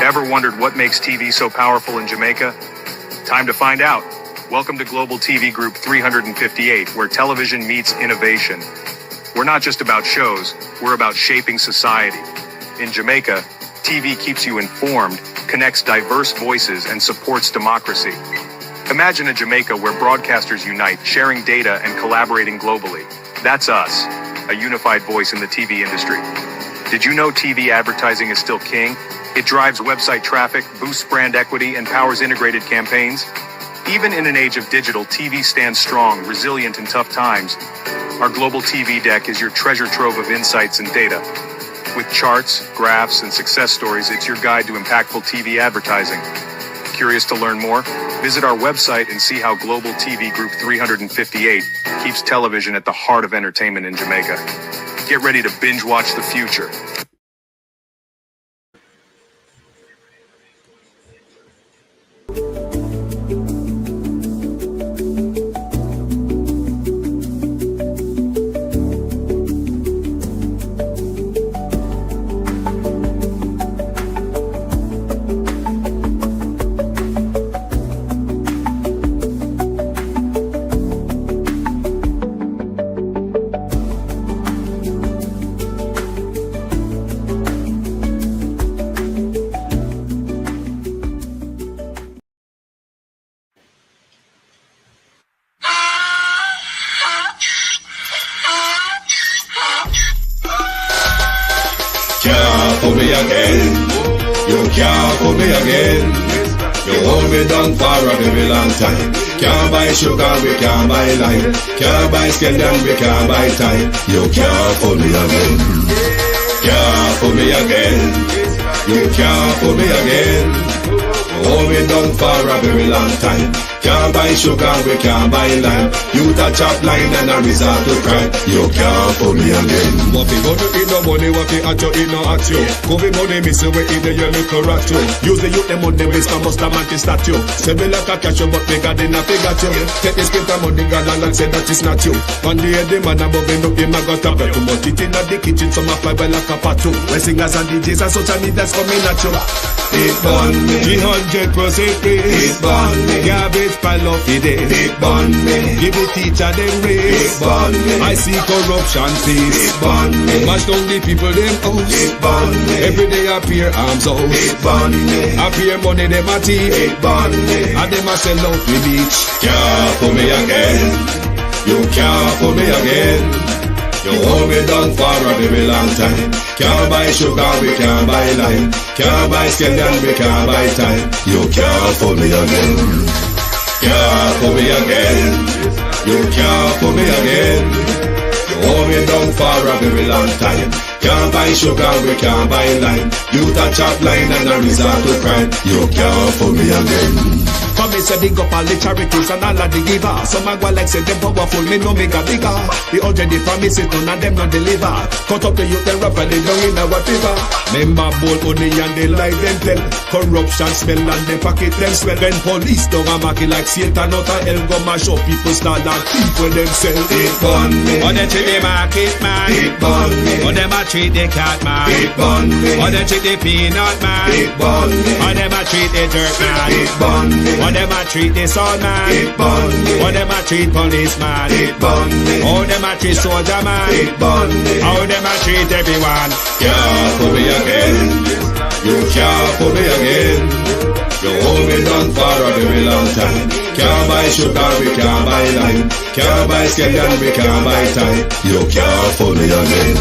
Ever wondered what makes TV so powerful in Jamaica? Time to find out. Welcome to Global TV Group 358, where television meets innovation. We're not just about shows, we're about shaping society. In Jamaica, TV keeps you informed, connects diverse voices, and supports democracy. Imagine a Jamaica where broadcasters unite, sharing data and collaborating globally. That's us, a unified voice in the TV industry. Did you know TV advertising is still king? It drives website traffic, boosts brand equity, and powers integrated campaigns. Even in an age of digital, TV stands strong, resilient in tough times. Our global TV deck is your treasure trove of insights and data. With charts, graphs, and success stories, it's your guide to impactful TV advertising. Curious to learn more? Visit our website and see how Global TV Group 358 keeps television at the heart of entertainment in Jamaica. Get ready to binge watch the future. Can't put me again. You can't put me again. You hold me down for a very long time. Can't buy sugar, we can't buy lime. Can't buy scallion, we can't buy time. You can't put me again. Can't put me again. You can't put me again. You hold me down for a very long time. Can't buy sugar, we can't buy lime. You touch up line and a resort to crime. You can't put me again. What we gonna eat no money, what we at you, eat no at you. Covid money, miss away in the year little rat you. Use the youth, them money, waste and bust a man to statue. Say me like a cashew, but bigger than a figure you. Take the skin from money, girl, and say that it's not you. On the head, the man above him, look him, I got a bet. Too much it in the kitchen, some a fly well like a patu. When singers and DJs and social media's coming at you. It burn me. 300% raise. It burn me. Garbage pile of the day. It burn me. Give the teacher them It raise. burn me. I see corruption face. It burn me. Mash down the people them house. It burn me. Every day appear arms out. It burn me. Appear money them a thief. It burn me. And them a sell out the beach. Can't put me again. You can't put me again. You hold me down for a very long time. Can't buy sugar, we can't buy lime. Can't buy scallion, we can't buy time. You can't put me again. Can't put me again. You can't put me again. You hold me down for a very long time. Can't buy sugar, we can't buy lime. You touch up line and a resort to crime. You can't put me again. Come me say big up all the charities and all of the giver. Some a go like say them powerful, me no make a bigger. The already promises none of them not deliver. Cut up the youth them rough and they down in our river. Member bold money and they lie them tell. Corruption smell and they pocket them swell. When police don't a market like Satan out of hell, go mash up people start and thief when them sell. It burn me. Or they treat the market man. It burn me. Or them a treat the cat man. It burn me. Or they treat the peanut man. It burn me. Or them a treat the jerk man. It burn me. Or them a treat the soul man. It burn me. Or them a treat policeman. It burn me. Or them a treat soldier man. It burn me. How them a treat everyone. Can't put me again. You can't put me again. You hold me down for a very long time. Can't buy sugar, we can't buy lime. Can't buy scallion, we can't buy time. You can't put me again.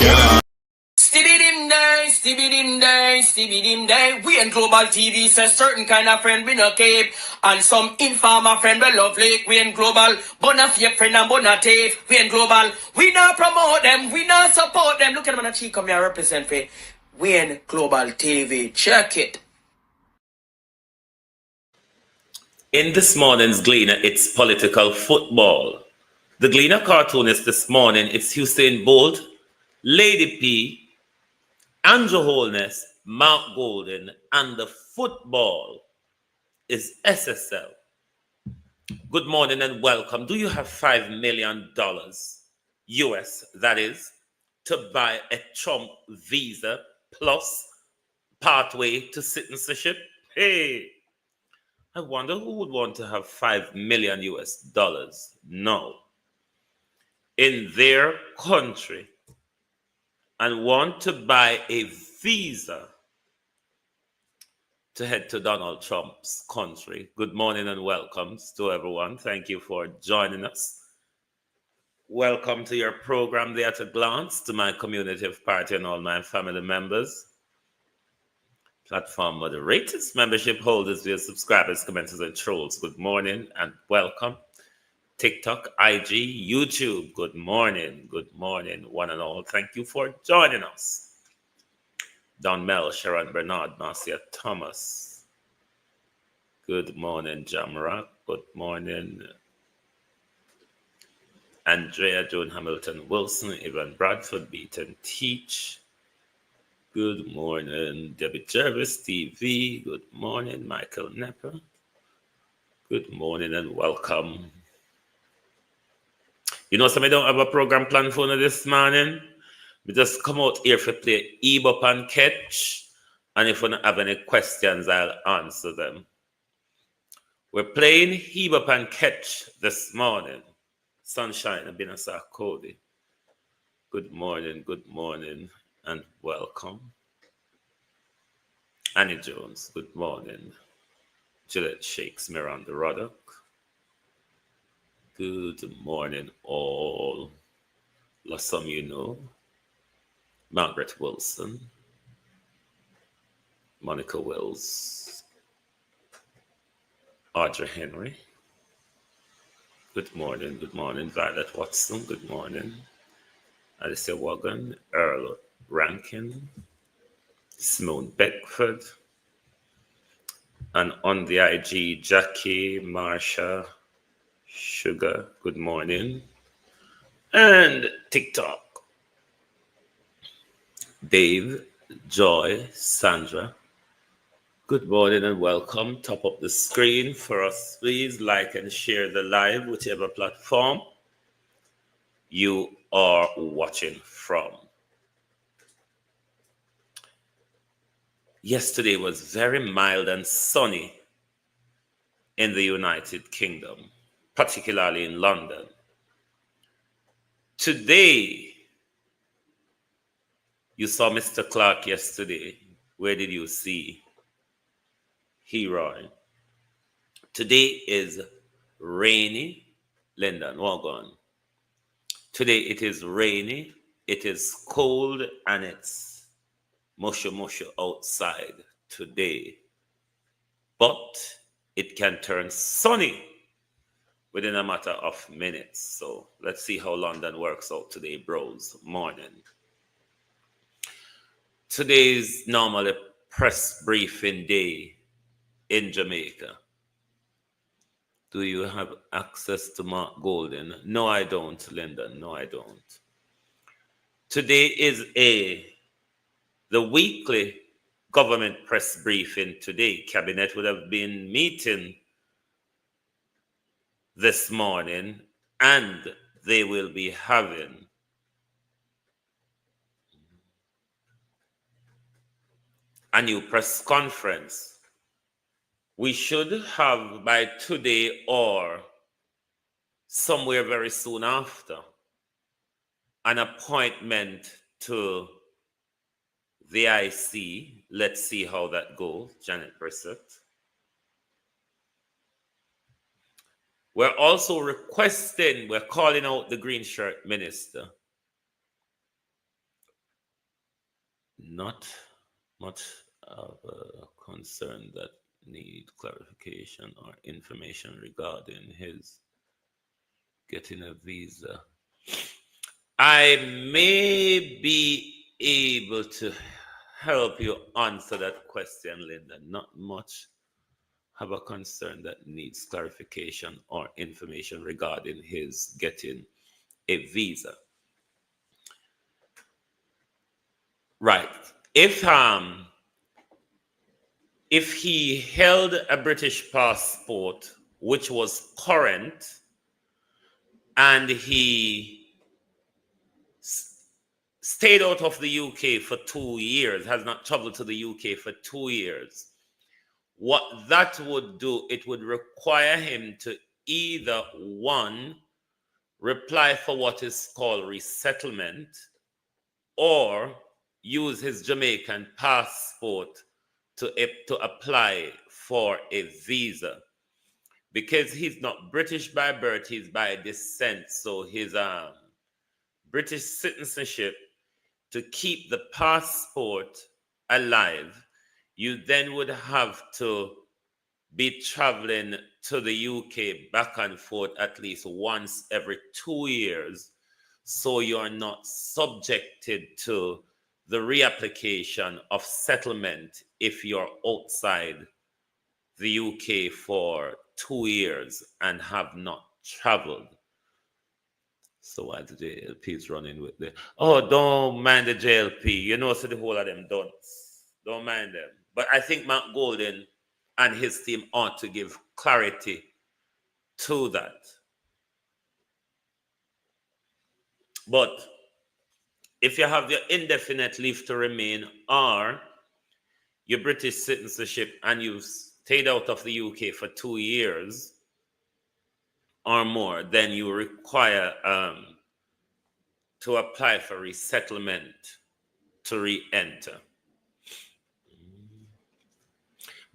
Can't. Stevie dim day. We in Global TV says certain kind of friend we no cape. And some informer friend we love Lake. We in Global, bona fake friend and bona tape. We in Global, we not promote them, we not support them. Look at them on the cheek, come here represent for. We in Global TV, check it. In this morning's Gleaner, it's political football. The Gleaner cartoonist this morning, it's Usain Bolt, Lady P, Andrew Holness, Mark Golden, and the football is SSL. Good morning and welcome. Do you have $5 million US, that is, to buy a Trump visa plus pathway to citizenship. Hey, I wonder who would want to have $5 million now in their country and want to buy a visa to head to Donald Trump's country. Good morning and welcomes to everyone. Thank you for joining us. Welcome to your program, There at a Glance, to my community of party and all my family members, platform moderators, membership holders, dear subscribers, commenters, and trolls. Good morning and welcome. TikTok, IG, YouTube, good morning, one and all. Thank you for joining us. Don Mel, Sharon Bernard, Marcia Thomas. Good morning, Jamrock. Good morning, Andrea Joan Hamilton Wilson, Evan Bradford, Beat and Teach. Good morning, Debbie Jervis TV. Good morning, Michael Nepper. Good morning and welcome. You know, somebody don't have a program plan for this morning. We just come out here for play Ebop and Catch. And if we don't have any questions, I'll answer them. We're playing Ebop and Catch this morning. Sunshine, Abinasa Cody. Good morning, and welcome. Annie Jones, good morning. Gillette Shakes, Miranda Ruddock. Good morning, all. Some you know. Margaret Wilson. Monica Wells. Audrey Henry. Good morning, Violet Watson, good morning. Alicia Wagon, Earl Rankin, Simone Beckford, and on the IG, Jackie, Marsha, Sugar, good morning. And TikTok, Dave, Joy, Sandra, good morning and welcome. Top up the screen for us, please. Like and share the live, whichever platform you are watching from. Yesterday was very mild and sunny in the United Kingdom, particularly in London. Today, you saw Mr. Clark yesterday. Where did you see Heroy? Today is rainy. Lyndon, walk on. Today it is rainy, it is cold, and it's mushy outside today. But it can turn sunny within a matter of minutes. So let's see how London works out today, bros. Morning. Today's normally press briefing day in Jamaica. Do you have access to Mark Golden? No, I don't, Lyndon. No, I don't. Today is the weekly government press briefing today. Cabinet would have been meeting this morning, and they will be having a new press conference. We should have by today or somewhere very soon after an appointment to the IC. Let's see how that goes, Janet Brissett. We're also requesting, we're calling out the green shirt minister. Not much of a concern that need clarification or information regarding his getting a visa. I may be able to help you answer that question, Linda. Not much have a concern that needs clarification or information regarding his getting a visa. Right. If he held a British passport which was current and he stayed out of the UK for 2 years, has not traveled to the UK for 2 years, what that would do, it would require him to either one, reply for what is called resettlement, or use his Jamaican passport to apply for a visa. Because he's not British by birth, he's by descent. So his British citizenship, to keep the passport alive, you then would have to be traveling to the UK back and forth at least once every 2 years, so you're not subjected to the reapplication of settlement if you're outside the UK for 2 years and have not traveled. So why the JLP is running with the... Oh, don't mind the JLP. You know, so the whole of them don't mind them. But I think Matt Golden and his team ought to give clarity to that. But if you have your indefinite leave to remain or your British citizenship and you've stayed out of the UK for 2 years or more, then you require to apply for resettlement to re-enter.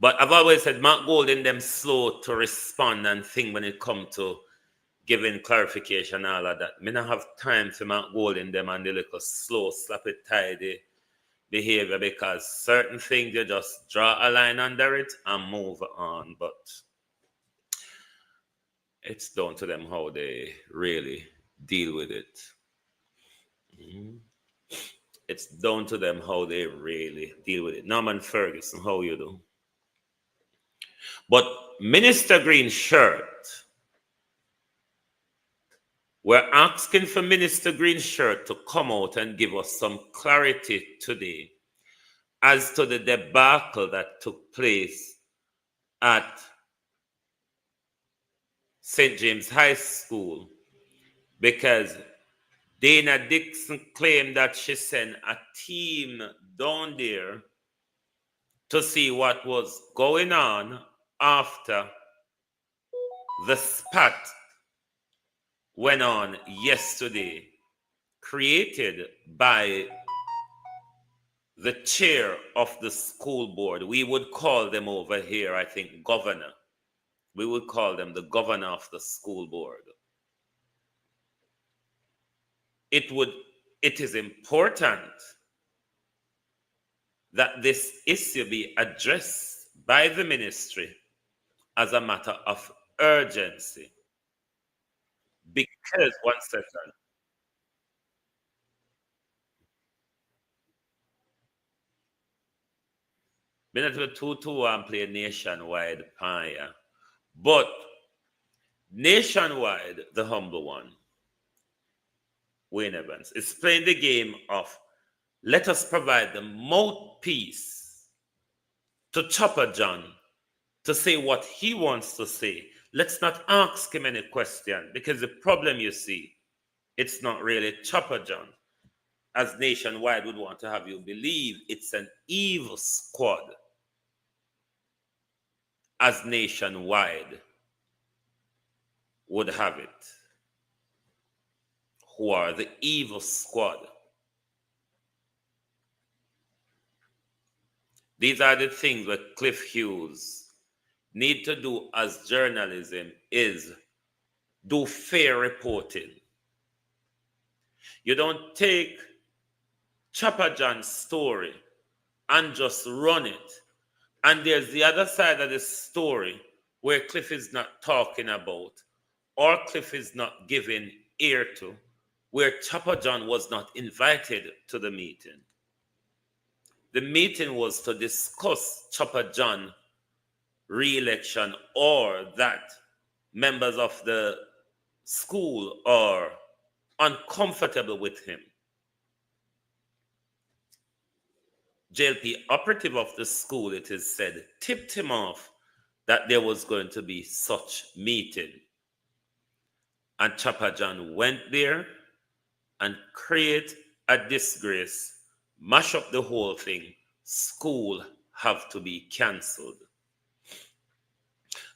But I've always said Mark Golden them slow to respond and think when it comes to giving clarification and all of that. Me not have time for Mark Golden them and the little slow, slappy, tidy behavior, because certain things you just draw a line under it and move on. But it's down to them how they really deal with it. It's down to them how they really deal with it. Norman Ferguson, how you do? But Minister Green Shirt, we're asking for Minister Green Shirt to come out and give us some clarity today as to the debacle that took place at St. James High School, because Dana Dixon claimed that she sent a team down there to see what was going on after the spat went on yesterday, created by the chair of the school board. We would call them over here, I think, governor. We would call them the governor of the school board. It is important that this issue be addressed by the ministry as a matter of urgency. Because, one second. Minute 2 and play nationwide pioneer. But nationwide, the humble one, Wayne Evans, is playing the game of let us provide the mouthpiece to Choppajohn to say what he wants to say. Let's not ask him any question, because the problem, you see, it's not really Choppajohn, as Nationwide would want to have you believe. It's an evil squad, as Nationwide would have it, who are the evil squad. These are the things that Cliff Hughes need to do as journalism, is do fair reporting. You don't take Choppajohn's story and just run it. And there's the other side of the story where Cliff is not talking about, or Cliff is not giving ear to, where Choppajohn was not invited to the meeting. The meeting was to discuss Choppajohn re-election, or that members of the school are uncomfortable with him. JLP operative of the school, it is said, tipped him off that there was going to be such meeting. And Choppajohn went there and created a disgrace, mash up the whole thing, school have to be cancelled.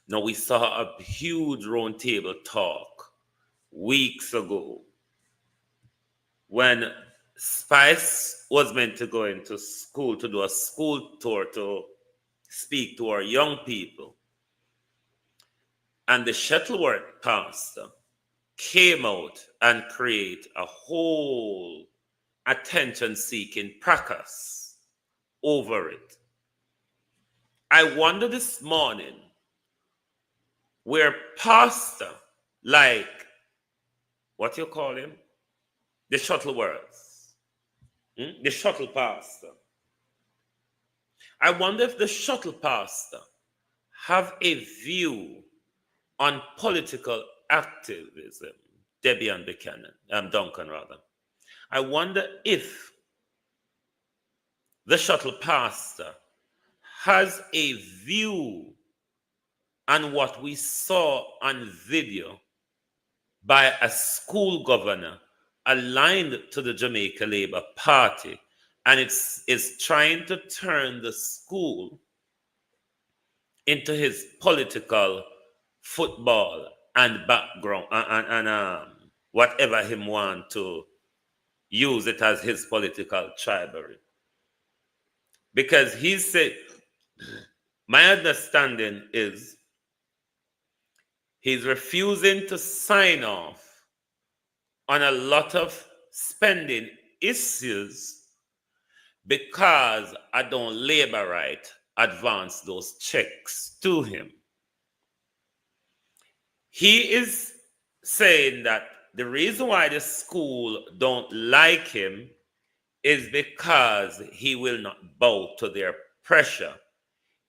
Now, we saw a huge roundtable talk weeks ago when Spice was meant to go into school to do a school tour to speak to our young people. And the Shuttleworth pastor came out and create a whole attention-seeking practice over it. I wonder this morning where pastor, like, what you call him? The Shuttleworths. The shuttle pastor. I wonder if the shuttle pastor have a view on political activism. Debbie and Buchanan, Duncan rather. I wonder if the shuttle pastor has a view on what we saw on video by a school governor aligned to the Jamaica Labour Party, and is trying to turn the school into his political football and background and whatever him want to use it as his political tribary. Because he said, my understanding is he's refusing to sign off on a lot of spending issues because I don't labor right advance those checks to him. He is saying that the reason why the school don't like him is because he will not bow to their pressure.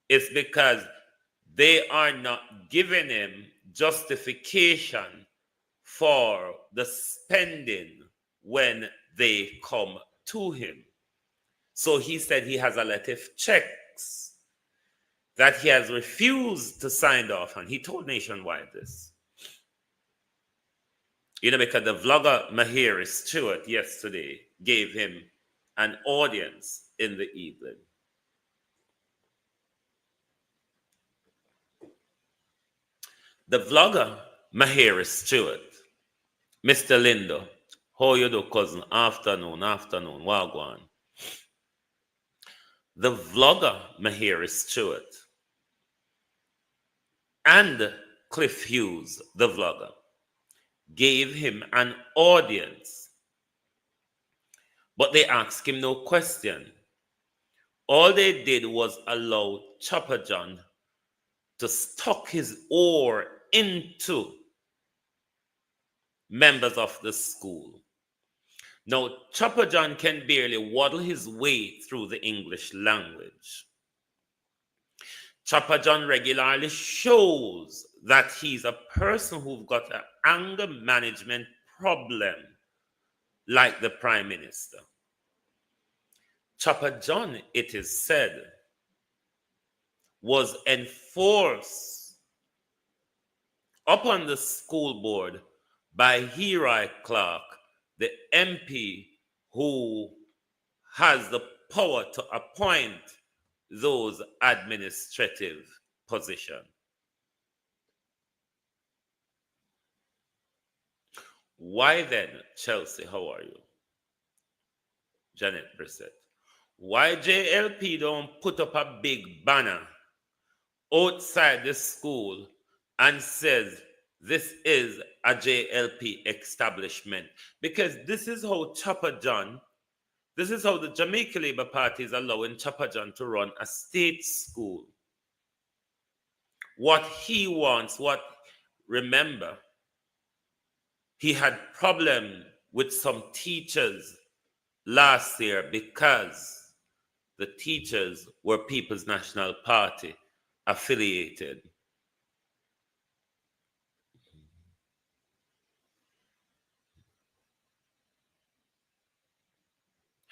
It's because they are not giving him justification for the spending when they come to him. So he said he has a lot of checks that he has refused to sign off on. He told Nationwide this. Because the vlogger Mahiri Stewart yesterday gave him an audience in the evening. The vlogger Mahiri Stewart, Mr. Lindo, how you do, cousin? Afternoon, wagwan. The vlogger Mahiri Stewart and Cliff Hughes, the vlogger, gave him an audience, but they asked him no question. All they did was allow Choppajohn to stuck his oar into members of the school. Now, Choppajohn can barely waddle his way through the English language. Choppajohn regularly shows that he's a person who's got an anger management problem, like the Prime Minister. Choppajohn, it is said, was enforced upon the school board by Heri Clark, the MP who has the power to appoint those administrative positions. Why then, Chelsea, how are you? Janet Brissett. Why JLP don't put up a big banner outside the school and says this is a JLP establishment? Because this is how Choppajohn, this is how the Jamaica Labour Party is allowing Choppajohn to run a state school. What he wants, remember, he had problem with some teachers last year because the teachers were People's National Party affiliated.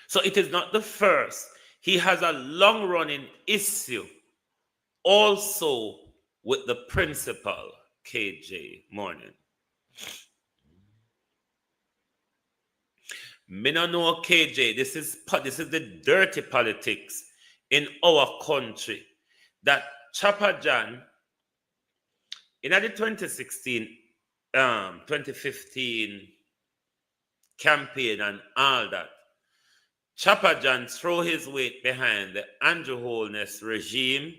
So it is not the first. He has a long-running issue also with the principal, KJ. Morning. Me no know KJ. This is the dirty politics in our country. That Choppajohn in the 2016, 2015 campaign and all that, Choppajohn threw his weight behind the Andrew Holness regime,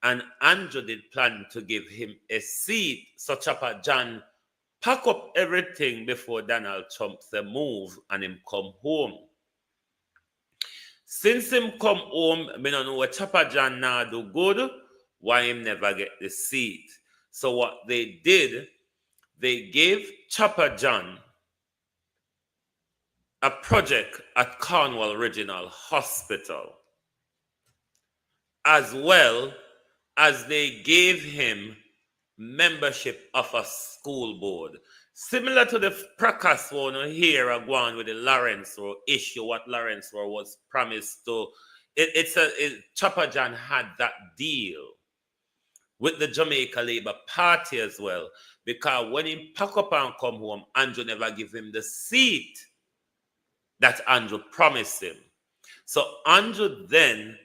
and Andrew did plan to give him a seat. So Choppajohn pack up everything before Donald Trump say move and him come home. Since him come home, me don't know what Choppajohn now do good, why him never get the seat. So what they did, they gave Choppajohn a project at Cornwall Regional Hospital, as well as they gave him membership of a school board. Similar to the fracas one here going with the Lawrence Road issue, what Lawrence Road was promised to. Choppajohn had that deal with the Jamaica Labour Party as well, because when he pack up and come home, Andrew never give him the seat that Andrew promised him. So Andrew then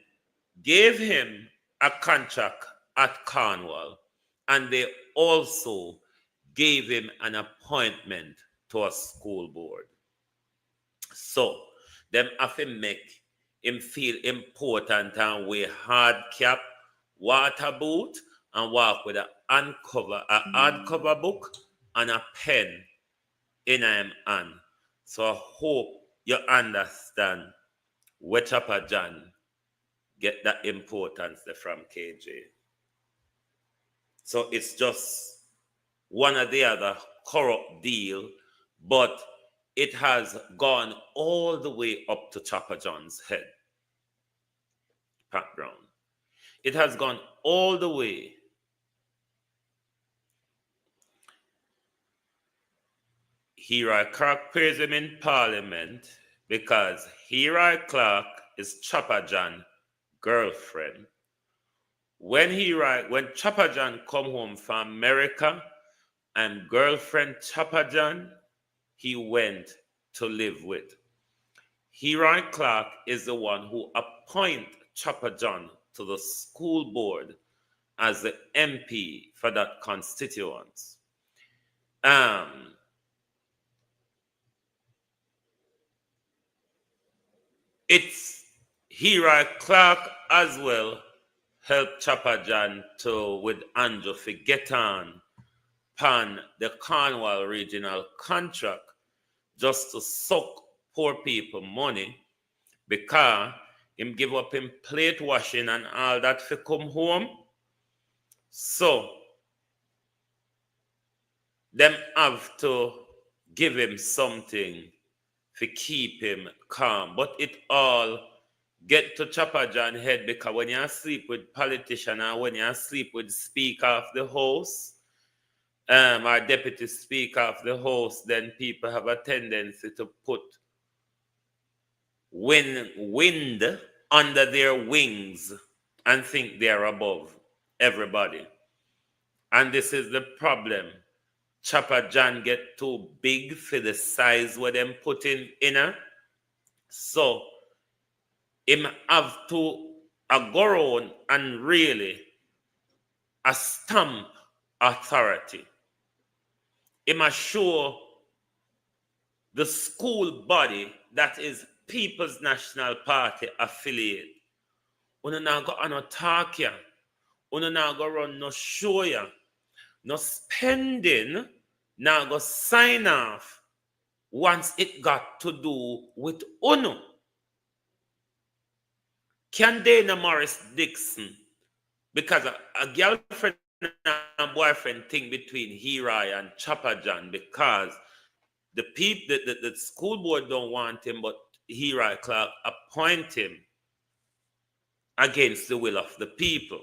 gave him a contract at Cornwall, and they also gave him an appointment to a school board. So them have to make him feel important and wear hard cap, water boot, and walk with a hardcover book and a pen in him hand. So I hope you understand where Choppajohn get that importance from KJ. So it's just one or the other corrupt deal, but it has gone all the way up to Choppajohn's head. Pat Brown. It has gone all the way. Hira Clark praised him in Parliament because Hira Clark is Choppajohn's girlfriend. When Choppajohn come home from America and girlfriend Choppajohn, he went to live with. Hira Clark is the one who appoint Choppajohn to the school board as the MP for that constituency. It's Hira Clark as well helped Choppajohn with Andrew to get on the Cornwall regional contract just to suck poor people money, because him give up him plate washing and all that to come home. So them have to give him something to keep him calm. But it all get to Choppajohn head, because when you sleep with politician and when you sleep with Speaker of the House, or Deputy Speaker of the House, then people have a tendency to put wind under their wings and think they're above everybody. And this is the problem. Choppajohn get too big for the size where them put in inner. So him have to go around and really stamp authority. Him show the school body that is People's National Party affiliate. Una now go on a talk ya. Una now go run no show ya. No spending now go sign off once it got to do with UNO. Can Dana Morris Dixon, because a girlfriend and boyfriend thing between Hira and Choppajohn, because the school board don't want him, but Hira Clark appoint him against the will of the people.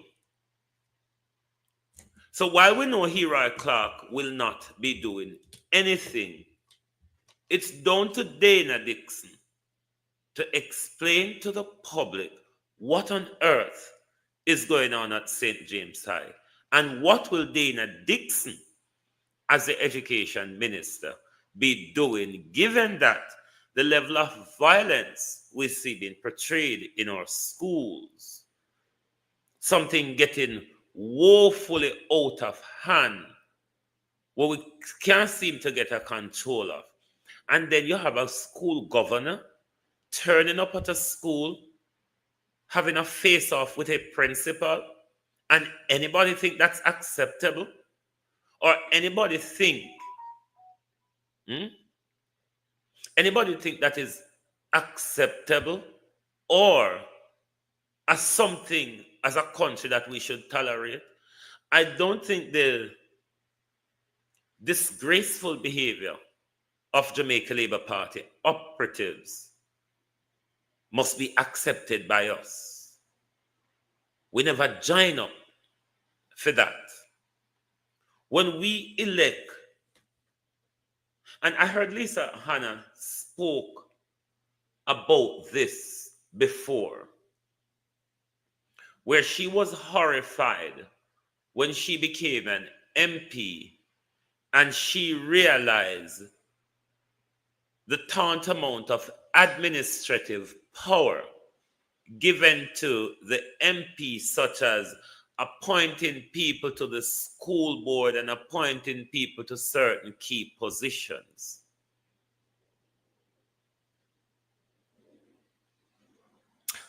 So while we know Hira Clark will not be doing anything, it's down to Dana Dixon to explain to the public what on earth is going on at St. James High, and what will Dana Dixon, as the education minister, be doing, given that the level of violence we see being portrayed in our schools, something getting woefully out of hand, what we can't seem to get a control of. And then you have a school governor turning up at a school, having a face-off with a principal, and anybody think that's acceptable? Or anybody think, anybody think that is acceptable? Or as something, as a country that we should tolerate? I don't think the disgraceful behavior of Jamaica Labour Party operatives must be accepted by us. We never join up for that. When we elect, and I heard Lisa Hanna spoke about this before, where she was horrified when she became an MP and she realized the tantamount of administrative power given to the MP, such as appointing people to the school board and appointing people to certain key positions.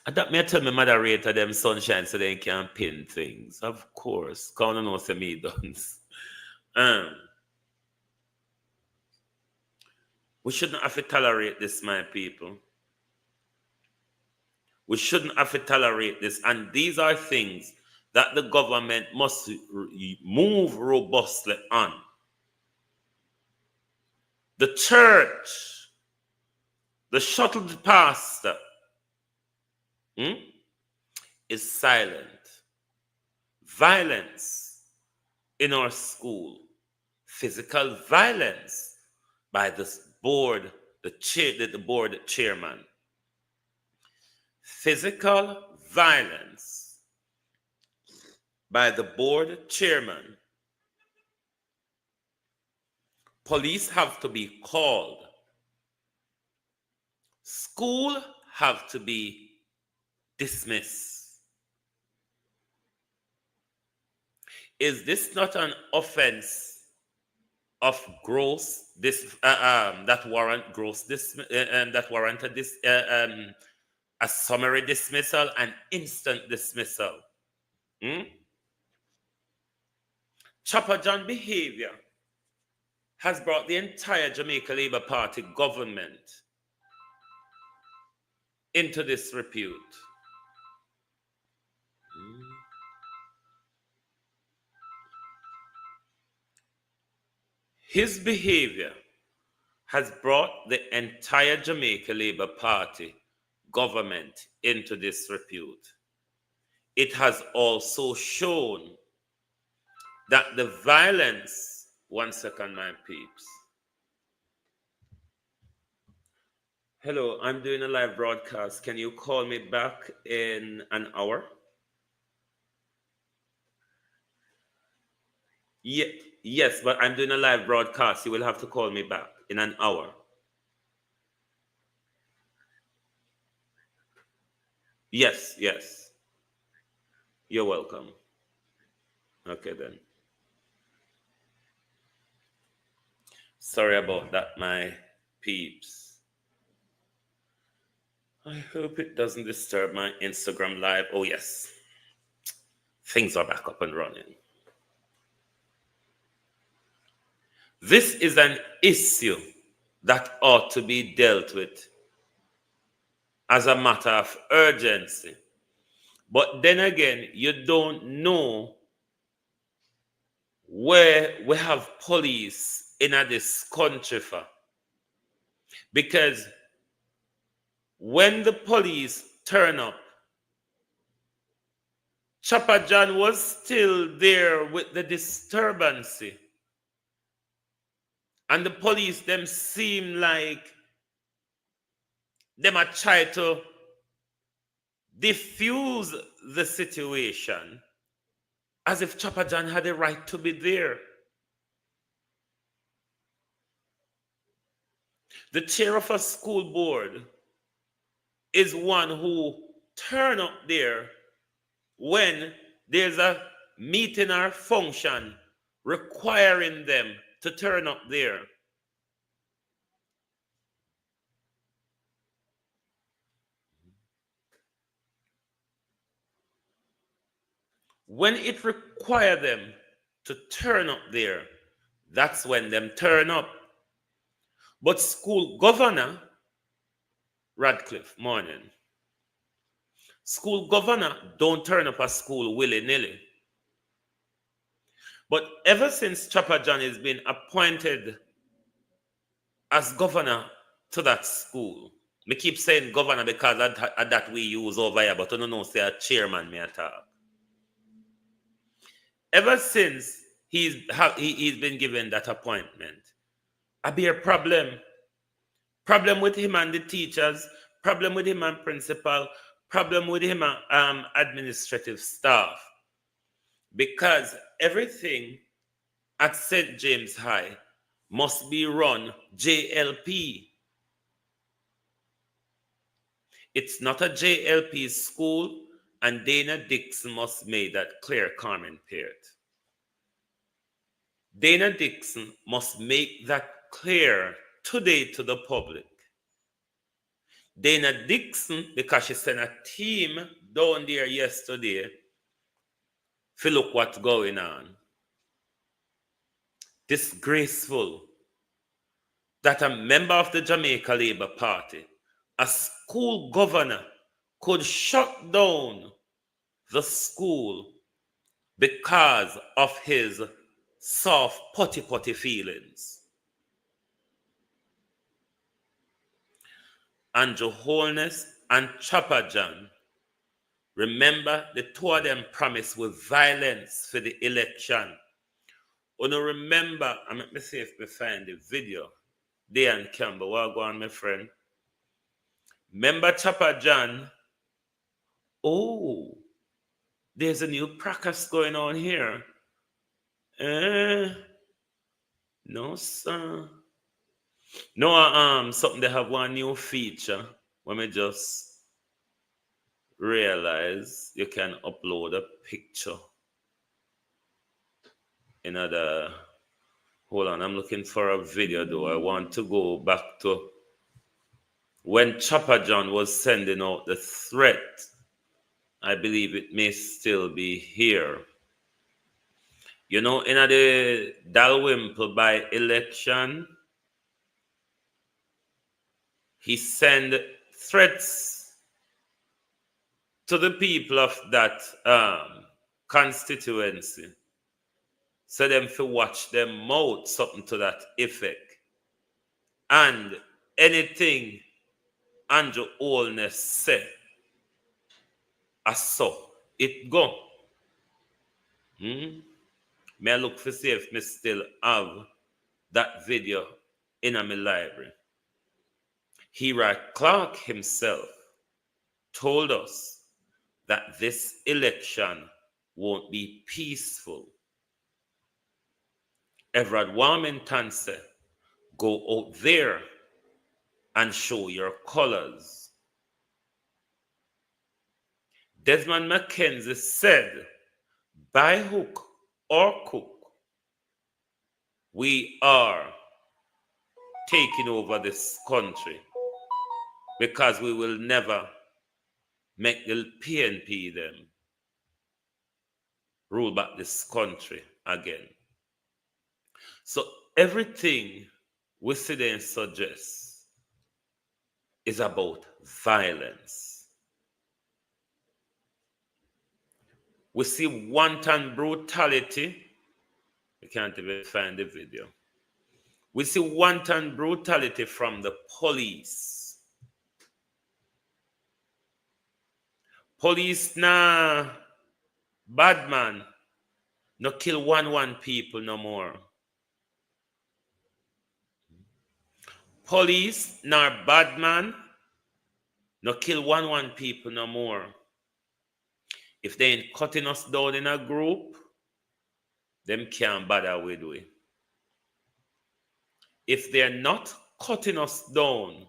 And that may tell me moderator them sunshine so they can pin things. Of course. Can't know say me done. We shouldn't have to tolerate this, my people. We shouldn't have to tolerate this. And these are things that the government must move robustly on. The church, the shuttled pastor, is silent. Violence in our school, physical violence by this board, the board chairman. Physical violence by the board chairman. Police have to be called. School have to be dismissed. Is this not an offense of gross that warranted this a summary dismissal and instant dismissal? Choppajohn behavior has brought the entire Jamaica Labour Party government into disrepute. His behavior has brought the entire Jamaica Labour Party government into disrepute. It has also shown that the violence, one second, my peeps. Hello, I'm doing a live broadcast. Can you call me back in an hour? Yes, but I'm doing a live broadcast. You will have to call me back in an hour. Yes. You're welcome. Okay, then. Sorry about that, my peeps. I hope it doesn't disturb my Instagram live. Oh, yes. Things are back up and running. This is an issue that ought to be dealt with as a matter of urgency. But then again, you don't know where we have police in this country for. Because when the police turn up, Choppajohn was still there with the disturbance. And the police, them seem like them are trying to diffuse the situation as if Choppajohn had a right to be there. The chair of a school board is one who turn up there when there's a meeting or function requiring them to turn up there. When it requires them to turn up there, that's when them turn up. But school governor, Radcliffe, morning. School governor don't turn up a school willy-nilly. But ever since Choppajohn has been appointed as governor to that school, me keep saying governor because of that we use over here, but I don't know, say a chairman may talk. Ever since he's been given that appointment, I be a problem. Problem with him and the teachers, problem with him and principal, problem with him and administrative staff. Because everything at St. James High must be run JLP. It's not a JLP school, and Dana Dixon must make that clear, Carmen Peart. Dana Dixon must make that clear today to the public. Dana Dixon, because she sent a team down there yesterday to look what's going on. Disgraceful that a member of the Jamaica Labour Party, a school governor, could shut down the school because of his soft potty feelings. Andrew Holness and Choppajohn, remember the two of them promised with violence for the election. Wanna remember, I'm let me see if we find the video. Dan Campbell, what go on, my friend? Remember Choppajohn? Oh, there's a new practice going on here. No, sir. No, something they have one new feature. Let me just realize you can upload a picture. Hold on, I'm looking for a video though. I want to go back to when Choppajohn was sending out the threat. I believe it may still be here. You know, in the Dalrymple by election, he sent threats to the people of that constituency. So them to watch them mouth, something to that effect. And anything Andrew Holness said, I saw it go. May I look to see if me still have that video in my library. Hira Clark himself told us that this election won't be peaceful. Everard Warmington said, go out there and show your colors. Desmond McKenzie said, by hook or crook, we are taking over this country because we will never make the PNP them rule back this country again. So everything we see then suggests is about violence. We see wanton brutality. We can't even find the video. We see wanton brutality from the police. Police nah bad man. No kill one people no more. Police nor bad man. No kill one people no more. If they ain't cutting us down in a group, them can't bother with we. If they're not cutting us down.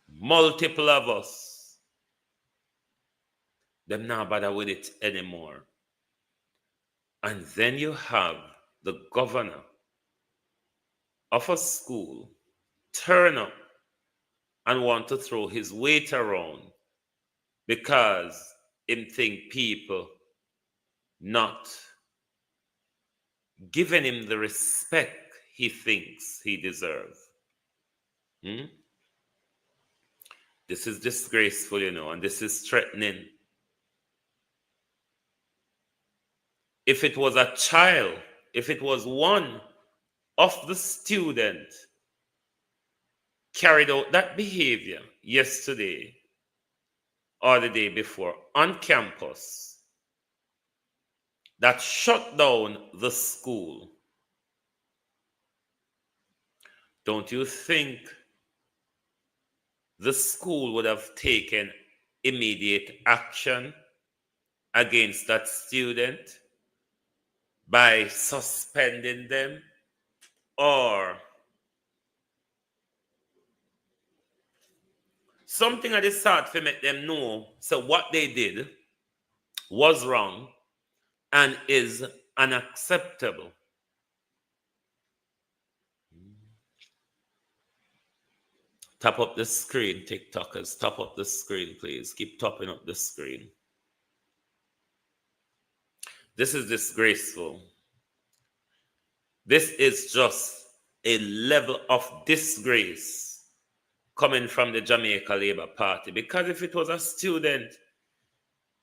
Multiple of us. Them not bother with it anymore. And then you have the governor of a school turn up and want to throw his weight around because him think people not giving him the respect he thinks he deserves. This is disgraceful, and this is threatening. If it was a child, if it was one of the student carried out that behavior yesterday or the day before on campus that shut down the school, don't you think the school would have taken immediate action against that student by suspending them or something of the sort to make them know so what they did was wrong and is unacceptable? Tap up the screen, TikTokers. Tap up the screen, please. Keep topping up the screen. This is disgraceful. This is just a level of disgrace coming from the Jamaica Labour Party. Because if it was a student,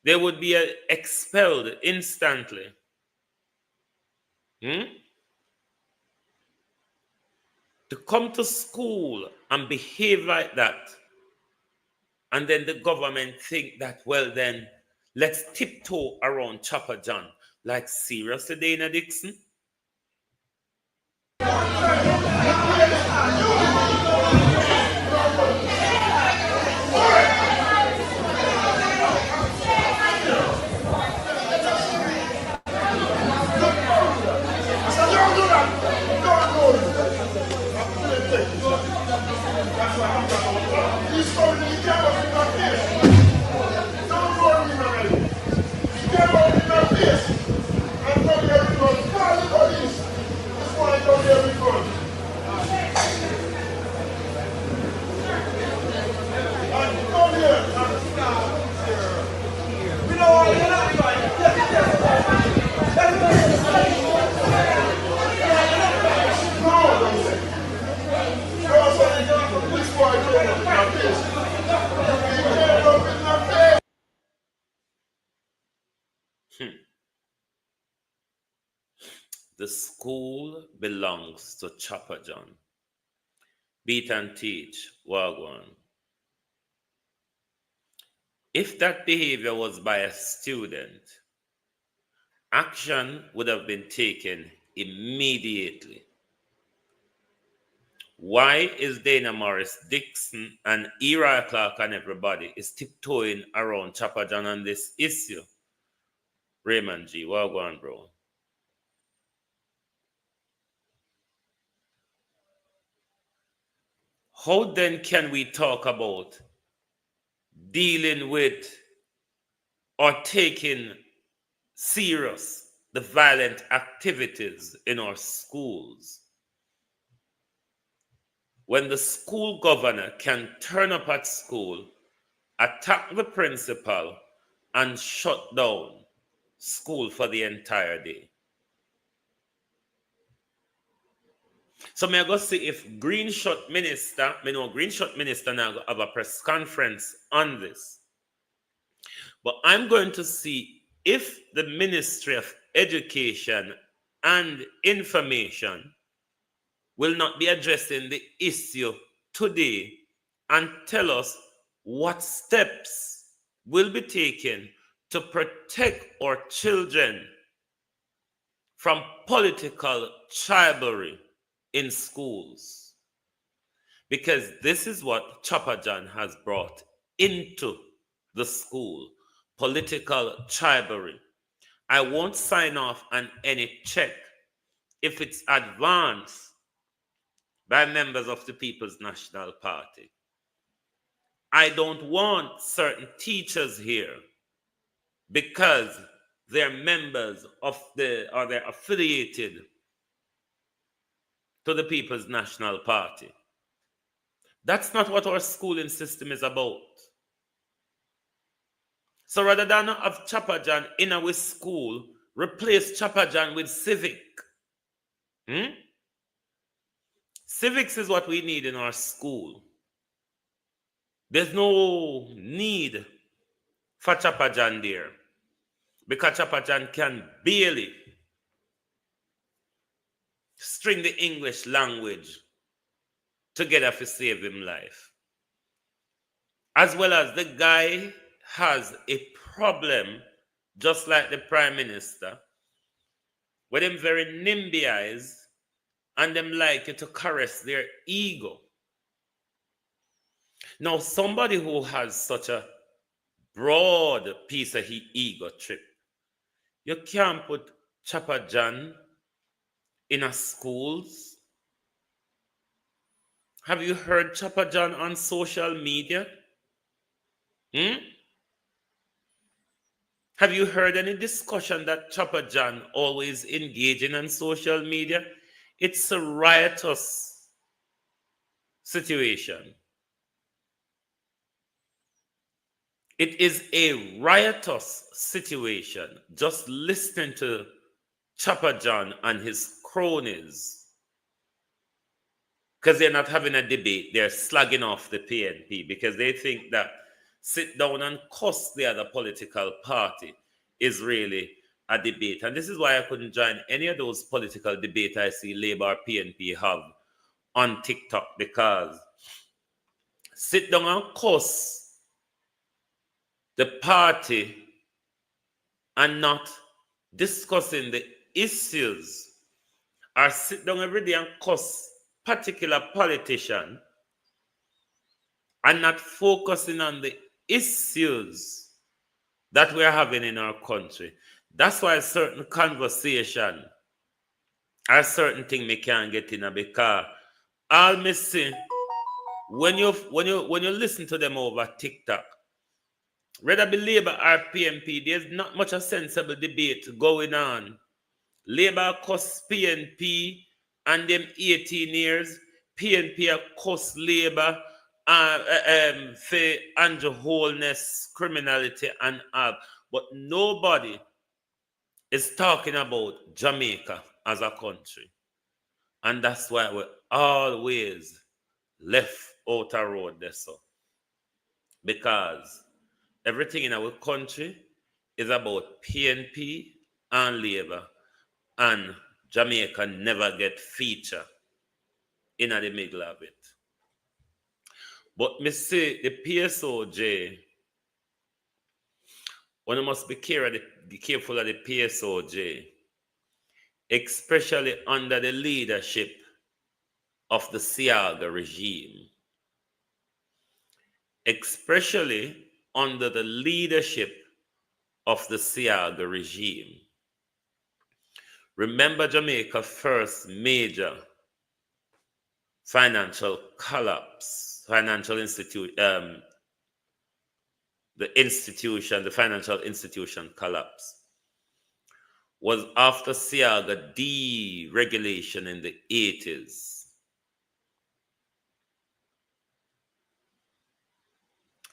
they would be expelled instantly. To come to school and behave like that, and then the government think that, well then, let's tiptoe around Choppajohn. Like, seriously, Dana Dixon? The school belongs to Choppajohn. Beat and teach, Wagwan. If that behavior was by a student, action would have been taken immediately. Why is Dana Morris Dixon and Uriah Clark and everybody is tiptoeing around Choppajohn on this issue? Raymond G, Wagwan, bro. How then can we talk about dealing with or taking serious the violent activities in our schools when the school governor can turn up at school, attack the principal, and shut down school for the entire day? So may I go see if Greenshot Minister now have a press conference on this. But I'm going to see if the Ministry of Education and Information will not be addressing the issue today and tell us what steps will be taken to protect our children from political tribalism in schools. Because this is what Choppajohn has brought into the school, political tribalism. I won't sign off on any check if it's advanced by members of the People's National Party. I don't want certain teachers here because they're members of or they're affiliated to the People's National Party. That's not what our schooling system is about. So rather than have Choppajohn in our school, replace Choppajohn with civic. Civics is what we need in our school. There's no need for Choppajohn there because Choppajohn can barely string the English language together to save him life. As well as the guy has a problem, just like the Prime Minister, with them very nimby eyes and them like to caress their ego. Now, somebody who has such a broad piece of ego trip, you can't put Choppajohn in a schools. Have you heard Choppajohn on social media? Have you heard any discussion that Choppajohn always engaging on social media? It's a riotous situation. It is a riotous situation. Just listening to Choppajohn and his cronies, because they're not having a debate, they're slugging off the PNP because they think that sit down and cuss the other political party is really a debate. And this is why I couldn't join any of those political debates I see Labour or PNP have on TikTok, because sit down and cuss the party and not discussing the issues, or sit down every day and cuss particular politician and not focusing on the issues that we're having in our country. That's why certain conversation or certain thing me can't get in, because all me see when you listen to them over TikTok, whether be Labour or PNP, there's not much a sensible debate going on. Labour cost PNP and them 18 years. PNP cost Labour for Andrew-Holness, criminality and all. But nobody is talking about Jamaica as a country. And that's why we always left out a road there. So. Because everything in our country is about PNP and Labour, and Jamaica never get feature in the middle of it. But me say the PSOJ, one must be careful of the PSOJ, especially under the leadership of the Siaga regime. Especially under the leadership of the Siaga regime. Remember Jamaica's first major financial collapse, the financial institution collapse was after Siaga deregulation in the 80s.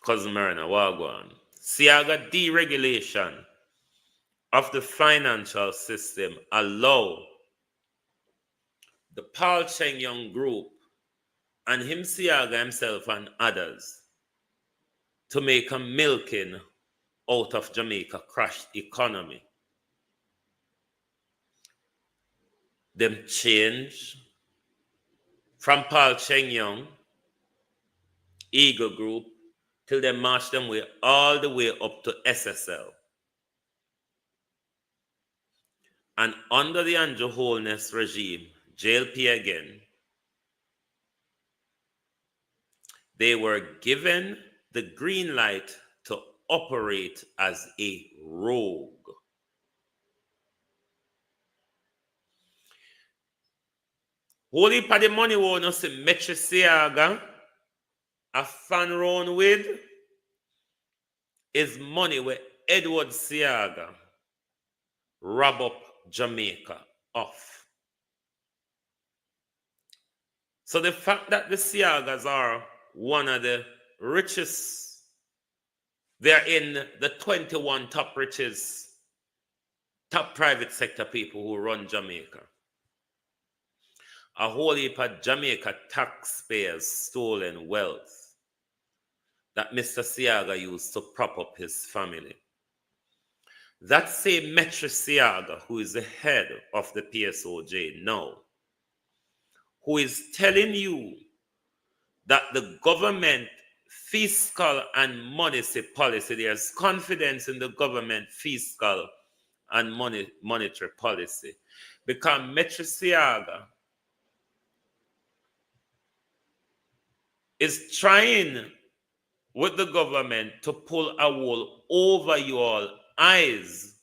Cousin Marina, Wagwan. Siaga deregulation of the financial system allow the Paul Cheng Young group and him, Siaga himself and others, to make a milking out of Jamaica crashed economy. Them change from Paul Cheng Young, Eagle Group, till they march them way all the way up to SSL. And under the Andrew-Holness regime, JLP again, they were given the green light to operate as a rogue. Holy pa the money won't no see Metro Siaga a fan round with is money where Edward Siaga rob up Jamaica off. So the fact that the Siagas are one of the richest, they're in the 21 top richest, top private sector people who run Jamaica. A whole heap of Jamaica taxpayers stolen wealth that Mr. Siaga used to prop up his family. That same Metro Siaga, who is the head of the PSOJ now, who is telling you that the government fiscal and monetary policy, there's confidence in the government fiscal and monetary policy, because Metro Siaga is trying with the government to pull a wool over your eyes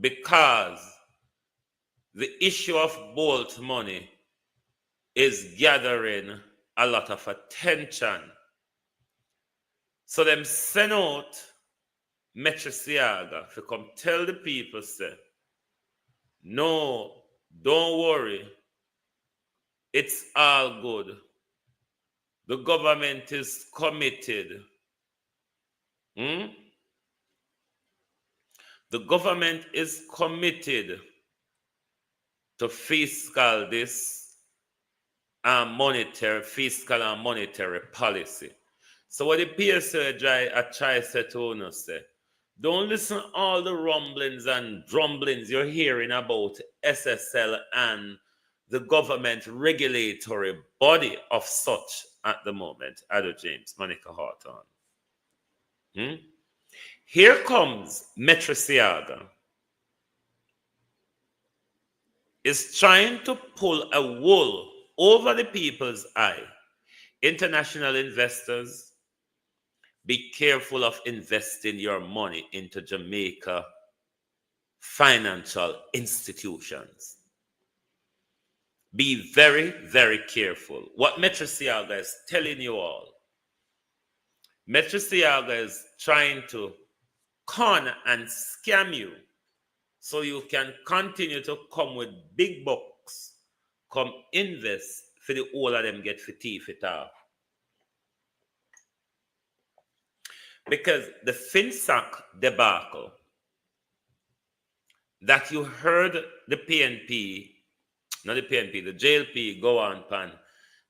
because the issue of Bolt money is gathering a lot of attention. So them send out Metro Siaga to come tell the people, say, no, don't worry, it's all good. The government is committed. The government is committed to fiscal fiscal and monetary policy. So what the PSOJ try to say, don't listen to all the rumblings and drumblings you're hearing about SSL and the government regulatory body of such at the moment. Ado James, Monica Hawthorne. Here comes Metro Siaga. Is trying to pull a wool over the people's eye. International investors, be careful of investing your money into Jamaica financial institutions. Be very, very careful. What Metro Siaga is telling you all, Metro Siaga is trying to con and scam you so you can continue to come with big bucks, come invest for the all of them get for teeth it off. Because the FinSac debacle that you heard the PNP, not the PNP, the JLP go on pan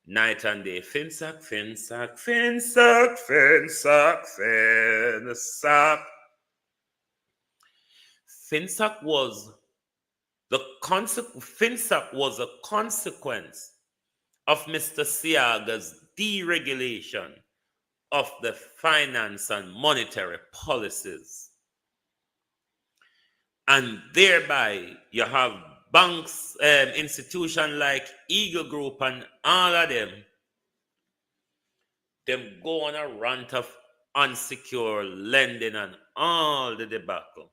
night and day. FinSac. FinSac was FinSac was a consequence of Mr. Siaga's deregulation of the finance and monetary policies. And thereby, you have banks, institutions like Eagle Group and all of them go on a rant of unsecured lending and all the debacle.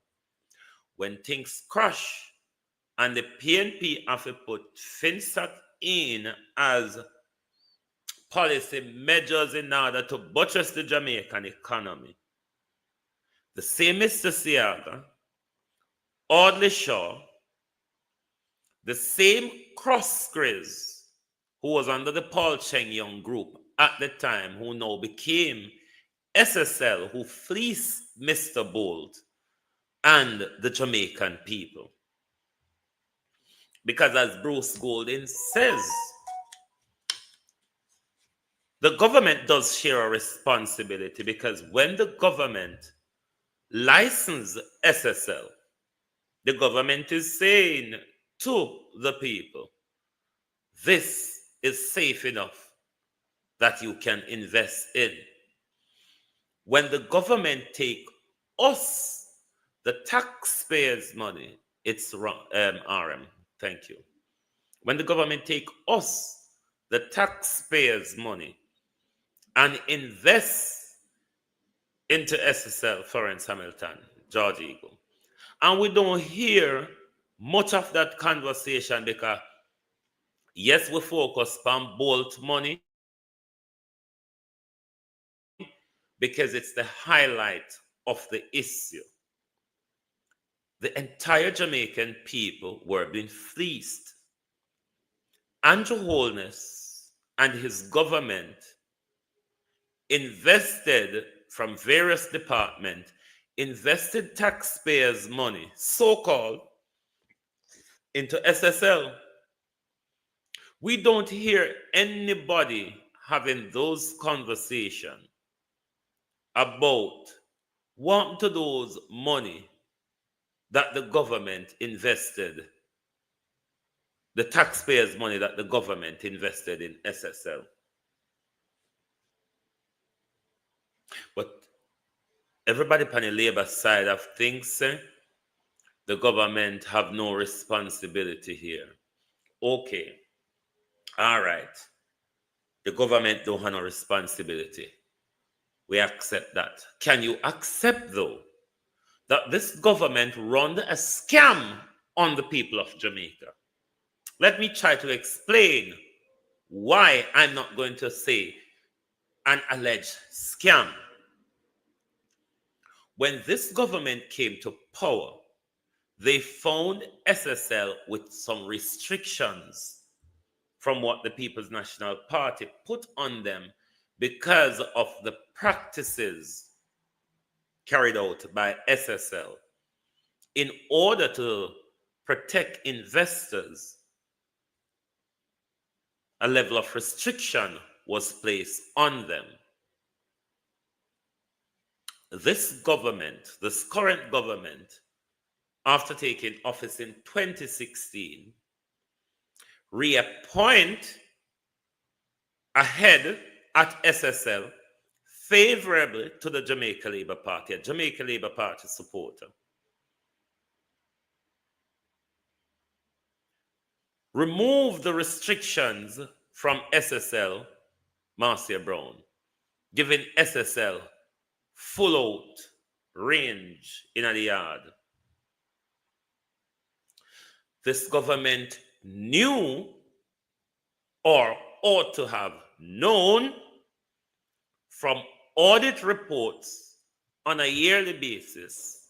When things crash and the PNP have to put FinSac in as policy measures in order to buttress the Jamaican economy, the same Mr. Siaga, Audley Shaw, the same Crossgriz, who was under the Paul Cheng Young group at the time, who now became SSL, who fleeced Mr. Bolt and the Jamaican people. Because as Bruce Golding says, the government does share a responsibility, because when the government licenses SSL, the government is saying to the people, this is safe enough that you can invest in. When the government take us, the taxpayers' money, it's wrong, RM, thank you. When the government take us, the taxpayers' money, and invest into SSL, Florence Hamilton, George Eagle, and we don't hear much of that conversation because Yes, we focus on Bolt money because it's the highlight of the issue. The entire Jamaican people were being fleeced. Andrew Holness and his government invested from various departments, invested taxpayers' money, so-called, into SSL. We don't hear anybody having those conversations about what to those money that the government invested, the taxpayers' money that the government invested in SSL. But everybody on the labor side of things say the government have no responsibility here. Okay, all right. The government don't have no responsibility. We accept that. Can you accept, though, that this government run a scam on the people of Jamaica? Let me try to explain why I'm not going to say an alleged scam. When this government came to power, they found SSL with some restrictions from what the People's National Party put on them because of the practices carried out by SSL. In order to protect investors, a level of restriction was placed on them. This government, this current government, after taking office in 2016, reappoint a head at SSL favorably to the Jamaica Labour Party, a Jamaica Labour Party supporter. Remove the restrictions from SSL, Marcia Brown, giving SSL full out range in the yard. This government knew or ought to have known from audit reports on a yearly basis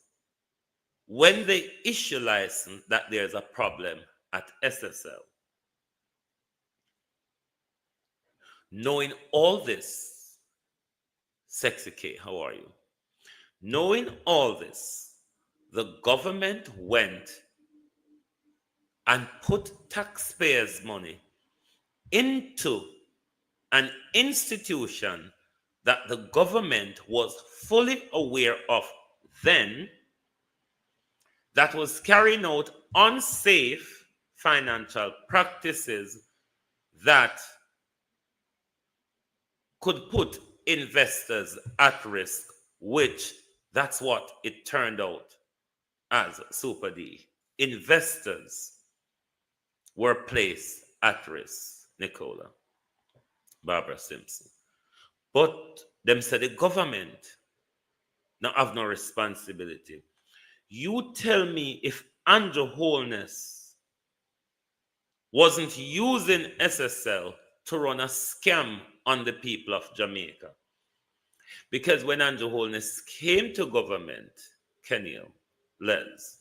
when they issue license that there's a problem at SSL. Knowing all this, Sexy K, how are you? Knowing all this, the government went and put taxpayers' money into an institution that the government was fully aware of then, that was carrying out unsafe financial practices that could put investors at risk, which that's what it turned out as, Super D. Investors were placed at risk, Nicola, Barbara Simpson. But them said the government now have no responsibility. You tell me if Andrew Holness wasn't using SSL to run a scam on the people of Jamaica. Because when Andrew Holness came to government, Kenya, Les,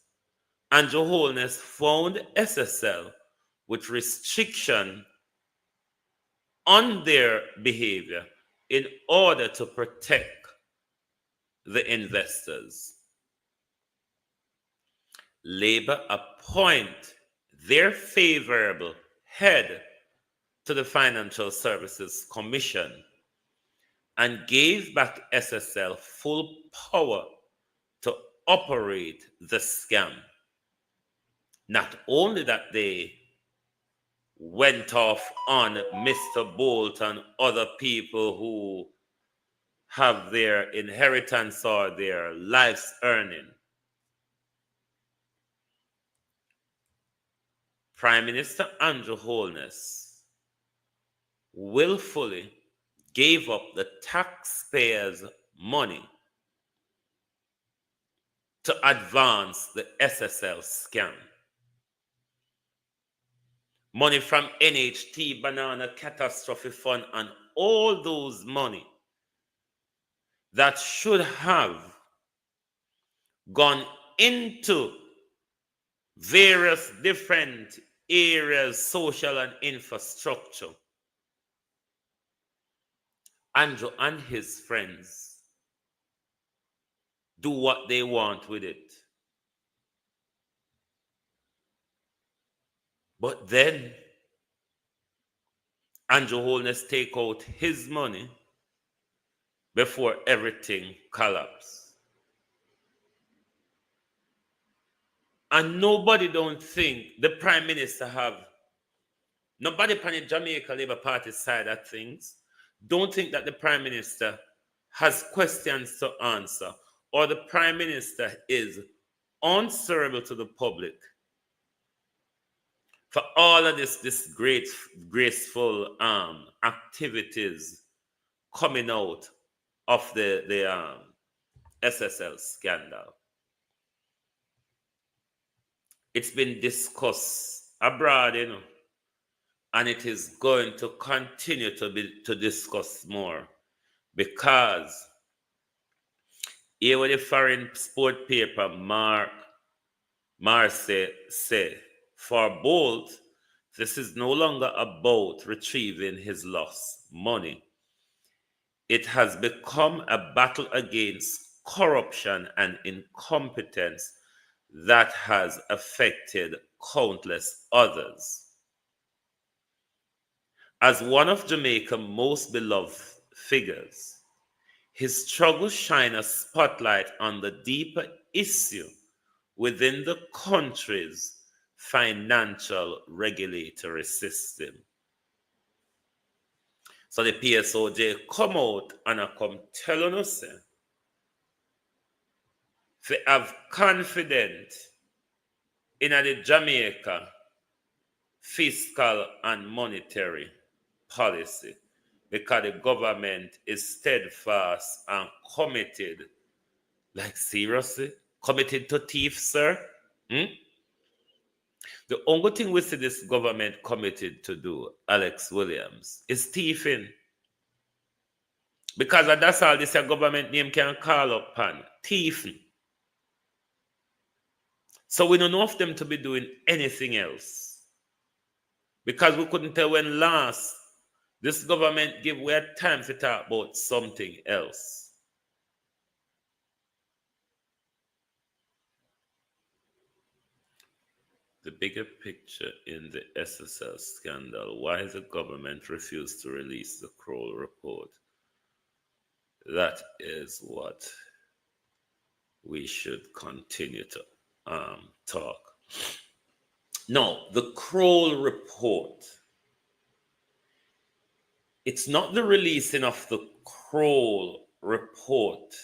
Andrew Holness found SSL with restriction on their behavior in order to protect the investors. Labour appoint their favorable head to the Financial Services Commission and gave back SSL full power to operate the scam. Not only that they went off on Mr. Bolt and other people who have their inheritance or their life's earning. Prime Minister Andrew Holness willfully gave up the taxpayers' money to advance the SSL scam. money from NHT, Banana Catastrophe Fund, and all those money that should have gone into various different areas, social and infrastructure. Andrew and his friends do what they want with it. But then Andrew Holness take out his money before everything collapsed. And nobody don't think the Prime Minister nobody on the Jamaica Labour Party side of things don't think that the Prime Minister has questions to answer, or the Prime Minister is answerable to the public for all of this great, graceful activities coming out of the SSL scandal. It's been discussed abroad, and it is going to continue to discuss more, because here with the foreign sport paper Marseille say, for Bolt, this is no longer about retrieving his lost money. It has become a battle against corruption and incompetence that has affected countless others. As one of Jamaica's most beloved figures, his struggles shine a spotlight on the deeper issue within the country's financial regulatory system. So the PSOJ come out and I come telling us, if they have confidence in the Jamaica fiscal and monetary policy, because the government is steadfast and committed, like seriously, committed to thief, sir. The only thing we see this government committed to do, Alex Williams, is thieving. Because that's all this government name can call upon, thieving. So we don't know of them to be doing anything else. Because we couldn't tell when last this government give we had time to talk about something else. The bigger picture in the SSL scandal, why the government refused to release the Kroll report? That is what we should continue to talk. No, the Kroll report, it's not the releasing of the Kroll report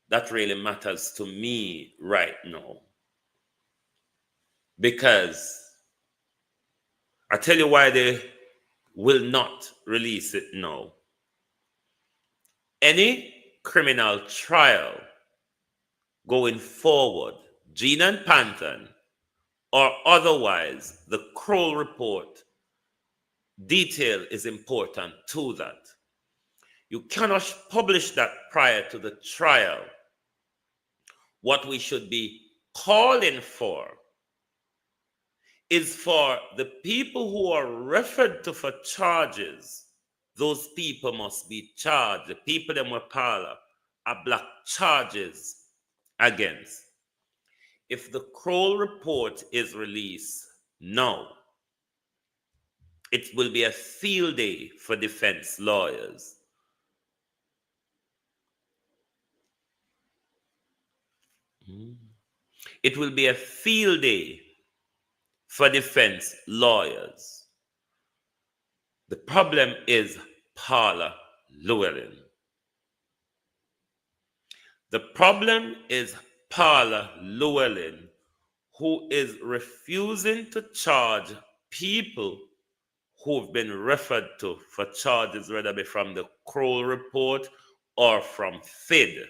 that really matters to me right now. Because I tell you why they will not release it now. Any criminal trial going forward, Gene and Panton, or otherwise, the Kroll report detail is important to that. You cannot publish that prior to the trial. What we should be calling for is for the people who are referred to for charges, those people must be charged. The people that were called are black charges against. If the Kroll report is released now, it will be a field day for defense lawyers. It will be a field day for defense lawyers. The problem is Paula Llewellyn. The problem is Paula Llewellyn, who is refusing to charge people who've been referred to for charges, whether it be from the Kroll report or from FID.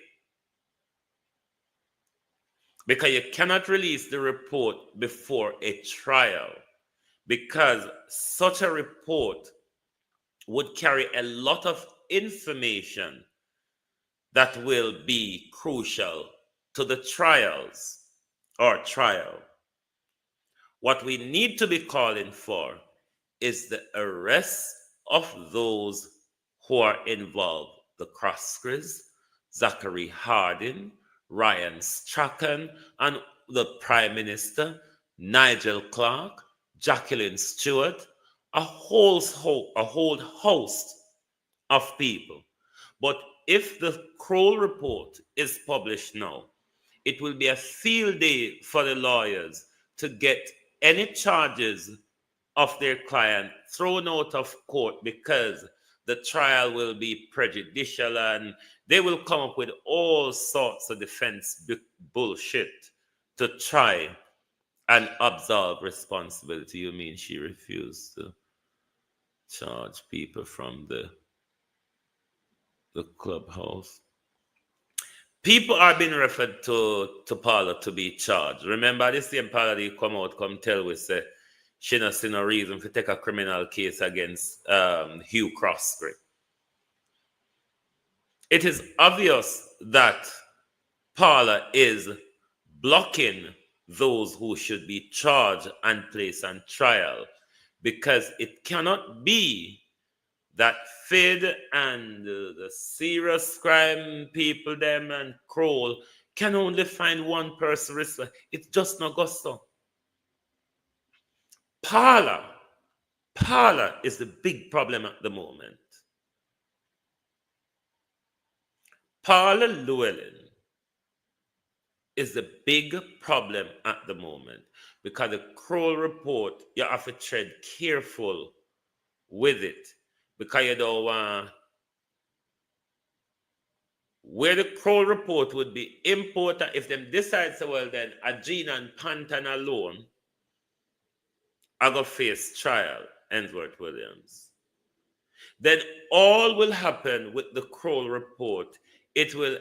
Because you cannot release the report before a trial. because such a report would carry a lot of information that will be crucial to the trials or trial. What we need to be calling for is the arrest of those who are involved. The Crosskreys, Zachary Harding, Ryan Strachan, and the Prime Minister, Nigel Clark, Jacqueline Stewart, a whole host of people. But if the Kroll report is published now, it will be a field day for the lawyers to get any charges of their client thrown out of court, because the trial will be prejudicial and they will come up with all sorts of defense bullshit to try and absolve responsibility. You mean she refused to charge people from the clubhouse? People are being referred to Paula to be charged. Remember, this same Paula that come out, come tell we say she not see no reason to take a criminal case against Hugh Croskrey. It is obvious that Paula is blocking those who should be charged and placed on trial, because it cannot be that Fid and the serious crime people, them and Kroll, can only find one person responsible. It's just not go so. Paula is the big problem at the moment. Paula Llewellyn is the big problem at the moment, because the Kroll report, you have to tread careful with it, because you don't want where the Kroll report would be important if them decide, so well then, a Gina and Panton alone are going to face trial, Ensworth Williams. Then all will happen with the Kroll report. It will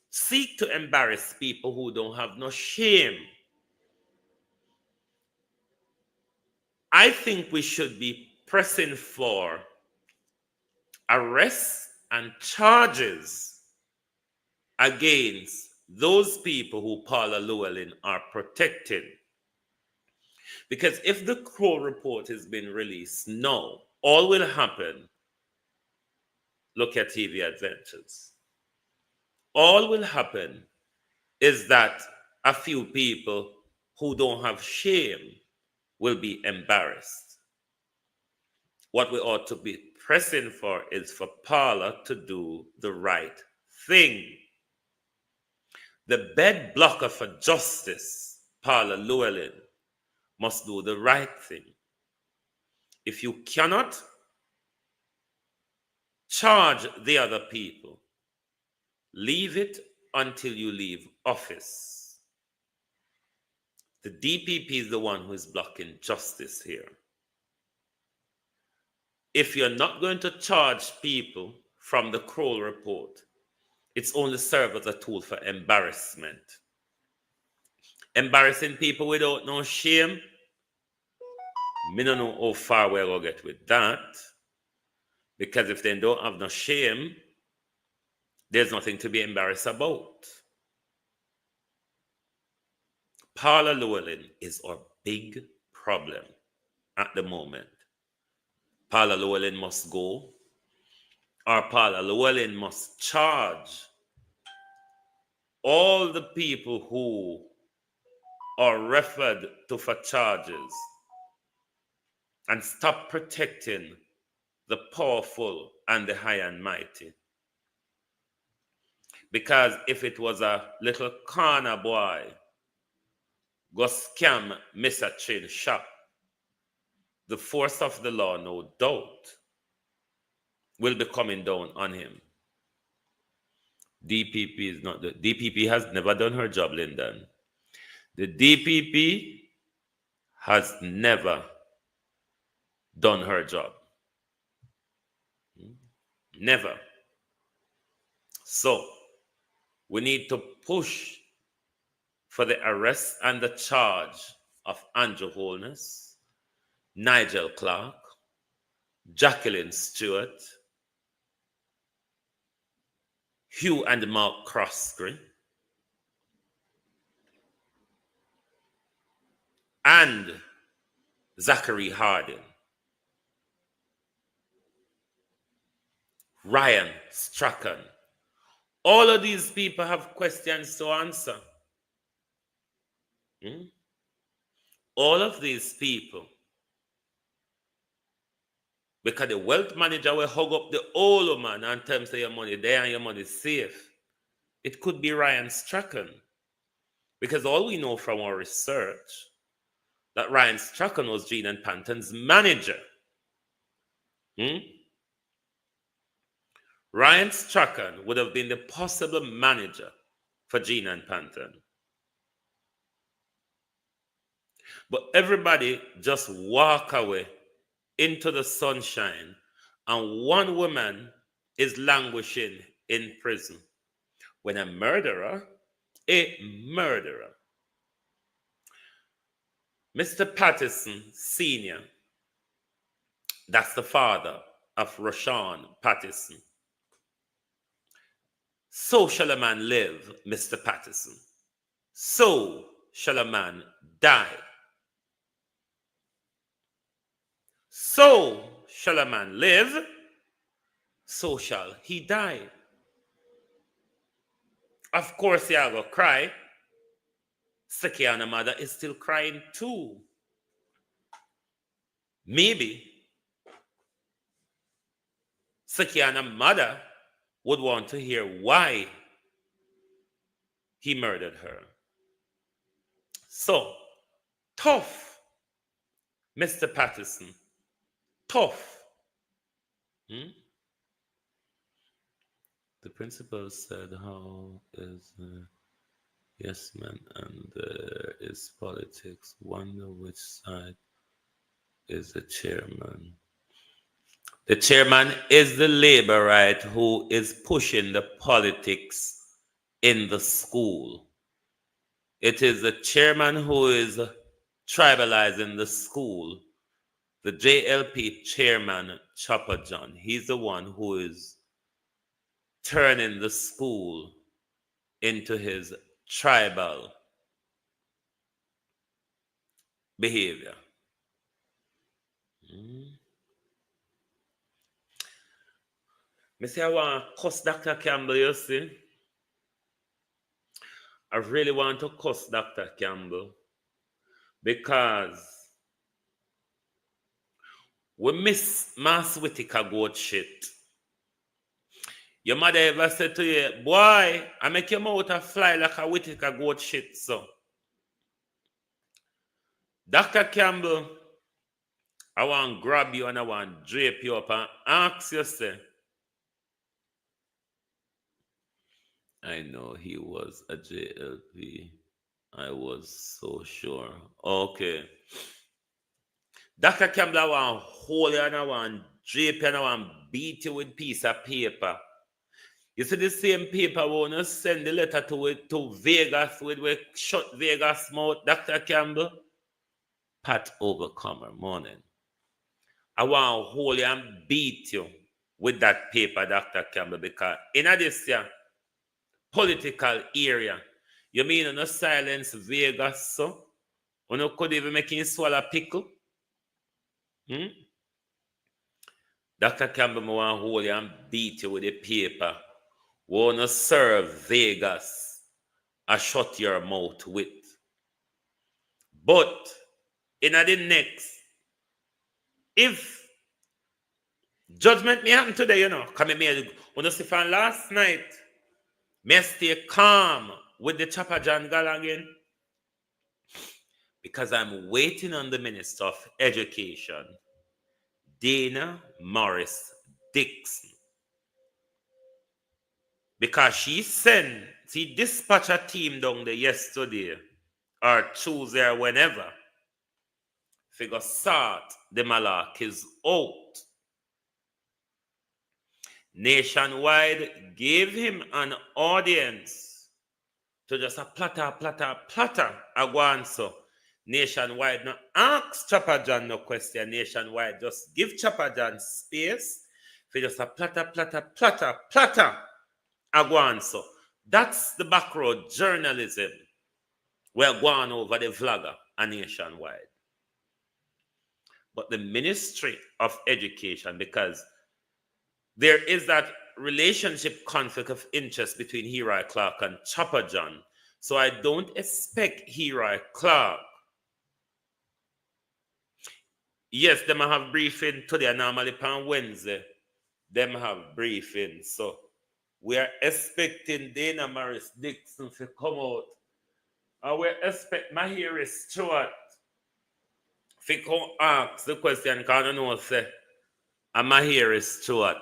seek to embarrass people who don't have no shame. I think we should be pressing for arrests and charges against those people who Paula Llewellyn are protecting. Because if the Kroll report has been released now, all will happen, look at TV Adventures, all will happen is that a few people who don't have shame will be embarrassed. What we ought to be pressing for is for Paula to do the right thing. The bed blocker for justice, Paula Llewellyn, must do the right thing. If you cannot charge the other people, leave it until you leave office. The DPP is the one who is blocking justice here. If you're not going to charge people from the Kroll report, it's only served as a tool for embarrassment. Embarrassing people without no shame, me don't know how far we're going to get with that. Because if they don't have no shame, there's nothing to be embarrassed about. Paula Llewellyn is our big problem at the moment. Paula Llewellyn must go, or Paula Llewellyn must charge all the people who are referred to for charges and stop protecting the powerful and the high and mighty. Because if it was a little corner boy go scam Mr. Chin shop, the force of the law, no doubt, will be coming down on him. DPP has never done her job, Lyndon. The DPP has never done her job. Never. So, we need to push for the arrest and the charge of Andrew Holness, Nigel Clark, Jacqueline Stewart, Hugh and Mark Croskery, and Zachary Harding, Ryan Strachan. All of these people have questions to answer. All of these people. Because the wealth manager will hug up the old man and tell him say your money there and your money safe. It could be Ryan Strachan. Because all we know from our research that Ryan Strachan was Gene and Panton's manager. Ryan Strachan would have been the possible manager for Gene and Panton. But everybody just walk away into the sunshine, and one woman is languishing in prison. When a murderer, Mr. Patterson Sr., that's the father of Rashawn Patterson. So shall a man live, Mr. Patterson. So shall a man die. So shall a man live, so shall he die. Of course, he will cry. Sekiana's mother is still crying too. Maybe Sekiana's mother would want to hear why he murdered her. So, tough, Mr. Patterson. Tough. The principal said, how is yes, man, and there is politics. Wonder which side is the chairman. The chairman is the Labourite who is pushing the politics in the school. It is the chairman who is tribalizing the school. The JLP chairman, Choppajohn, he's the one who is turning the school into his tribal behavior. Me say I want to cuss Dr. Campbell, you see. I really want to cuss Dr. Campbell because we miss Mass Whitaker goat shit. Your mother ever said to you, boy, I make your mouth fly like a Whitaker goat shit, so. Dr. Campbell, I want to grab you and I want to drape you up and ask you, say, I know he was a JLP. I was so sure. Okay. Dr. Campbell, I want to hold you and I want to drape you and I want to beat you with a piece of paper. You see the same paper we want to send the letter to Vegas with we shut Vegas mouth, Dr. Campbell? Pat Overcomer, morning. I want to hold you and beat you with that paper, Dr. Campbell, because in this political area, you mean you no silence Vegas, so? You no could even make him swallow pickle? Dr. Campbell, I want to hold you and beat you with the paper. We want to serve Vegas and shut your mouth with. But in the next, if judgment may happen today, you know, come here, when you see from last night, may stay calm with the Choppajohn girl again. Because I'm waiting on the Minister of Education, Dana Morris Dixon. Because she dispatched a team down there yesterday or Tuesday or whenever. Figure sort the Malak is out. Nationwide gave him an audience to just a platter, a go on so. Nationwide, no ask Choppajohn no question. Nationwide, just give Choppajohn space for just a platter. I go on so. That's the backroad journalism. We're going over the vlogger and Nationwide. But the Ministry of Education, because there is that relationship conflict of interest between Hero Clark and Choppajohn. So I don't expect Hero Clark. Yes, them have briefing today, normally on Wednesday. Them have briefing. So we are expecting Dana Morris Dixon to come out. And we expect Mahiri Stewart to come ask the question, because I know say, Mahiri Stewart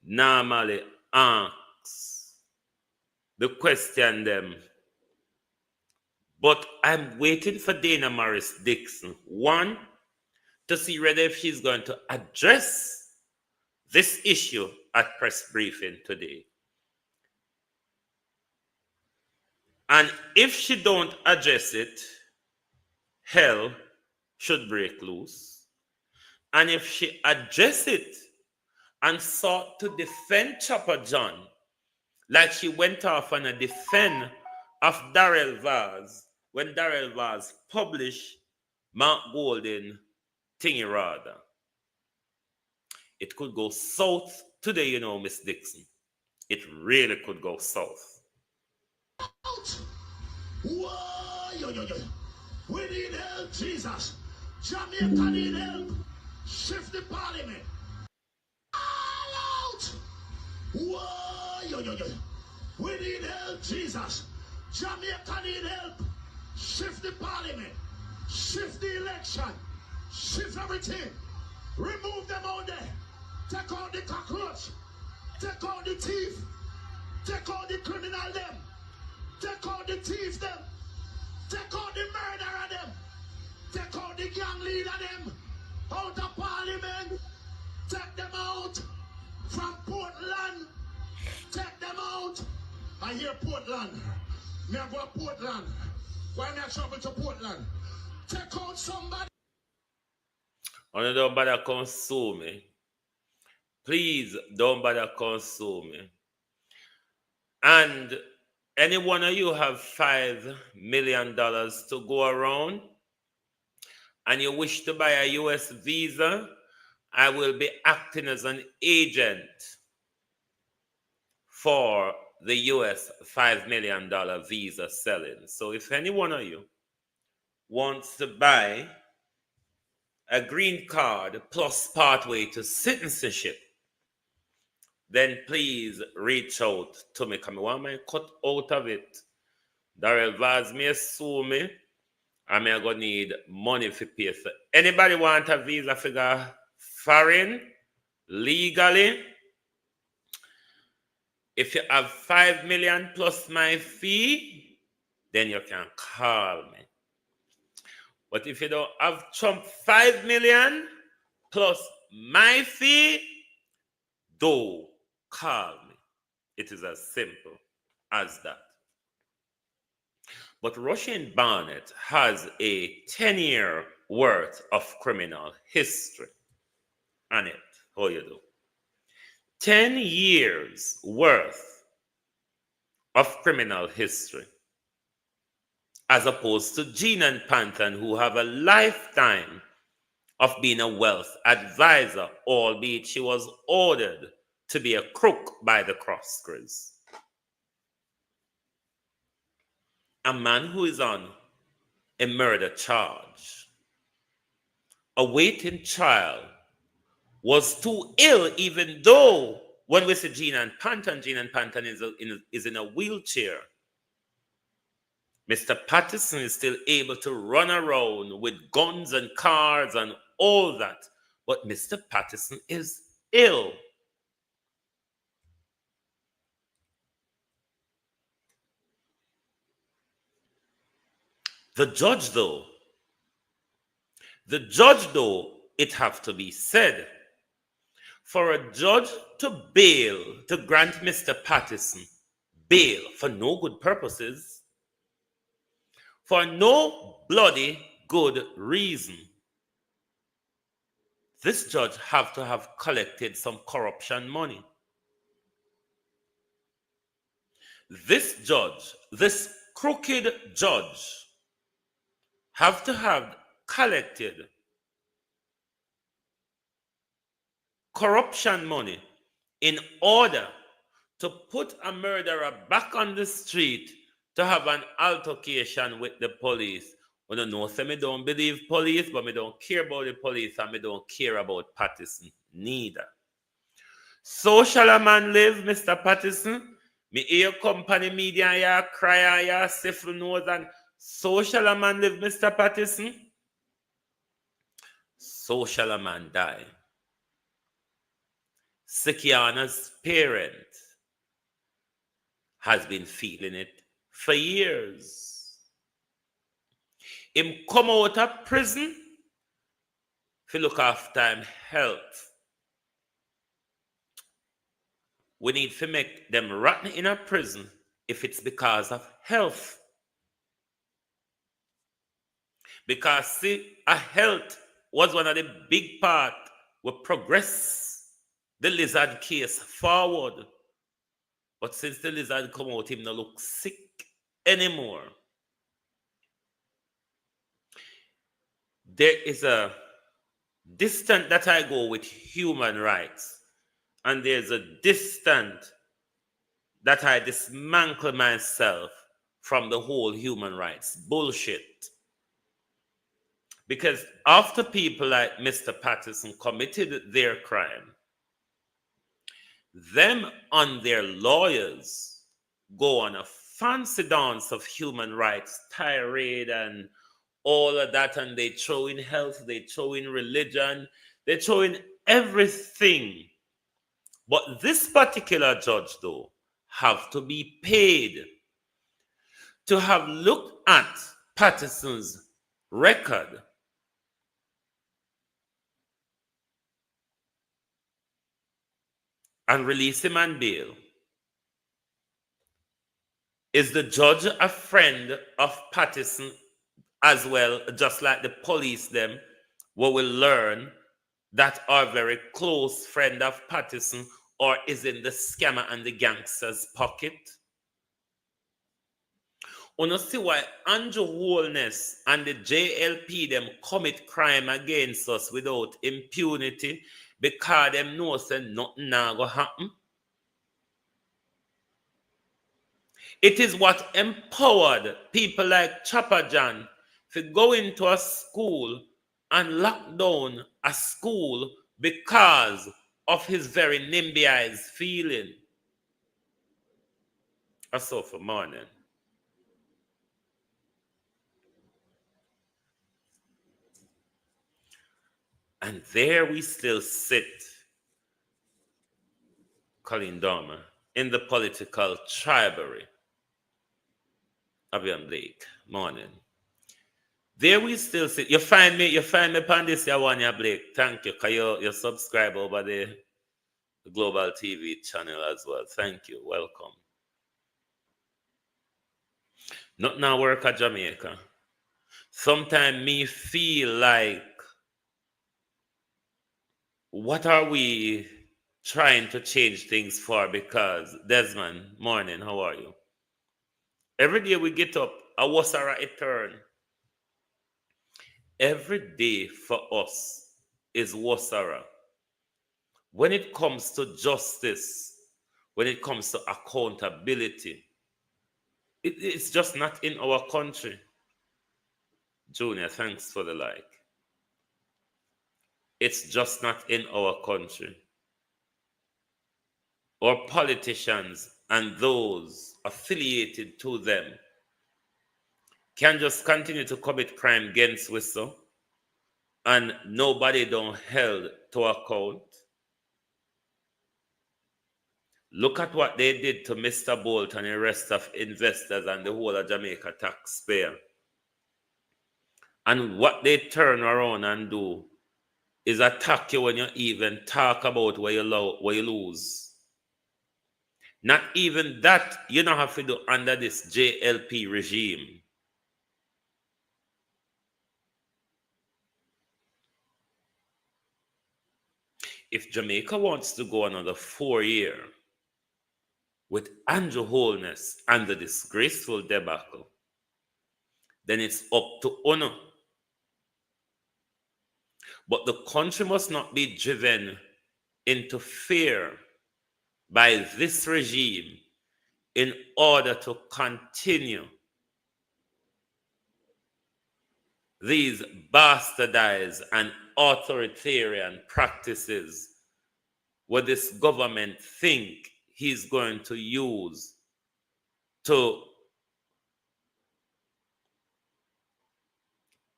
normally asks the question them. But I'm waiting for Dana Morris Dixon. One, to see whether if she's going to address this issue at press briefing today. And if she don't address it, hell should break loose. And if she address it and sought to defend Choppajohn, like she went off on a defense of Darrell Vaz, when Darrell Vaz published Mark Golden thingy rather, it could go south today, you know, Miss Dixon. It really could go south. Whoa, yo. We need help, Jesus. Jamaica need help. Shift the parliament. All out. Whoa, yo. We need help, Jesus. Jamaica need help. Shift the parliament. Shift the election. Shift everything. Remove them out there. Take out the cockroach. Take out the thief. Take out the criminal them. Take out the thief them. Take out the murderer them. Take out the gang leader them. Out of parliament. Take them out. From Portland. Take them out. I hear Portland. Me I go to Portland. Why me I travel to Portland? Take out somebody. Oh, don't bother consume me. Please don't bother consume me. And any one of you have $5 million to go around and you wish to buy a US visa, I will be acting as an agent for the US $5 million visa selling. So if any one of you wants to buy a green card plus pathway to citizenship, then please reach out to me. Because I want my cut out of it. Darrell Vaz may sue me. I'm going to need money for pay. So anybody want a visa figure foreign, legally? If you have 5 million plus my fee, then you can call me. But if you don't have Trump 5 million plus my fee, don't call me. It is as simple as that. But Russian Barnett has a 10-year worth of criminal history on it. How you do? 10 years worth of criminal history, as opposed to Gene and Panton, who have a lifetime of being a wealth advisor, albeit she was ordered to be a crook by the Crosskers. A man who is on a murder charge, awaiting trial, was too ill, even though when we say Gene and Panton is in a wheelchair. Mr. Patterson is still able to run around with guns and cars and all that. But Mr. Patterson is ill. The judge, though, it have to be said, for a judge to grant Mr. Patterson bail for no good purposes, for no bloody good reason. This judge have to have collected some corruption money. This judge, this crooked judge, have to have collected corruption money in order to put a murderer back on the street to have an altercation with the police. Well, no, say me don't believe police, but me don't care about the police and me don't care about Patterson neither. So shall a man live, Mr. Patterson? Me hear company media and ya cry and ya sniffle nose, and so shall a man live, Mr. Patterson? So shall a man die. Sikiana's parent has been feeling it for years. Him come out of prison to look after him health. We need to make them rotten in a prison if it's because of health. Because see, a health was one of the big part we progress the lizard case forward. But since the lizard come out, him no look sick anymore. There is a distance that I go with human rights, and there's a distance that I dismantle myself from the whole human rights bullshit. Because after people like Mr. Patterson committed their crime, them and their lawyers go on a fancy dance of human rights tirade and all of that, and they throw in health, they throw in religion, they throw in everything. But this particular judge, though, have to be paid to have looked at Patterson's record and release him on bail. Is the judge a friend of Patterson as well, just like the police them, we will learn that are very close friend of Patterson, or is in the scammer and the gangster's pocket? You see why Andrew Holness and the JLP them commit crime against us without impunity, because them know say nothing now go happen. It is what empowered people like Choppajohn to go into a school and lock down a school because of his very NIMBYized feeling. I saw for morning. And there we still sit, Colin Dormer, in the political tribary. Abian Blake, morning. There we still sit. You find me upon this one, Blake. Thank you, because you subscribe over the Global TV channel as well. Thank you. Welcome. Not now work at Jamaica. Sometimes me feel like, what are we trying to change things for? Because Desmond, morning, how are you? Every day we get up, a wasara a turn. Every day for us is wasara. When it comes to justice, when it comes to accountability, it's just not in our country. Junior, thanks for the like. It's just not in our country. Our politicians and those affiliated to them can just continue to commit crime against Whistle and nobody don't held to account. Look at what they did to Mr. Bolt and the rest of investors and the whole of Jamaica taxpayer. And what they turn around and do is attack you when you even talk about where you lose. Not even that you don't have to do under this JLP regime. If Jamaica wants to go another 4 year with Andrew Holness and the disgraceful debacle, then it's up to honor. But the country must not be driven into fear by this regime in order to continue these bastardized and authoritarian practices what this government think he's going to use to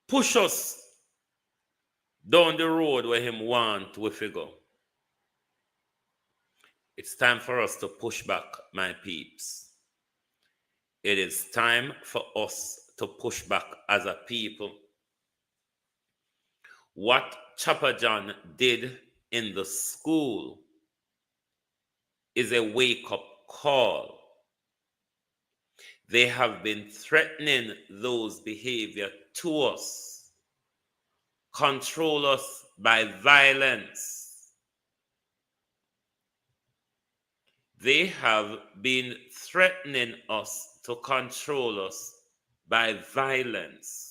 push us down the road where him want we to go. It's time for us to push back, my peeps. It is time for us to push back as a people. What Choppajohn did in the school is a wake-up call. They have been threatening those behavior to us, control us by violence. They have been threatening us to control us by violence.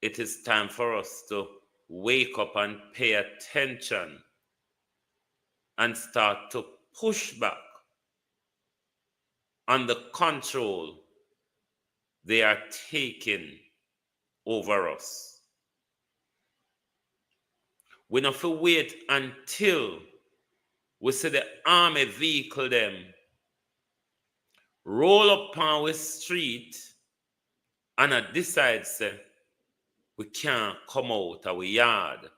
It is time for us to wake up and pay attention and start to push back on the control they are taking over us. We don't have to wait until we see the army vehicle them roll up on our street and decide say we can't come out of our yard.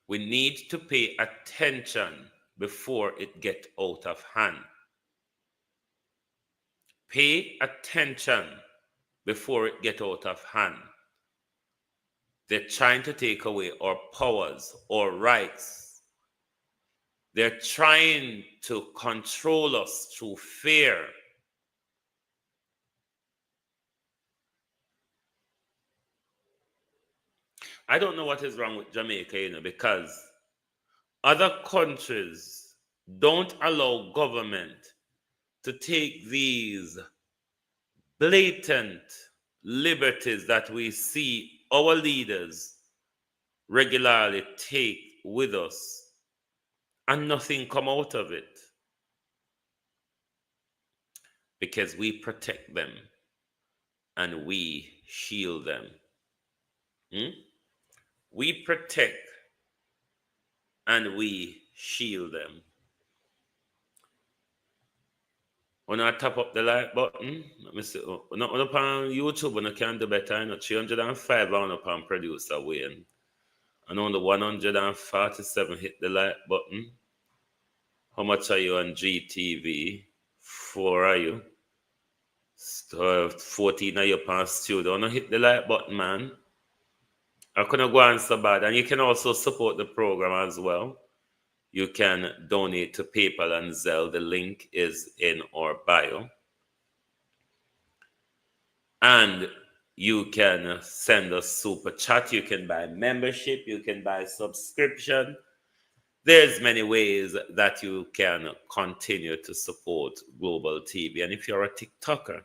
We need to pay attention before it gets out of hand. Pay attention before it gets out of hand. They're trying to take away our powers, our rights. They're trying to control us through fear. I don't know what is wrong with Jamaica, because other countries don't allow government to take these blatant liberties that we see our leaders regularly take with us, and nothing come out of it, because we protect them and we shield them. We protect and we shield them. When I tap up the like button, let me see. Not on YouTube, when I can do better. 305 on upon producer Wayne. And on the 147 hit the like button. How much are you on GTV? 4 are you? 14 are you on studio. Don't hit the like button, man. I couldn't go on so bad. And you can also support the program as well. You can donate to PayPal and Zelle. The link is in our bio. And you can send us super chat. You can buy membership. You can buy subscription. There's many ways that you can continue to support Global TV. And if you're a TikToker,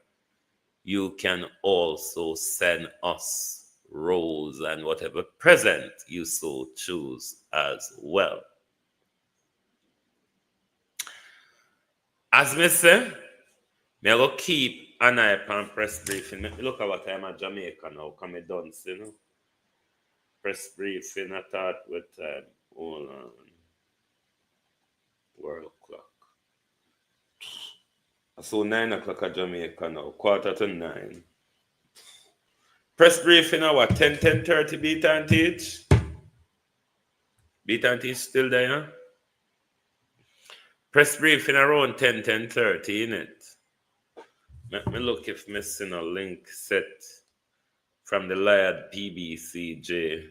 you can also send us rose and whatever present you so choose as well. As me say, me I go keep an eye upon press briefing. Me look at what I'm at Jamaica now, come done, you know. Press briefing, I thought with hold on. World clock. So 9 o'clock at Jamaica now, 8:45. Press briefing now, what, 10:30 beat and teach? Beat and teach still there, huh? Press briefing around 10:30, innit? Let me look if missing a link set from the Liard PBCJ.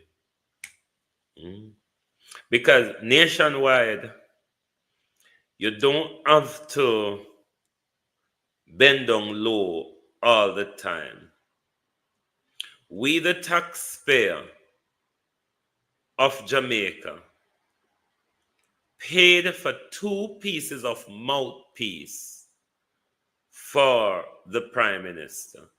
Because nationwide, you don't have to bend down low all the time. We, the taxpayer, of Jamaica paid for 2 pieces of mouthpiece for the Prime Minister.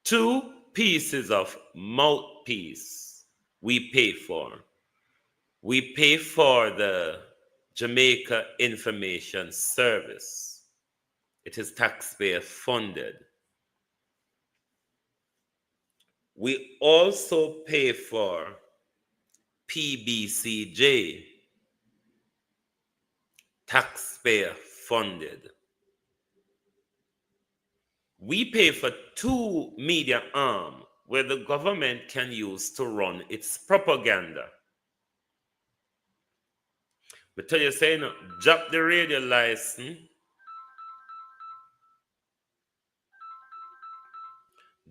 2 pieces of mouthpiece we pay for. We pay for the Jamaica Information Service. It is taxpayer funded. We also pay for PBCJ, taxpayer funded. We pay for 2 media arms where the government can use to run its propaganda. But tell you saying, drop the radio license,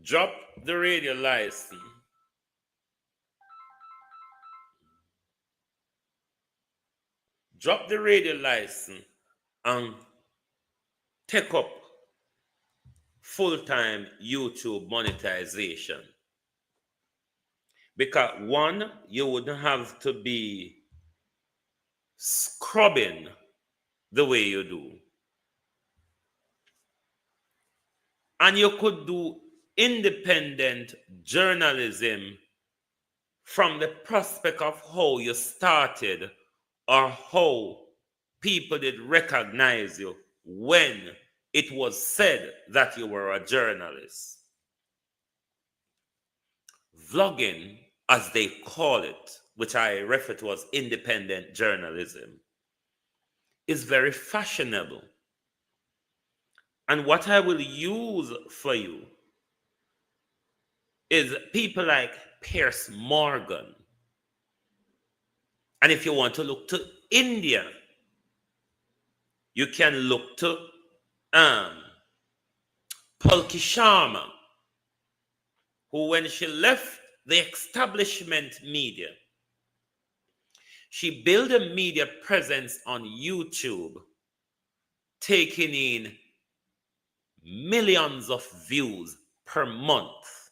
drop the radio license, drop the radio license and take up full-time YouTube monetization. Because one, you wouldn't have to be scrubbing the way you do. And you could do independent journalism from the prospect of how you started or how people did recognize you when it was said that you were a journalist. Vlogging, as they call it, which I refer to as independent journalism, is very fashionable. And what I will use for you is people like Piers Morgan. And if you want to look to India, you can look to Palki Sharma, who when she left the establishment media, she built a media presence on YouTube, taking in millions of views per month.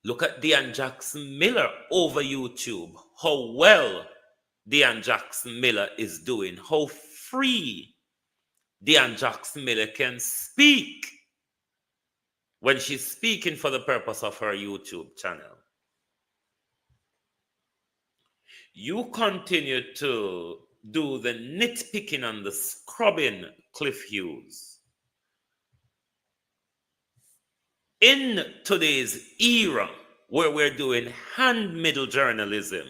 Look at Dean Jackson Miller over YouTube, how well Dean Jackson Miller is doing, how free Dean Jackson Miller can speak when she's speaking for the purpose of her YouTube channel. You continue to do the nitpicking and the scrubbing, Cliff Hughes. In today's era where we're doing hand-middle journalism,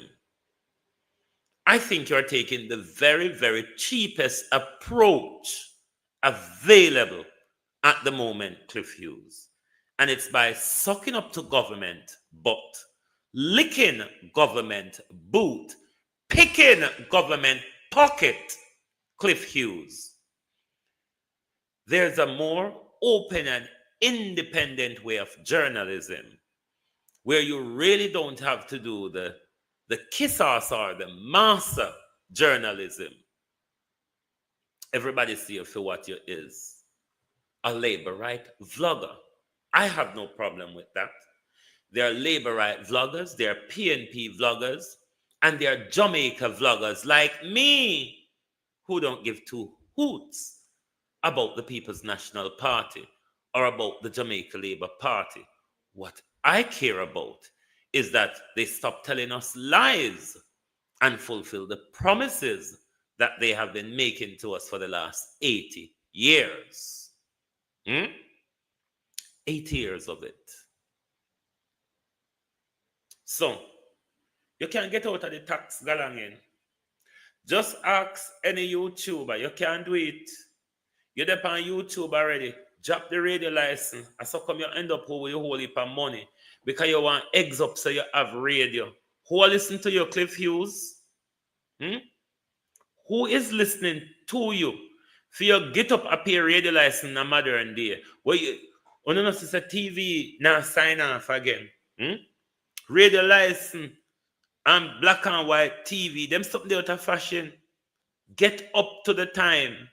I think you're taking the very, very cheapest approach available at the moment, Cliff Hughes. And it's by sucking up to government butt, licking government boot, picking government pocket, Cliff Hughes. There's a more open and independent way of journalism where you really don't have to do the kiss-ass or the master journalism. Everybody see you for what you is. A labor right vlogger. I have no problem with that. There are labor right vloggers, there are PNP vloggers, and there are Jamaica vloggers like me who don't give 2 hoots about the People's National Party or about the Jamaica Labour Party. What I care about is that they stop telling us lies and fulfill the promises that they have been making to us for the last 80 years. 80 years of it. So, you can get out of the tax galangin. Just ask any YouTuber. You can't do it. You're up on YouTube already. Drop the radio license. And so come you end up with a whole heap of money. Because you want eggs up so you have radio. Who listen to your Cliff Hughes? Who is listening to you? For you get up a pay radio license in a modern day. Where you know it's a TV now sign off again. Radio license and black and white TV. Them something out of fashion. Get up to the time.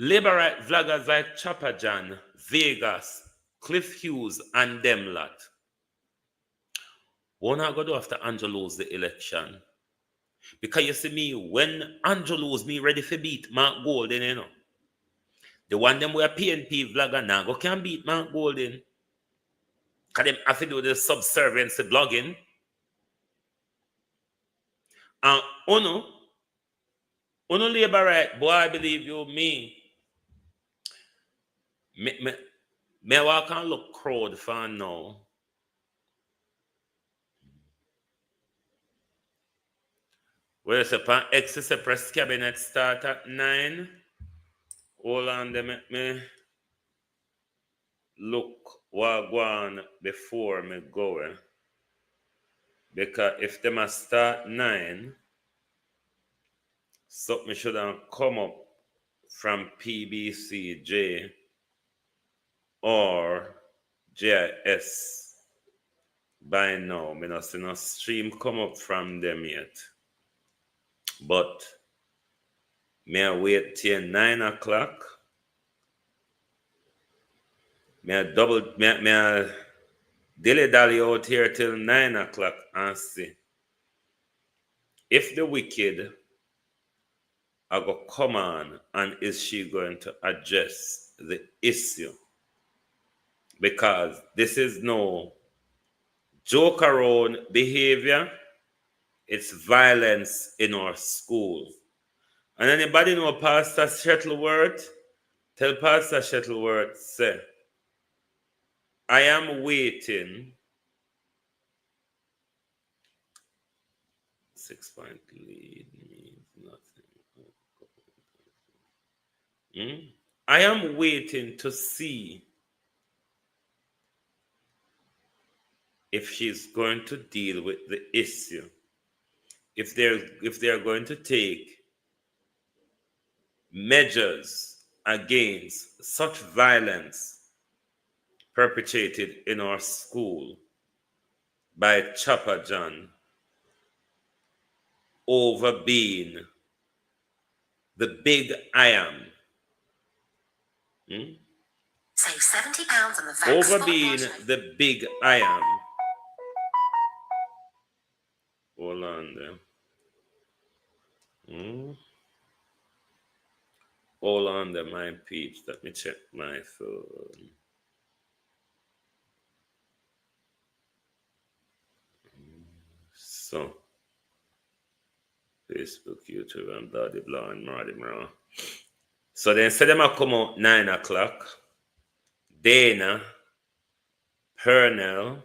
Labor right vloggers like Choppajohn, Vegas, Cliff Hughes, and them lot. What not go do after Andrew lose the election? Because you see me, when Andrew lose, me ready for beat Mark Golden, you know. The one them were PNP vlogger now go can beat Mark Golden. Because them have to do the subservience blogging. And Uno labor right, boy, I believe you, me walk and look crowd for now. Where is upon X press cabinet start at 9. Hold on, they make me look what go on before me go. Because if them a start 9, something should have come up from PBCJ or JIS by now. Me not see no stream come up from them yet. But me I wait till 9 o'clock. Me I dilly-dally out here till 9 o'clock and see if the wicked are going to come on and is she going to address the issue. Because this is no joke around behavior, it's violence in our school. And anybody know Pastor Shuttleworth? Tell Pastor Shuttleworth, say, I am waiting. 6-point lead means nothing. I am waiting to see if she's going to deal with the issue. If they're going to take measures against such violence perpetrated in our school by Choppajohn over being the big I am. Save £70 on the Vax Over being the big I am. Hold on there. Hold on there, my peeps. Let me check my phone. So, Facebook, YouTube, and blah, blah, blah, and blah. So then say them a come out 9 o'clock. Dana, Pernell.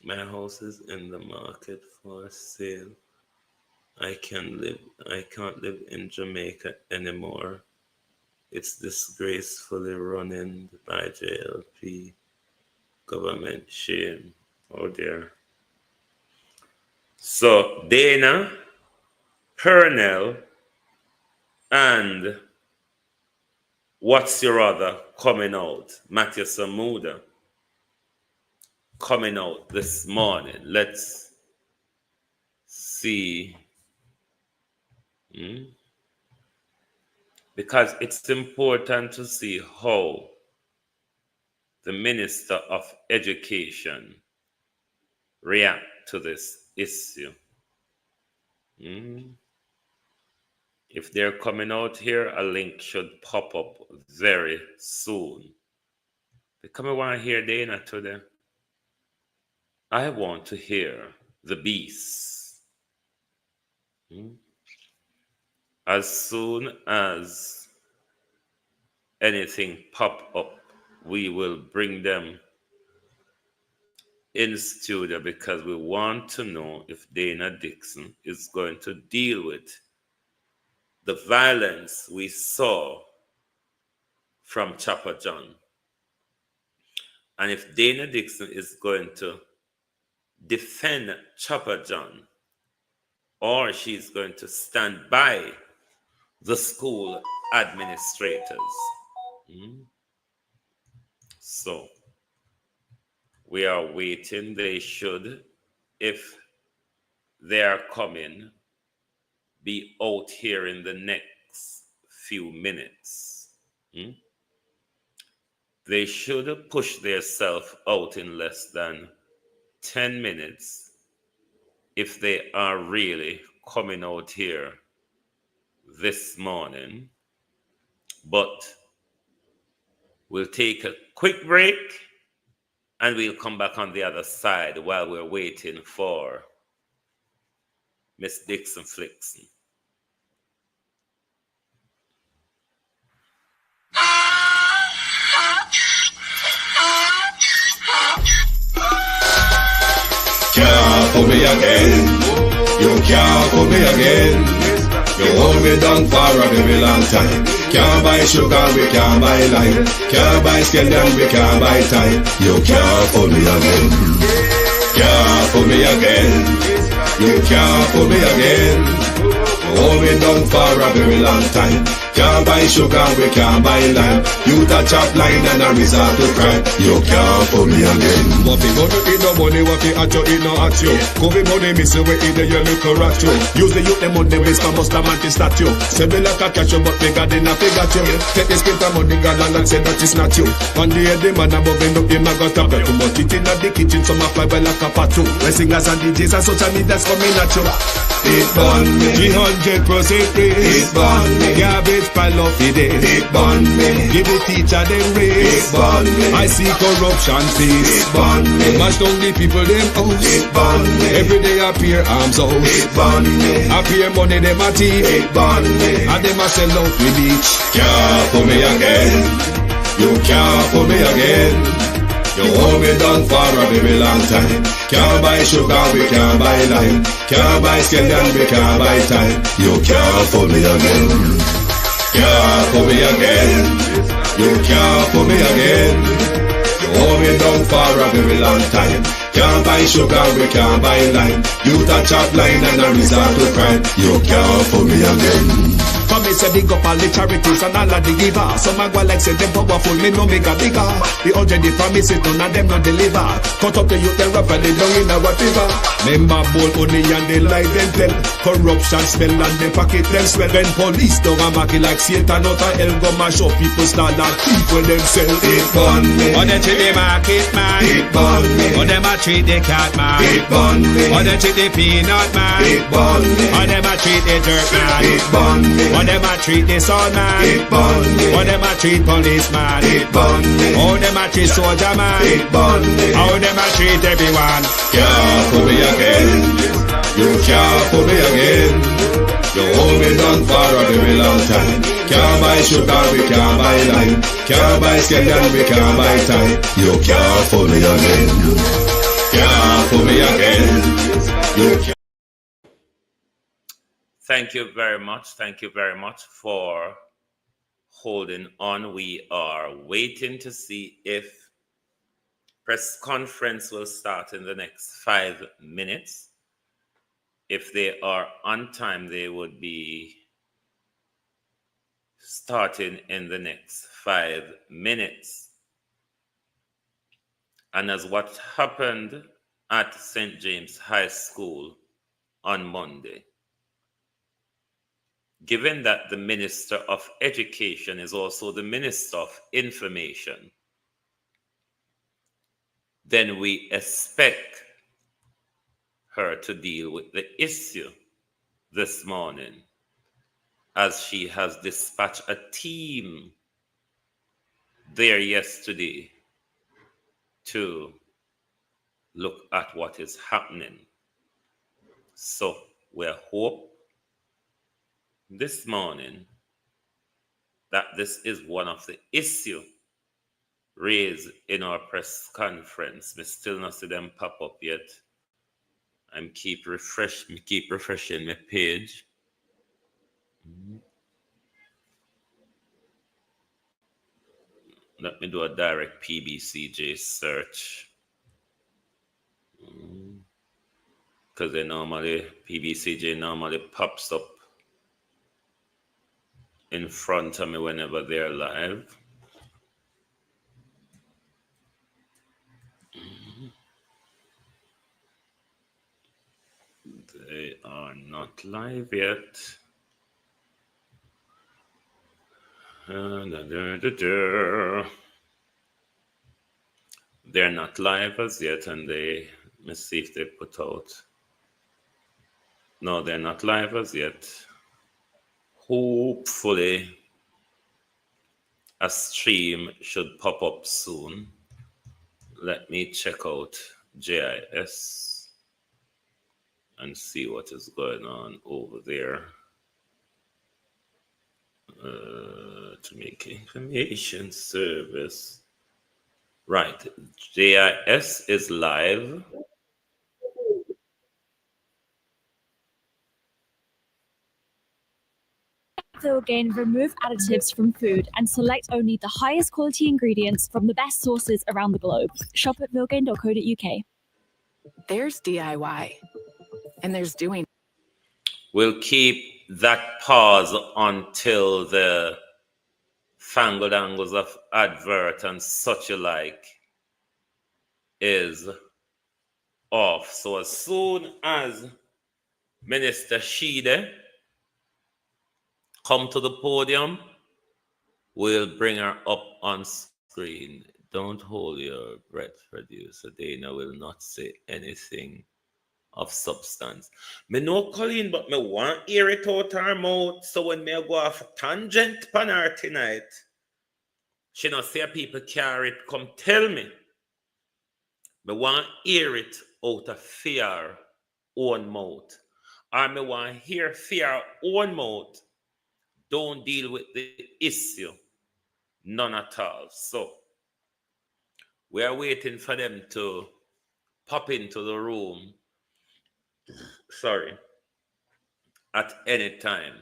My house is in the market for sale. I can't live in Jamaica anymore. It's disgracefully running by JLP. Government shame. Oh dear. So Dana, Pernell, and what's your other coming out? Matthew Samuda coming out this morning. Let's see. Because it's important to see how the Minister of Education react to this issue. If they're coming out here, a link should pop up very soon. Because I want to hear Dana today. I want to hear the beast. As soon as anything pop up, we will bring them in studio because we want to know if Dana Dixon is going to deal with the violence we saw from Choppajohn. And if Dana Dixon is going to defend Choppajohn, or she's going to stand by the school administrators. So we are waiting. They should, if they are coming, be out here in the next few minutes. They should push themselves out in less than 10 minutes if they are really coming out here this morning. But we'll take a quick break and we'll come back on the other side while we're waiting for Miss Dixon Flixon. Can't fool me again. You can't fool me again. You hold me down for a very long time. Can't buy sugar, we can't buy lime. Can't buy scallion, we can't buy time. You can't fool me again. Can't fool me again. You can't fool me again. Hold me down for a very long time. Can't buy sugar, we can't buy lime. You touch up line and a resort to crime. You can't fool me again. What we gonna eat no money, what we at you, eat no at you. Covid money, miss you, we eat the your little rat you. Use the youth, them on the waste, and bust a man to statue. Say me like a catch you, but me got in a figure you. Take the spit of money, gal, and say that it's not you. On the head, the man above him, look him, I got a bet. Too much it in the kitchen, some a fly well like a patu. When singers and DJs and social media's coming at you. It burn me. 300% raise. It burn me. Garbage pile of the day. It burn me. Give the teacher them raise. It burn me. I see corruption face. It burn me. Mash down the people them house. It burn me. Every day appear arms out. It burn me. Appear money them a thief. It burn me. And them a sell out with each. Can't fool me again. You can't fool me again. You hold me down for a very long time. Can't buy sugar, we can't buy lime. Can't buy scallion, we can't buy time. You can't fool me again. Can't fool me again. You can't fool me again. You hold me down for a very long time. Can't buy sugar, we can't buy lime. You touch up line and a resort to crime. You can't fool me again. Come me say big up all the charities and all of the givers. Some a go like say them powerful, me no make a bigger. The 100 the promises, none of them not deliver. Cut up the youth, they rough and they down in our river. Member bowl money and they lie them tell. Corruption smell and they pocket them swell. When police don't a market like Satan out of hell, go mash up people start and thief when them sell. It burn me. Or they treat the market man. It burn me. Or them a treat the cat man. It burn me. Or they treat the peanut man. It burn me. Or them a treat the dirt man. It burn me. Or them a treat the soul man. It burn me. Or them a treat policeman. It burn me. How them a treat soldier man. It burn me. How them a treat everyone. Can't fool me again. You can't fool me again. You hold me down for a very long time. Can't buy sugar, we can't buy lime. Can't buy scallion, we can't buy time. You can't fool me again. Can't fool me again. You can't. Thank you very much. Thank you very much for holding on. We are waiting to see if press conference will start in the next 5 minutes. If they are on time, they would be starting in the next 5 minutes. And as what happened at St. James High School on Monday, given that the Minister of Education is also the Minister of Information, then we expect her to deal with the issue this morning, as she has dispatched a team there yesterday to look at what is happening. So we hope this morning that this is one of the issues raised in our press conference. We still not see them pop up yet. I'm keep refreshing my page. Let me do a direct PBCJ search. Because PBCJ normally pops up in front of me whenever they're live. They are not live yet. They're not live as yet, and let's see if they put out. No, they're not live as yet. Hopefully, a stream should pop up soon. Let me check out JIS and see what is going on over there. To make information service. Right, JIS is live. They'll again remove additives from food and select only the highest quality ingredients from the best sources around the globe. Shop at vilgain.co.uk. There's DIY, and there's doing. We'll keep that pause until the fangled angles of advert and such alike is off. So as soon as Minister Shide come to the podium, we'll bring her up on screen. Don't hold your breath, producer. Dana will not say anything of substance. Me know Colleen, but me want hear it out her mouth. So when me go off a tangent pan her tonight, she not say people carry it, come tell me. Me want hear it out of fear own mouth. Or me want hear fear own mouth. Don't deal with the issue. None at all. So we are waiting for them to pop into the room. Sorry. At any time.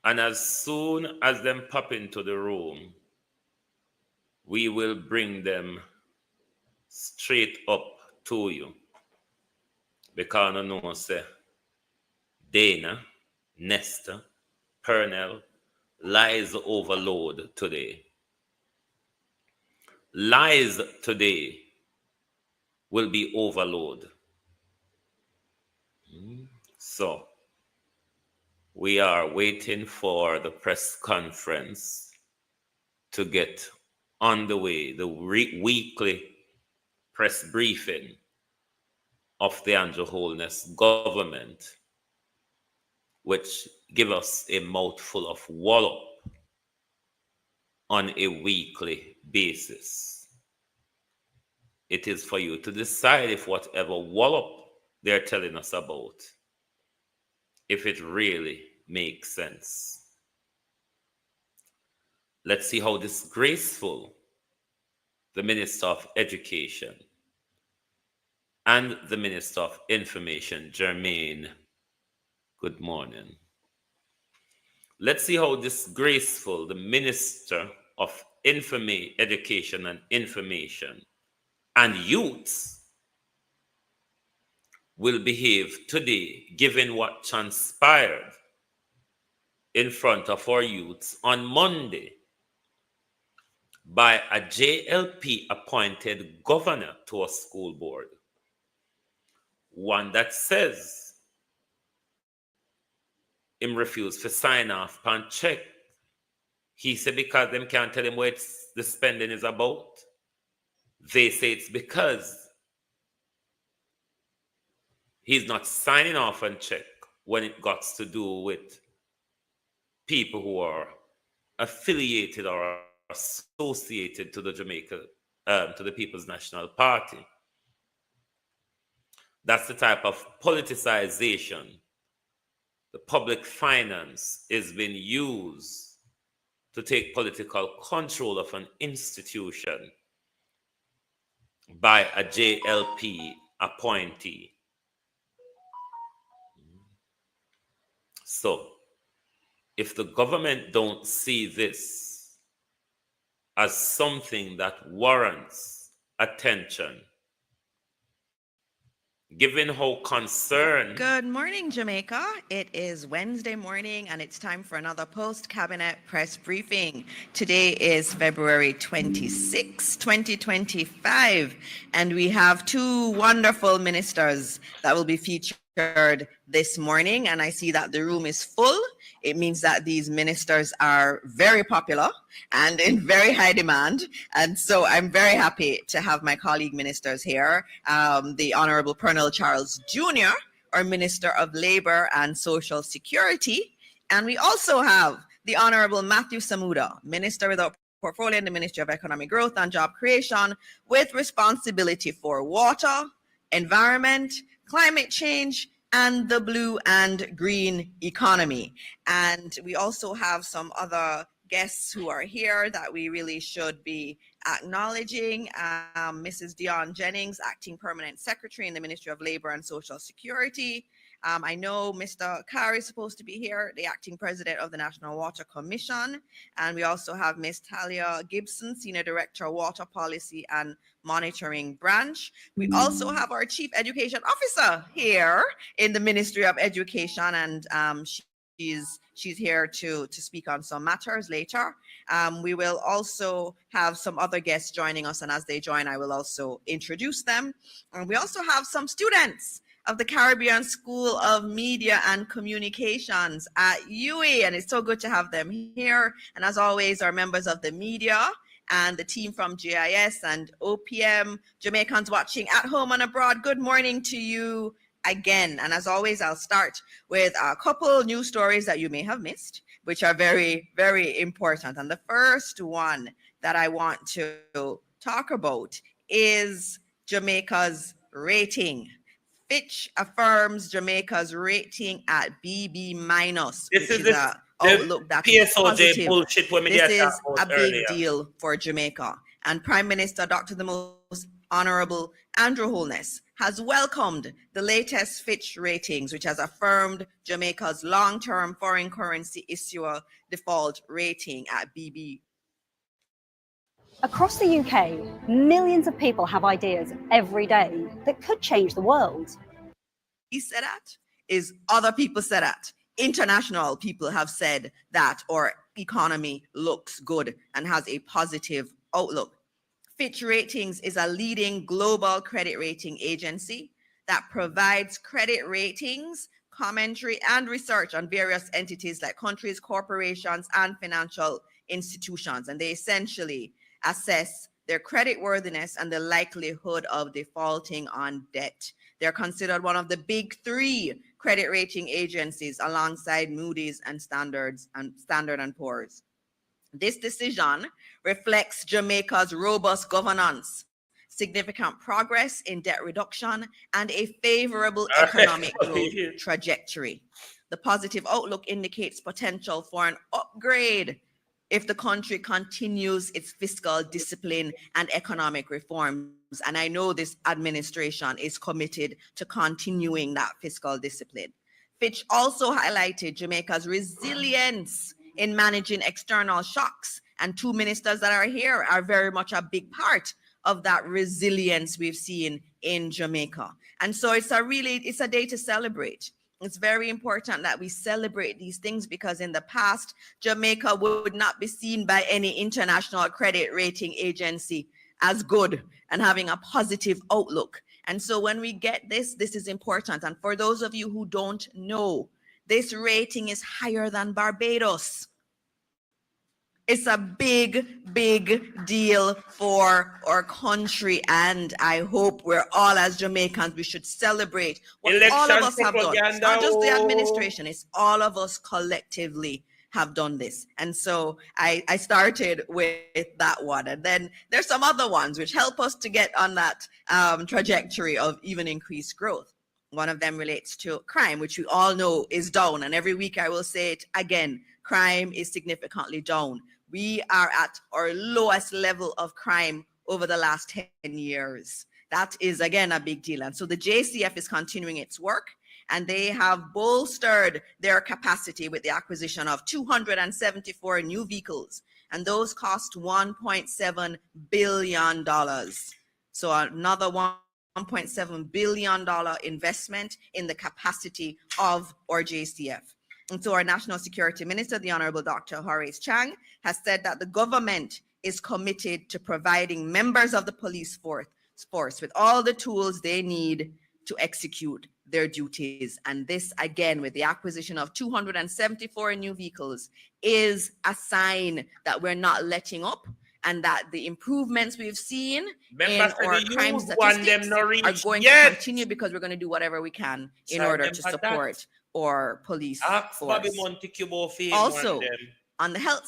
And as soon as them pop into the room, we will bring them straight up to you. Because I know, say, Dana, Nestor, Pernell, lies overload today. Lies today will be overload. So, we are waiting for the press conference to get underway, the weekly press briefing of the Andrew Holness government, which give us a mouthful of wallop on a weekly basis. It is for you to decide if whatever wallop they're telling us about, if it really makes sense. Let's see how disgraceful the Minister of Education and the Minister of Information, Jermaine, good morning. Let's see how disgraceful the Minister of Education and Information and Youth will behave today, given what transpired in front of our youths on Monday by a JLP appointed governor to a school board. One that says him refuse to sign off and check. He said because them can't tell him what the spending is about. They say it's because he's not signing off and check when it got to do with people who are affiliated or associated to the to the People's National Party. That's the type of politicization the public finance is being used to take political control of an institution by a JLP appointee. So, if the government don't see this as something that warrants attention, given how concerned... Good morning, Jamaica. It is Wednesday morning and it's time for another post-cabinet press briefing. Today is February 26, 2025, and we have two wonderful ministers that will be featured registered this morning, and I see that the room is full. It means that these ministers are very popular and in very high demand. And so I'm very happy to have my colleague ministers here, the Honorable Pernell Charles Jr., our Minister of Labor and Social Security. And we also have the Honorable Matthew Samuda, Minister without portfolio in the Ministry of Economic Growth and Job Creation, with responsibility for water, environment, climate change, and the blue and green economy. And we also have some other guests who are here that we really should be acknowledging. Mrs. Dion Jennings, Acting Permanent Secretary in the Ministry of Labor and Social Security. I know Mr. Carr is supposed to be here, the Acting President of the National Water Commission. And we also have Ms. Talia Gibson, Senior Director, Water Policy and Monitoring Branch. We also have our Chief Education Officer here in the Ministry of Education, and she's here to speak on some matters later. We will also have some other guests joining us, and as they join, I will also introduce them. And we also have some students of the Caribbean School of Media and Communications at UWI, and it's so good to have them here. And as always, our members of the media and the team from GIS and OPM, Jamaicans watching at home and abroad, good morning to you again. And as always, I'll start with a couple news stories that you may have missed, which are very, very important. And the first one that I want to talk about is Jamaica's rating. Fitch affirms Jamaica's rating at BB minus, which is a outlook that is positive. Bullshit this is a big deal for Jamaica. And Prime Minister Dr. the Most Honorable Andrew Holness has welcomed the latest Fitch ratings, which has affirmed Jamaica's long-term foreign currency issuer default rating at BB. Across the UK, millions of people have ideas every day that could change the world. He said that is other people said that. International people have said that our economy looks good and has a positive outlook. Fitch Ratings is a leading global credit rating agency that provides credit ratings, commentary, and research on various entities like countries, corporations, and financial institutions. And they essentially assess their creditworthiness and the likelihood of defaulting on debt. They're considered one of the big three credit rating agencies alongside Moody's and Standard & Poor's. This decision reflects Jamaica's robust governance, significant progress in debt reduction, and a favorable economic growth trajectory. The positive outlook indicates potential for an upgrade if the country continues its fiscal discipline and economic reforms. And I know this administration is committed to continuing that fiscal discipline. Fitch also highlighted Jamaica's resilience in managing external shocks. And two ministers that are here are very much a big part of that resilience we've seen in Jamaica. And so it's a day to celebrate. It's very important that we celebrate these things because in the past, Jamaica would not be seen by any international credit rating agency as good and having a positive outlook. And so when we get this is important. And for those of you who don't know, this rating is higher than Barbados. It's a big, big deal for our country, and I hope we're all as Jamaicans, we should celebrate what all of us have done. It's not just the administration, it's all of us collectively have done this. And so I started with that one. And then there's some other ones which help us to get on that trajectory of even increased growth. One of them relates to crime, which we all know is down. And every week I will say it again, crime is significantly down. We are at our lowest level of crime over the last 10 years. That is, again, a big deal. And so the JCF is continuing its work, and they have bolstered their capacity with the acquisition of 274 new vehicles, and those cost $1.7 billion. So another $1.7 billion investment in the capacity of our JCF. And so our National Security Minister, the Honorable Dr. Horace Chang, has said that the government is committed to providing members of the police force with all the tools they need to execute their duties. And this, again, with the acquisition of 274 new vehicles, is a sign that we're not letting up, and that the improvements we've seen in our crime statistics are going to continue, because we're going to do whatever we can in order to support our police force. Also, on the health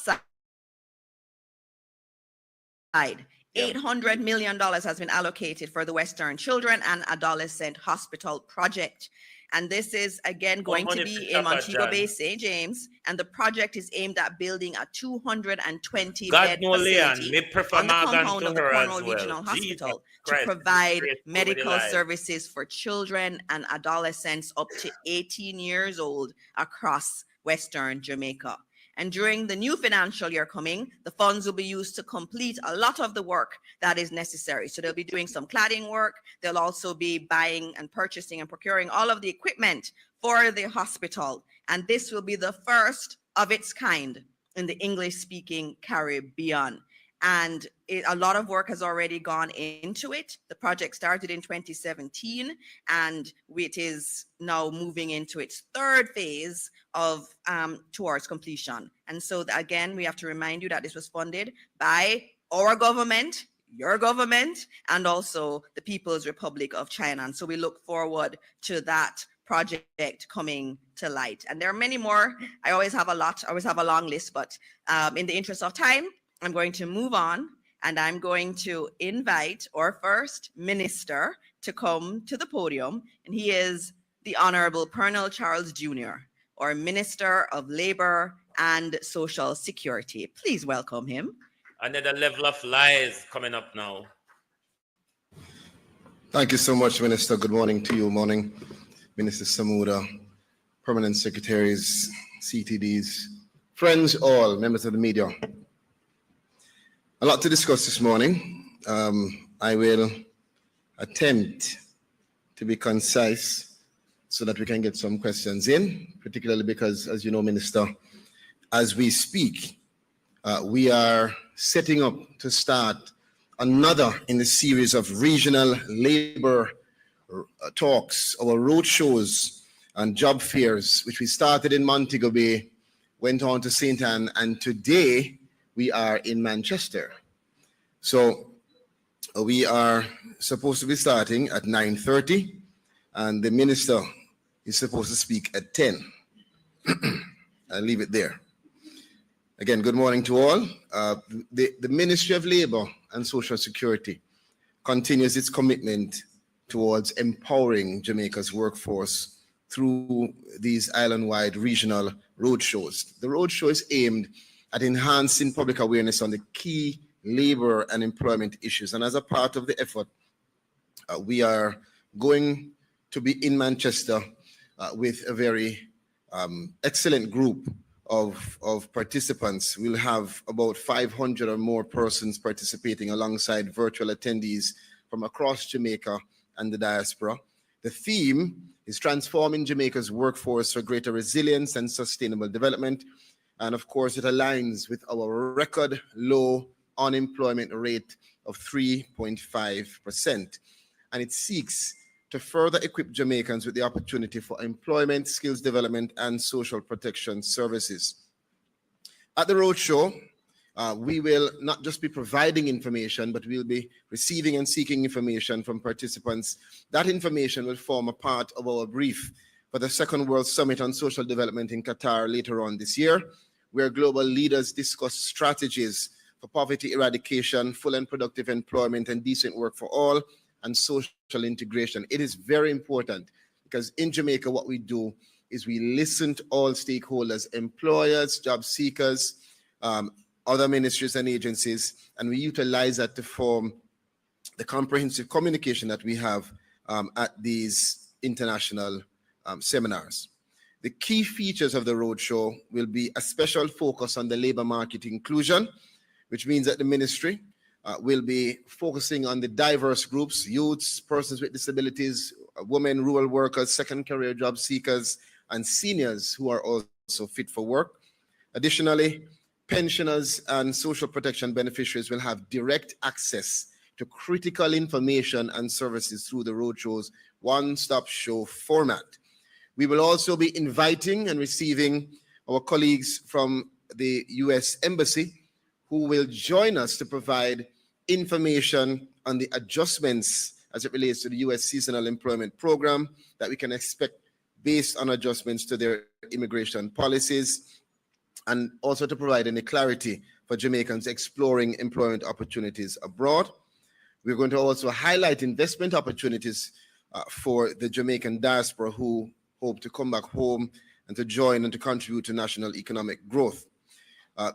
side, $800 million has been allocated for the Western Children and Adolescent Hospital Project. And this is, again, going to be in Montego Bay, St. James. And the project is aimed at building a 220-bed facility on the compound of the Cornwall Regional Hospital to provide medical services for children and adolescents up to 18 years old across Western Jamaica. And during the new financial year coming, the funds will be used to complete a lot of the work that is necessary. So they'll be doing some cladding work. They'll also be buying and purchasing and procuring all of the equipment for the hospital. And this will be the first of its kind in the English-speaking Caribbean. And a lot of work has already gone into it. The project started in 2017, and it is now moving into its third phase of towards completion. And so again, we have to remind you that this was funded by our government, your government, and also the People's Republic of China. And so we look forward to that project coming to light. And there are many more. I always have a long list, but in the interest of time, I'm going to move on, and I'm going to invite our first minister to come to the podium, and he is the Honorable Pernell Charles Jr., our Minister of Labor and Social Security. Please welcome him. Another level of lies coming up now. Thank you so much, Minister. Good morning to you. Morning, Minister Samuda, permanent secretaries, CTDs, friends all, members of the media. A lot to discuss this morning. I will attempt to be concise so that we can get some questions in, particularly because, as you know, Minister, as we speak, we are setting up to start another in the series of regional labor talks, our road shows and job fairs, which we started in Montego Bay, went on to St. Anne, and today we are in Manchester. So we are supposed to be starting at 9:30, and the minister is supposed to speak at 10. I'll leave it there. Again, good morning to all. The Ministry of Labor and Social Security continues its commitment towards empowering Jamaica's workforce through these island-wide regional roadshows. The roadshow is aimed at enhancing public awareness on the key labor and employment issues. And as a part of the effort, we are going to be in Manchester with a very excellent group of participants. We'll have about 500 or more persons participating alongside virtual attendees from across Jamaica and the diaspora. The theme is transforming Jamaica's workforce for greater resilience and sustainable development. And of course, it aligns with our record low unemployment rate of 3.5%. And it seeks to further equip Jamaicans with the opportunity for employment, skills development, and social protection services. At the roadshow, we will not just be providing information, but we'll be receiving and seeking information from participants. That information will form a part of our brief for the Second World Summit on Social Development in Qatar later on this year, where global leaders discuss strategies for poverty eradication, full and productive employment, and decent work for all, and social integration. It is very important because in Jamaica, what we do is we listen to all stakeholders, employers, job seekers, other ministries and agencies, and we utilize that to form the comprehensive communication that we have at these international seminars. The key features of the roadshow will be a special focus on the labor market inclusion, which means that the ministry will be focusing on the diverse groups, youths, persons with disabilities, women, rural workers, second career job seekers, and seniors who are also fit for work. Additionally, pensioners and social protection beneficiaries will have direct access to critical information and services through the roadshows, one-stop show format. We will also be inviting and receiving our colleagues from the U.S. Embassy who will join us to provide information on the adjustments as it relates to the U.S. seasonal employment program that we can expect based on adjustments to their immigration policies, and also to provide any clarity for Jamaicans exploring employment opportunities abroad. We're going to also highlight investment opportunities for the Jamaican diaspora who hope to come back home and to join and to contribute to national economic growth.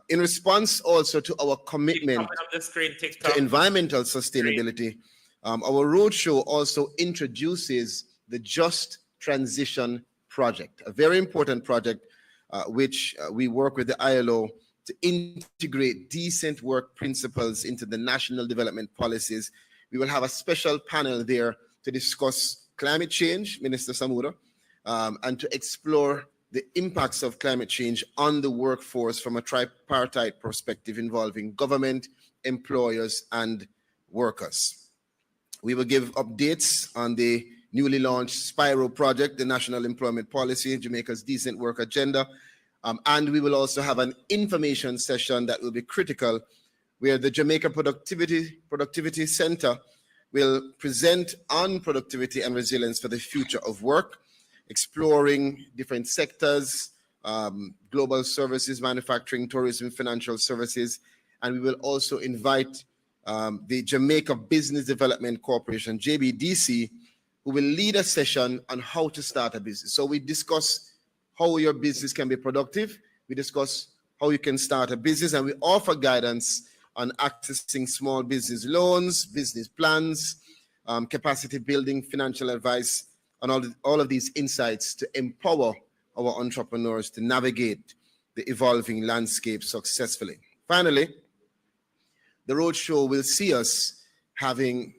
In response also to our commitment to environmental sustainability, our roadshow also introduces the Just Transition Project, a very important project which we work with the ILO to integrate decent work principles into the national development policies. We will have a special panel there to discuss climate change, Minister Samura, and to explore the impacts of climate change on the workforce from a tripartite perspective involving government, employers, and workers. We will give updates on the newly launched Spiro project, the National Employment Policy, Jamaica's Decent Work Agenda, and we will also have an information session that will be critical, where the Jamaica Productivity Center will present on productivity and resilience for the future of work, exploring different sectors, global services, manufacturing, tourism, financial services, and we will also invite the Jamaica Business Development Corporation, JBDC, who will lead a session on how to start a business. So we discuss how your business can be productive, we discuss how you can start a business, and we offer guidance on accessing small business loans, business plans, capacity building, financial advice, and all of these insights to empower our entrepreneurs to navigate the evolving landscape successfully. Finally, the roadshow will see us having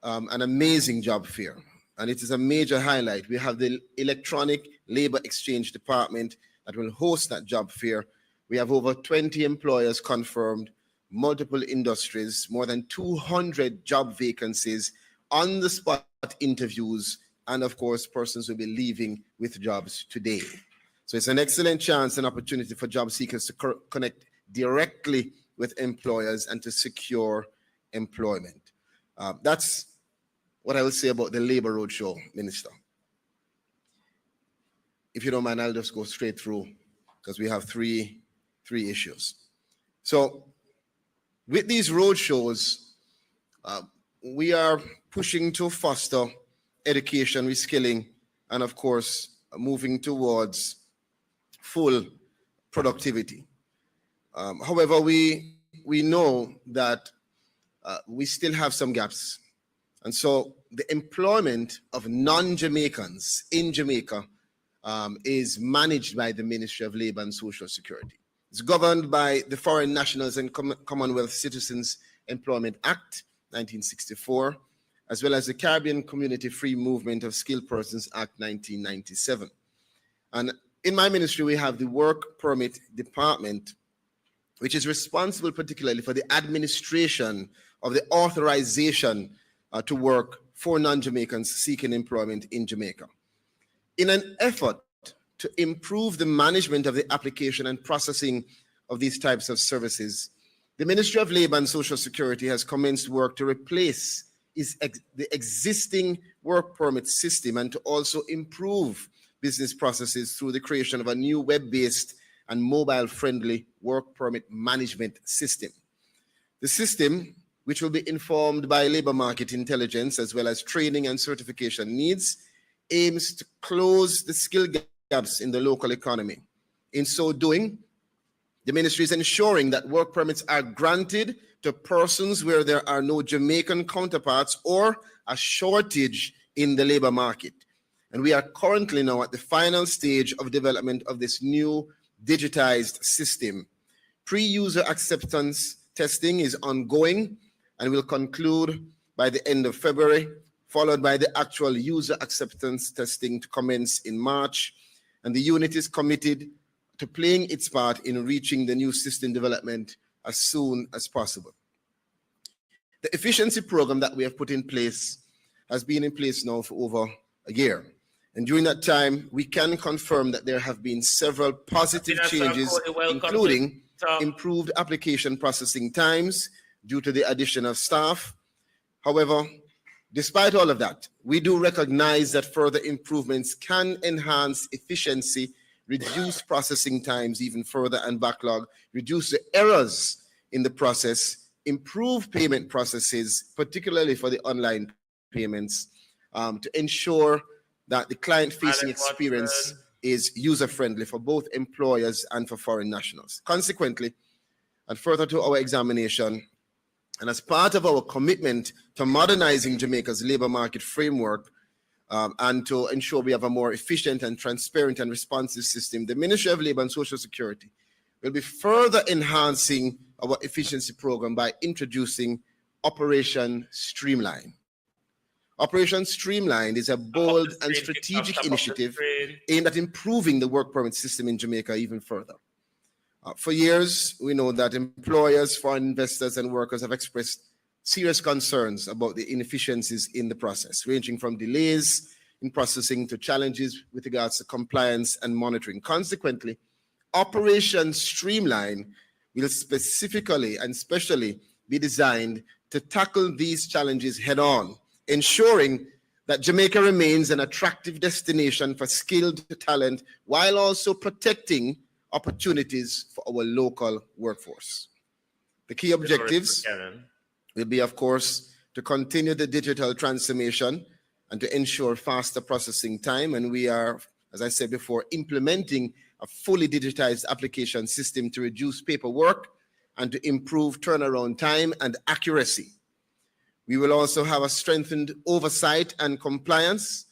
an amazing job fair, and it is a major highlight. We have the Electronic Labor Exchange Department that will host that job fair. We have over 20 employers confirmed, multiple industries, more than 200 job vacancies, on-the-spot interviews, and of course, persons will be leaving with jobs today. So it's an excellent chance and opportunity for job seekers to connect directly with employers and to secure employment. That's what I will say about the Labor Roadshow, Minister. If you don't mind, I'll just go straight through because we have three issues. So with these roadshows, we are pushing to foster education, reskilling, and of course, moving towards full productivity. However, we know that we still have some gaps. And so the employment of non-Jamaicans in Jamaica is managed by the Ministry of Labor and Social Security. It's governed by the Foreign Nationals and Commonwealth Citizens Employment Act, 1964, as well as the Caribbean Community Free Movement of Skilled Persons Act, 1997. And in my ministry, we have the Work Permit Department, which is responsible particularly for the administration of the authorization to work for non-Jamaicans seeking employment in Jamaica. In an effort to improve the management of the application and processing of these types of services, the Ministry of Labor and Social Security has commenced work to replace the existing work permit system and to also improve business processes through the creation of a new web-based and mobile-friendly work permit management system. The system, which will be informed by labor market intelligence as well as training and certification needs, aims to close the skill gaps in the local economy. In so doing, the ministry is ensuring that work permits are granted to persons where there are no Jamaican counterparts or a shortage in the labor market. And we are currently now at the final stage of development of this new digitized system. Pre-user acceptance testing is ongoing and will conclude by the end of February, followed by the actual user acceptance testing to commence in March. And the unit is committed to playing its part in reaching the new system development as soon as possible. The efficiency program that we have put in place has been in place now for over a year. And during that time, we can confirm that there have been several positive changes, including improved application processing times due to the addition of staff. However, despite all of that, we do recognize that further improvements can enhance efficiency, reduce processing times even further and backlog, reduce the errors in the process, improve payment processes, particularly for the online payments, to ensure that the client-facing experience is user-friendly for both employers and for foreign nationals. Consequently, and further to our examination, and as part of our commitment to modernizing Jamaica's labor market framework and to ensure we have a more efficient and transparent and responsive system, the Ministry of Labor and Social Security will be further enhancing our efficiency program by introducing Operation Streamline. Operation Streamline is a bold and strategic initiative aimed at improving the work permit system in Jamaica even further. For years, we know that employers, foreign investors, and workers have expressed serious concerns about the inefficiencies in the process, ranging from delays in processing to challenges with regards to compliance and monitoring. Consequently, Operation Streamline will specifically and specially be designed to tackle these challenges head-on, ensuring that Jamaica remains an attractive destination for skilled talent while also protecting opportunities for our local workforce. The key objectives will be, of course, to continue the digital transformation and to ensure faster processing time. And we are, as I said before, implementing a fully digitized application system to reduce paperwork and to improve turnaround time and accuracy. We will also have a strengthened oversight and compliance.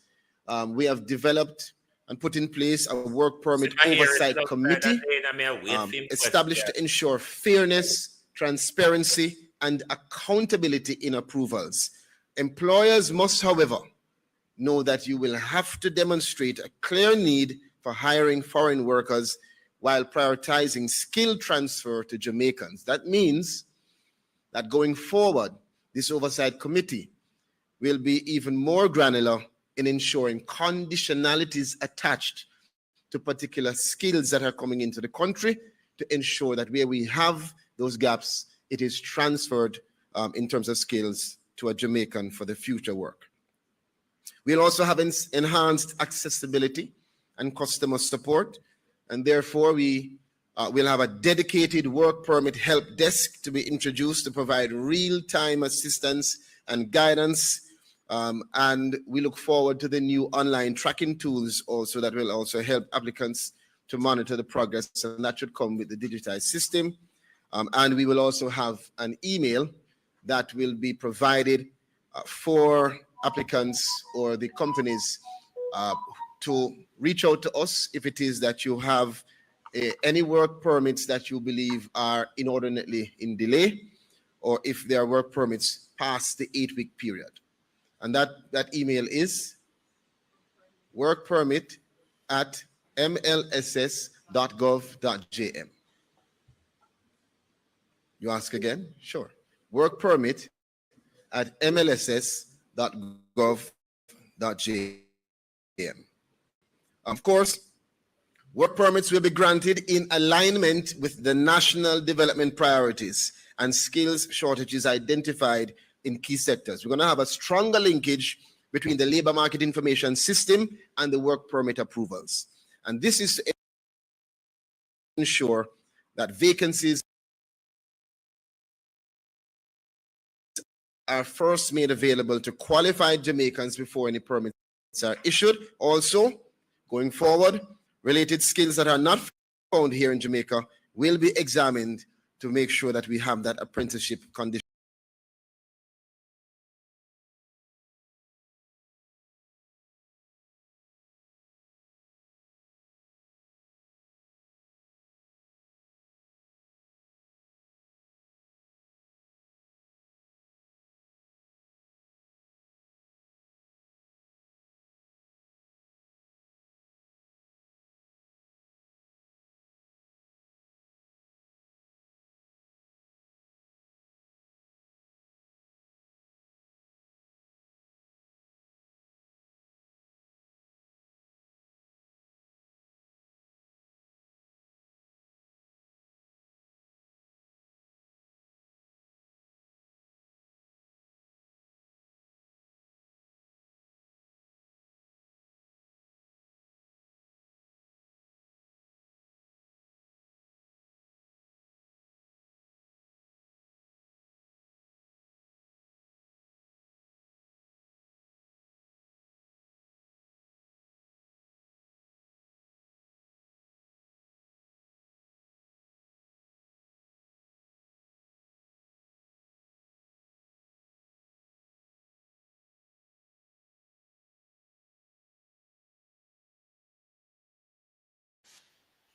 We have developed and put in place a work permit oversight committee established to ensure fairness, transparency, and accountability in approvals. Employers must, however, know that you will have to demonstrate a clear need for hiring foreign workers while prioritizing skill transfer to Jamaicans. That means that going forward, this oversight committee will be even more granular in ensuring conditionalities attached to particular skills that are coming into the country to ensure that where we have those gaps, it is transferred in terms of skills to a Jamaican for the future work. We'll also have enhanced accessibility and customer support, and therefore we will have a dedicated work permit help desk to be introduced to provide real-time assistance and guidance. And we look forward to the new online tracking tools also that will also help applicants to monitor the progress, and that should come with the digitized system. And we will also have an email that will be provided for applicants or the companies to reach out to us if it is that you have any work permits that you believe are inordinately in delay, or if there are work permits past the 8-week period. And that email is workpermit@mlss.gov.jm. You ask again? Sure. workpermit@mlss.gov.jm. Of course, work permits will be granted in alignment with the national development priorities and skills shortages identified in key sectors. We're going to have a stronger linkage between the labor market information system and the work permit approvals. And this is to ensure that vacancies are first made available to qualified Jamaicans before any permits are issued. Also, going forward, related skills that are not found here in Jamaica will be examined to make sure that we have that apprenticeship condition.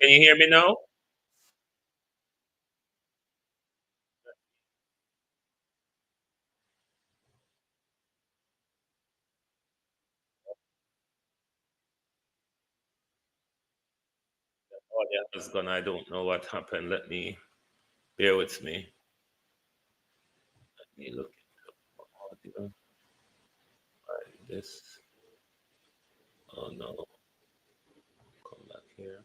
Can you hear me now? Audio has gone. I don't know what happened. Let me bear with me. Let me look at audio. Find this. Oh no. Come back here.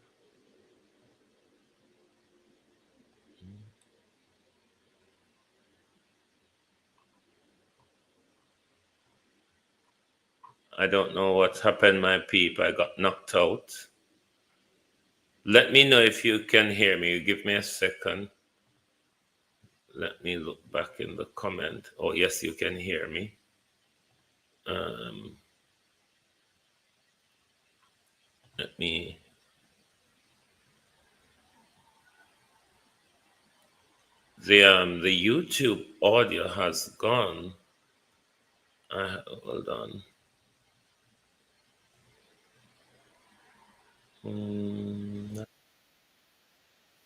I don't know what happened, my peep. I got knocked out. Let me know if you can hear me. Give me a second. Let me look back in the comment. Oh, yes, you can hear me. Let me. The YouTube audio has gone. Hold on.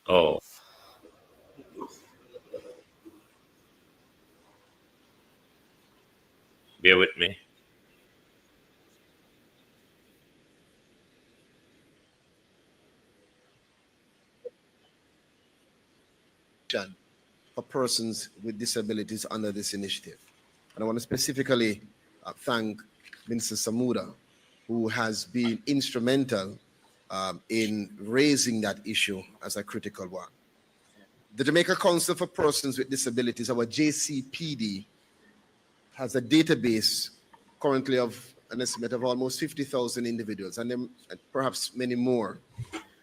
Oh, bear with me. For persons with disabilities under this initiative. And I want to specifically thank Minister Samuda, who has been instrumental in raising that issue as a critical one. The Jamaica Council for Persons with Disabilities, our JCPD, has a database currently of an estimate of almost 50,000 individuals, and then perhaps many more.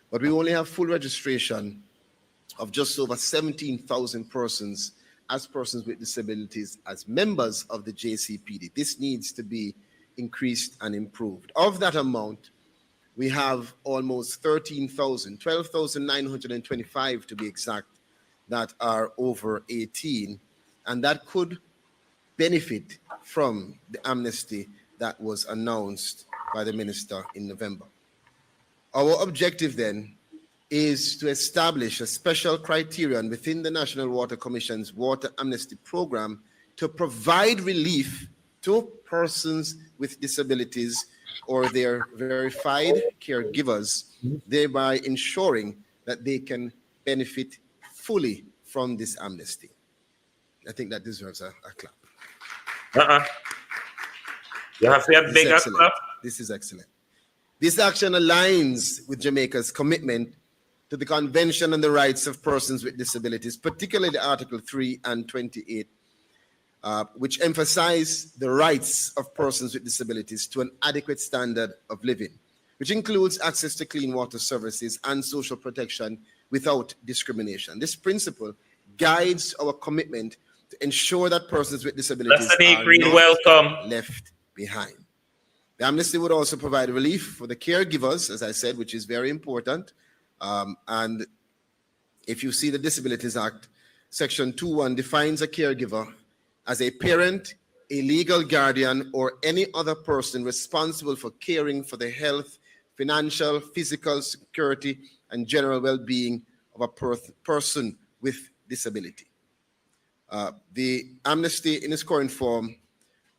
But we only have full registration of just over 17,000 persons as persons with disabilities as members of the JCPD. This needs to be increased and improved. Of that amount, we have almost 13,000, 12,925 to be exact, that are over 18, and that could benefit from the amnesty that was announced by the minister in November. Our objective then is to establish a special criterion within the National Water Commission's Water Amnesty Program to provide relief to persons with disabilities or their verified caregivers, thereby ensuring that they can benefit fully from this amnesty. I think that deserves a clap. You have to have bigger clap. This is excellent. This action aligns with Jamaica's commitment to the Convention on the Rights of Persons with Disabilities, particularly Article 3 and 28, which emphasize the rights of persons with disabilities to an adequate standard of living, which includes access to clean water services and social protection without discrimination. This principle guides our commitment to ensure that persons with disabilities are not left behind. The amnesty would also provide relief for the caregivers, as I said, which is very important. And if you see the Disabilities Act, Section 2.1 defines a caregiver as a parent, a legal guardian, or any other person responsible for caring for the health, financial, physical security, and general well-being of a person with disability. The amnesty in its current form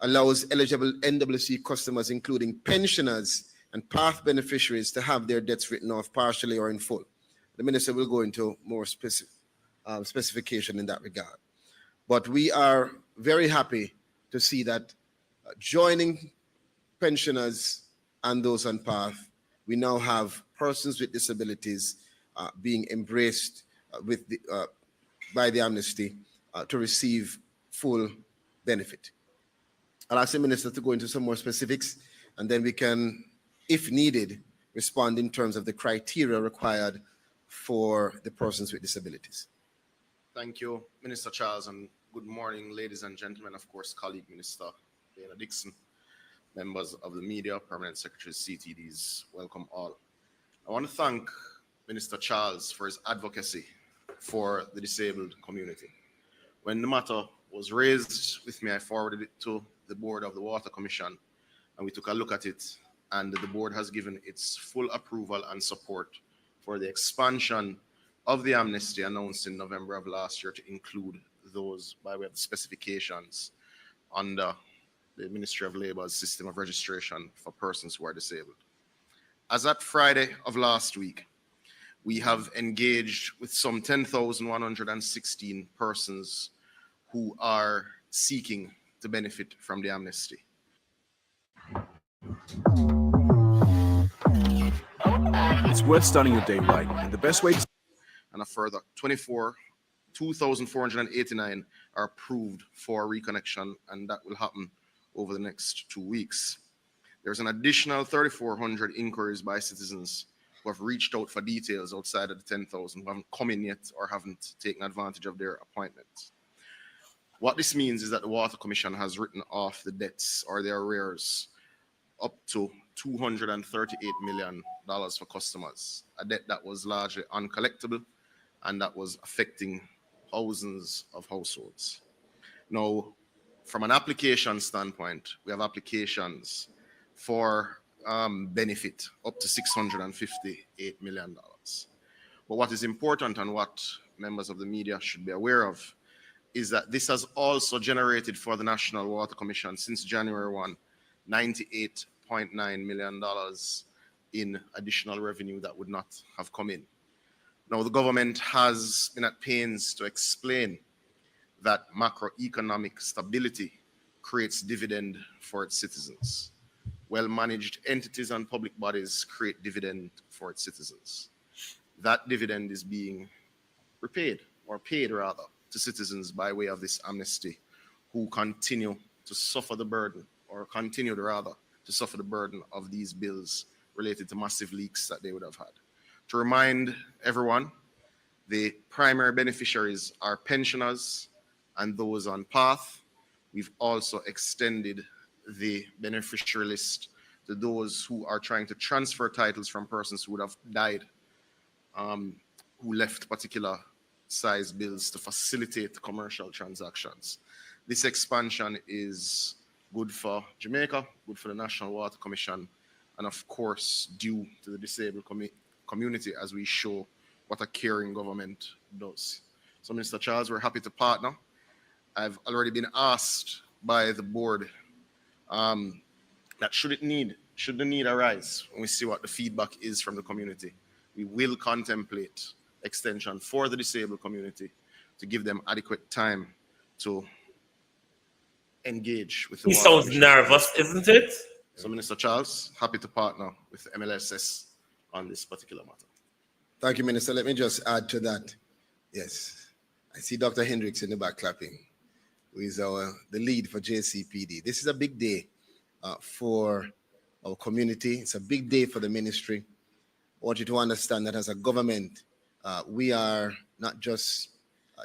allows eligible NWC customers, including pensioners and path beneficiaries, to have their debts written off partially or in full. The minister will go into more specification in that regard. But we are very happy to see that joining pensioners and those on path, we now have persons with disabilities being embraced by the amnesty to receive full benefit. I'll ask the minister to go into some more specifics, and then we can, if needed, respond in terms of the criteria required for the persons with disabilities. Thank you, Minister Charles, and good morning, ladies and gentlemen, of course, colleague Minister Dana Dixon, members of the media, permanent secretaries, CTDs, welcome all. I want to thank Minister Charles for his advocacy for the disabled community. When the matter was raised with me, I forwarded it to the board of the Water Commission, and we took a look at it, and the board has given its full approval and support for the expansion of the amnesty announced in November of last year to include those by way of specifications under the Ministry of Labor's system of registration for persons who are disabled. As at Friday of last week, we have engaged with some 10,116 persons who are seeking to benefit from the amnesty. It's worth starting your day right, and the best way to... And a further 2,489 are approved for reconnection, and that will happen over the next 2 weeks. There's an additional 3,400 inquiries by citizens who have reached out for details outside of the 10,000 who haven't come in yet or haven't taken advantage of their appointments. What this means is that the Water Commission has written off the debts or their arrears up to $238 million for customers, a debt that was largely uncollectible and that was affecting thousands of households. Now, from an application standpoint, we have applications for benefit up to $658 million. But what is important and what members of the media should be aware of is that this has also generated for the National Water Commission since January 1, $98.9 million in additional revenue that would not have come in. Now, the government has been at pains to explain that macroeconomic stability creates dividend for its citizens. Well-managed entities and public bodies create dividend for its citizens. That dividend is being repaid, or paid rather, to citizens by way of this amnesty who continue to suffer the burden, or continued rather to suffer the burden of these bills related to massive leaks that they would have had. To remind everyone, the primary beneficiaries are pensioners and those on PATH. We've also extended the beneficiary list to those who are trying to transfer titles from persons who would have died, who left particular size bills to facilitate commercial transactions. This expansion is good for Jamaica, good for the National Water Commission, and of course due to the disabled community as we show what a caring government does. So, Mr. Charles, we're happy to partner. I've already been asked by the board that should the need arise, when we see what the feedback is from the community, we will contemplate extension for the disabled community to give them adequate time to engage with the He sounds nervous, isn't it? So, Minister Charles, happy to partner with MLSS on this particular matter. Thank you, Minister. Let me just add to that. Yes, I see Dr. Hendricks in the back clapping, who is the lead for JCPD. This is a big day for our community. It's a big day for the ministry. I want you to understand that as a government, we are not just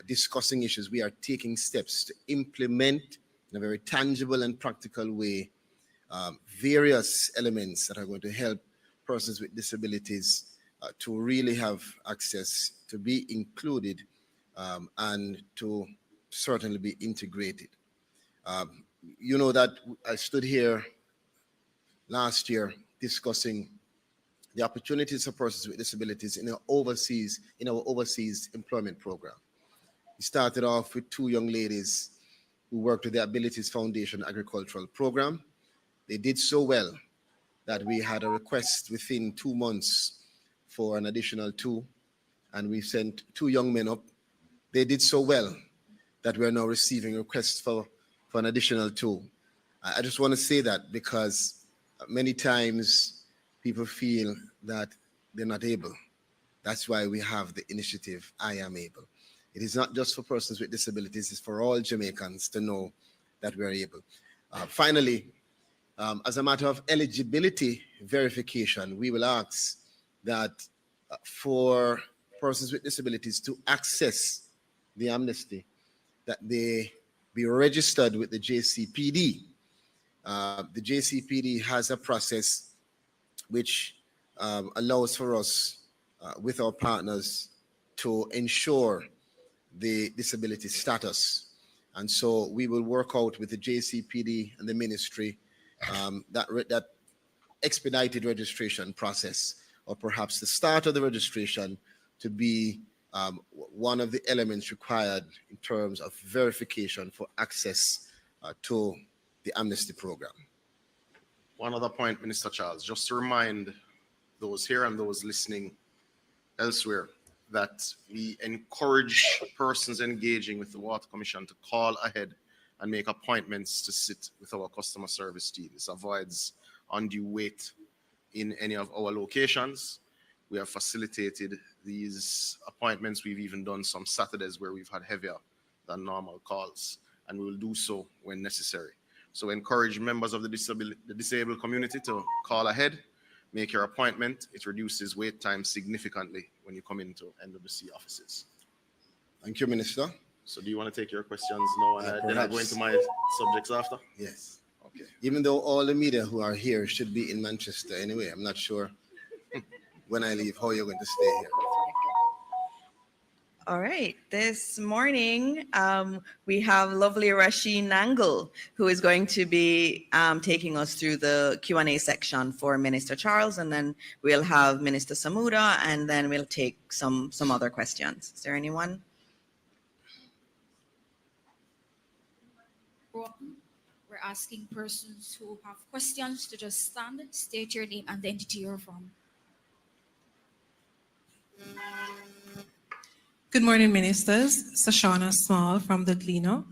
discussing issues, we are taking steps to implement in a very tangible and practical way various elements that are going to help persons with disabilities to really have access, to be included, and to certainly be integrated. You know that I stood here last year discussing the opportunities for persons with disabilities in our overseas employment program. We started off with two young ladies who worked with the Abilities Foundation Agricultural Program. They did so well that we had a request within 2 months for an additional two, and we sent two young men up. They did so well that we are now receiving requests for an additional two. I just want to say that because many times people feel that they're not able. That's why we have the initiative, I Am Able. It is not just for persons with disabilities, it's for all Jamaicans to know that we're able. Finally, as a matter of eligibility verification, we will ask that for persons with disabilities to access the amnesty, that they be registered with the JCPD. The JCPD has a process which allows for us, with our partners, to ensure the disability status. And so we will work out with the JCPD and the ministry that expedited registration process or perhaps the start of the registration to be one of the elements required in terms of verification for access to the amnesty program. One other point, Minister Charles, just to remind those here and those listening elsewhere that we encourage persons engaging with the Water Commission to call ahead and make appointments to sit with our customer service team. This avoids undue wait in any of our locations. We have facilitated these appointments. We've even done some Saturdays where we've had heavier than normal calls, and we will do so when necessary. So encourage members of the disabled community to call ahead, make your appointment. It reduces wait time significantly when you come into NWC offices. Thank you, Minister. So do you want to take your questions now and then I go into my subjects after? Yes. Okay. Even though all the media who are here should be in Manchester anyway, I'm not sure when I leave how you're going to stay here. All right. This morning, we have lovely Rasheen Nangle, who is going to be taking us through the Q&A section for Minister Charles, and then we'll have Minister Samuda, and then we'll take some other questions. Is there anyone? We're asking persons who have questions to just stand, state your name and the entity you're from. Good morning, Ministers. Sashana Small from the Gleaner.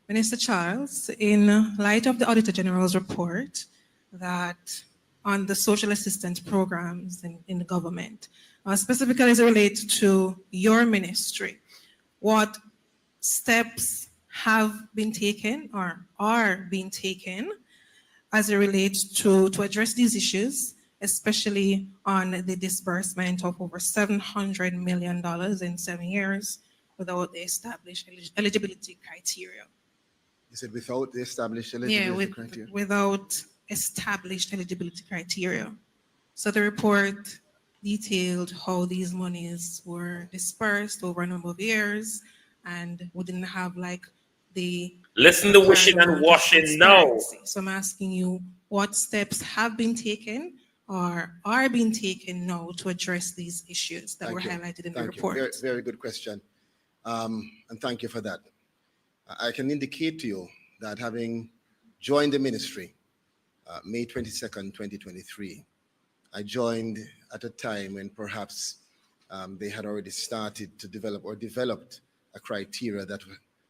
Minister Charles, in light of the Auditor General's report that on the social assistance programs in the government, specifically as it relates to your ministry, what steps have been taken or are being taken as it relates to address these issues, especially on the disbursement of over $700 million in 7 years without the established eligibility criteria? You said without the established eligibility criteria? Without established eligibility criteria. So the report detailed how these monies were dispersed over a number of years, and we didn't have like the listen to wishing and washing now. So I'm asking you, what steps have been taken or are being taken now to address these issues that were highlighted in the report? Very, very good question. And thank you for that. I can indicate to you that having joined the ministry May 22nd, 2023, I joined at a time when perhaps they had already started to developed a criteria that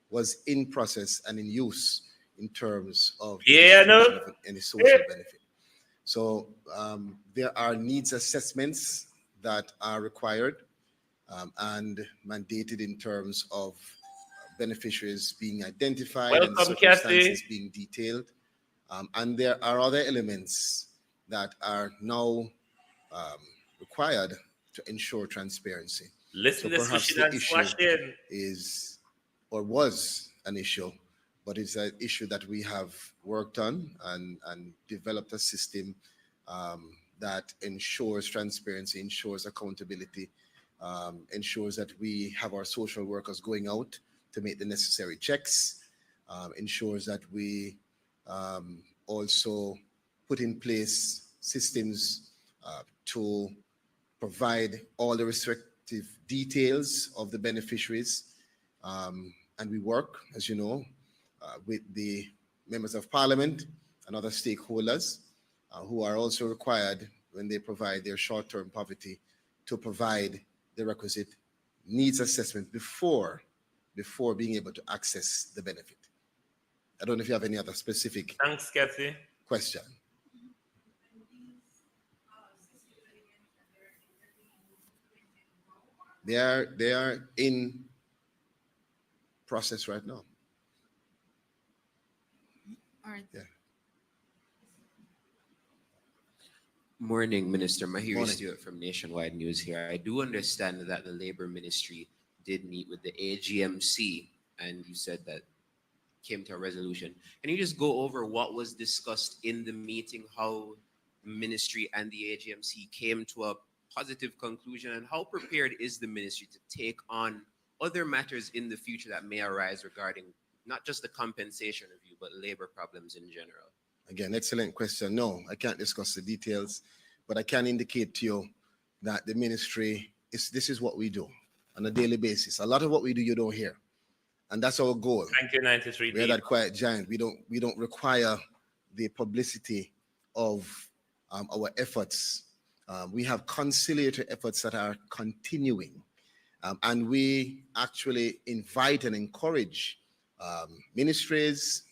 was in process and in use in terms of any social benefit. So there are needs assessments that are required and mandated in terms of beneficiaries being identified and circumstances being detailed. And there are other elements that are now required to ensure transparency. Listen, so perhaps the issue is or was an issue, but it's an issue that we have worked on and developed a system that ensures transparency, ensures accountability, ensures that we have our social workers going out to make the necessary checks, ensures that we also put in place systems to provide all the respective details of the beneficiaries. And we work, as you know, with the members of parliament and other stakeholders who are also required when they provide their short-term poverty to provide the requisite needs assessment before being able to access the benefit. I don't know if you have any other specific question. They are in process right now. All right. Yeah. Morning, Minister. Mahiri Stewart from Nationwide News here. I do understand that the Labor Ministry did meet with the AGMC, and you said that came to a resolution. Can you just go over what was discussed in the meeting, how the ministry and the AGMC came to a positive conclusion, and how prepared is the ministry to take on other matters in the future that may arise regarding not just the compensation review, but labor problems in general? Again, excellent question. No, I can't discuss the details, but I can indicate to you that the ministry this is what we do on a daily basis. A lot of what we do you don't hear, and that's our goal. Thank you, 93. We're that quiet giant. We don't require the publicity of our efforts. We have conciliatory efforts that are continuing, and we actually invite and encourage ministries,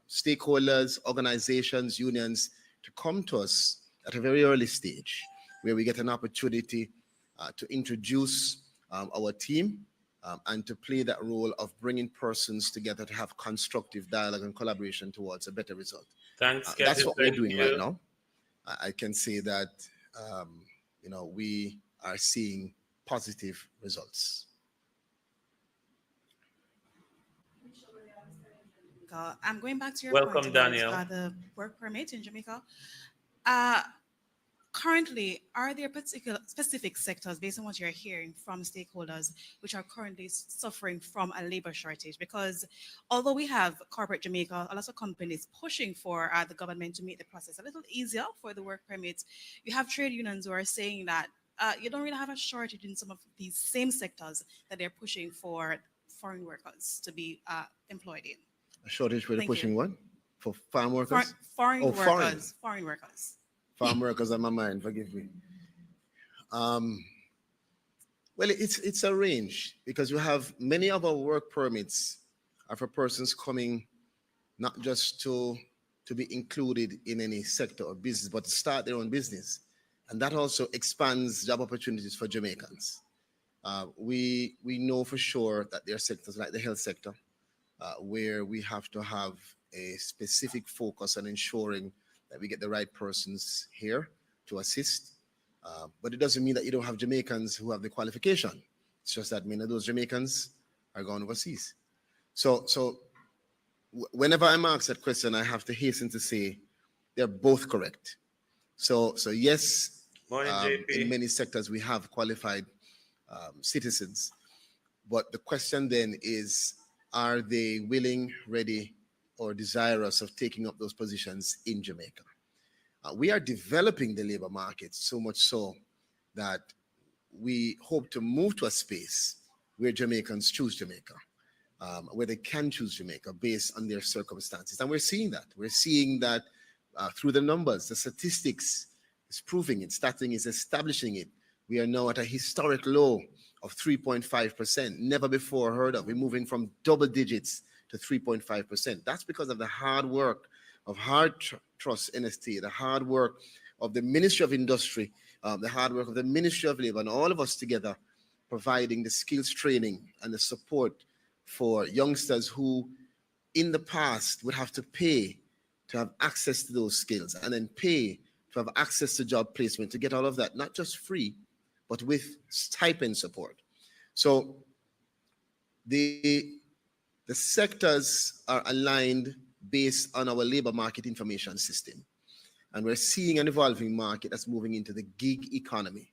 stakeholders, organizations, unions to come to us at a very early stage where we get an opportunity to introduce our team and to play that role of bringing persons together to have constructive dialogue and collaboration towards a better result. Thanks, That's Kevin. what we're Thank doing you. right now. I can say that we are seeing positive results. I'm going back to your Welcome, point about Daniel. the work permit in Jamaica. Currently, are there specific sectors, based on what you're hearing from stakeholders, which are currently suffering from a labor shortage? Because although we have corporate Jamaica, a lot of companies pushing for the government to make the process a little easier for the work permits, you have trade unions who are saying that you don't really have a shortage in some of these same sectors that they're pushing for foreign workers to be employed in. A shortage where they're Thank pushing you. what? For farm workers? Foreign Oh, workers. Foreign workers. Farm workers on my mind, forgive me. Well, it's a range because you have many of our work permits are for persons coming not just to be included in any sector of business, but to start their own business. And that also expands job opportunities for Jamaicans. We know for sure that there are sectors like the health sector where we have to have a specific focus on ensuring that we get the right persons here to assist. But it doesn't mean that you don't have Jamaicans who have the qualification. It's just that many of those Jamaicans are gone overseas. So whenever I'm asked that question, I have to hasten to say they're both correct. So yes, in many sectors we have qualified citizens, but the question then is, are they willing, ready, or desirous of taking up those positions in Jamaica? We are developing the labor market so much so that we hope to move to a space where Jamaicans choose Jamaica, where they can choose Jamaica based on their circumstances. And we're seeing that. We're seeing that through the numbers. The statistics is proving it. Stating is establishing it. We are now at a historic low of 3.5%, never before heard of. We're moving from double digits to 3.5%. That's because of the hard work of Hard Trust NST, the hard work of the Ministry of Industry, the hard work of the Ministry of Labor, and all of us together providing the skills training and the support for youngsters who in the past would have to pay to have access to those skills and then pay to have access to job placement, to get all of that, not just free, but with stipend support. So the sectors are aligned based on our labor market information system. And we're seeing an evolving market that's moving into the gig economy,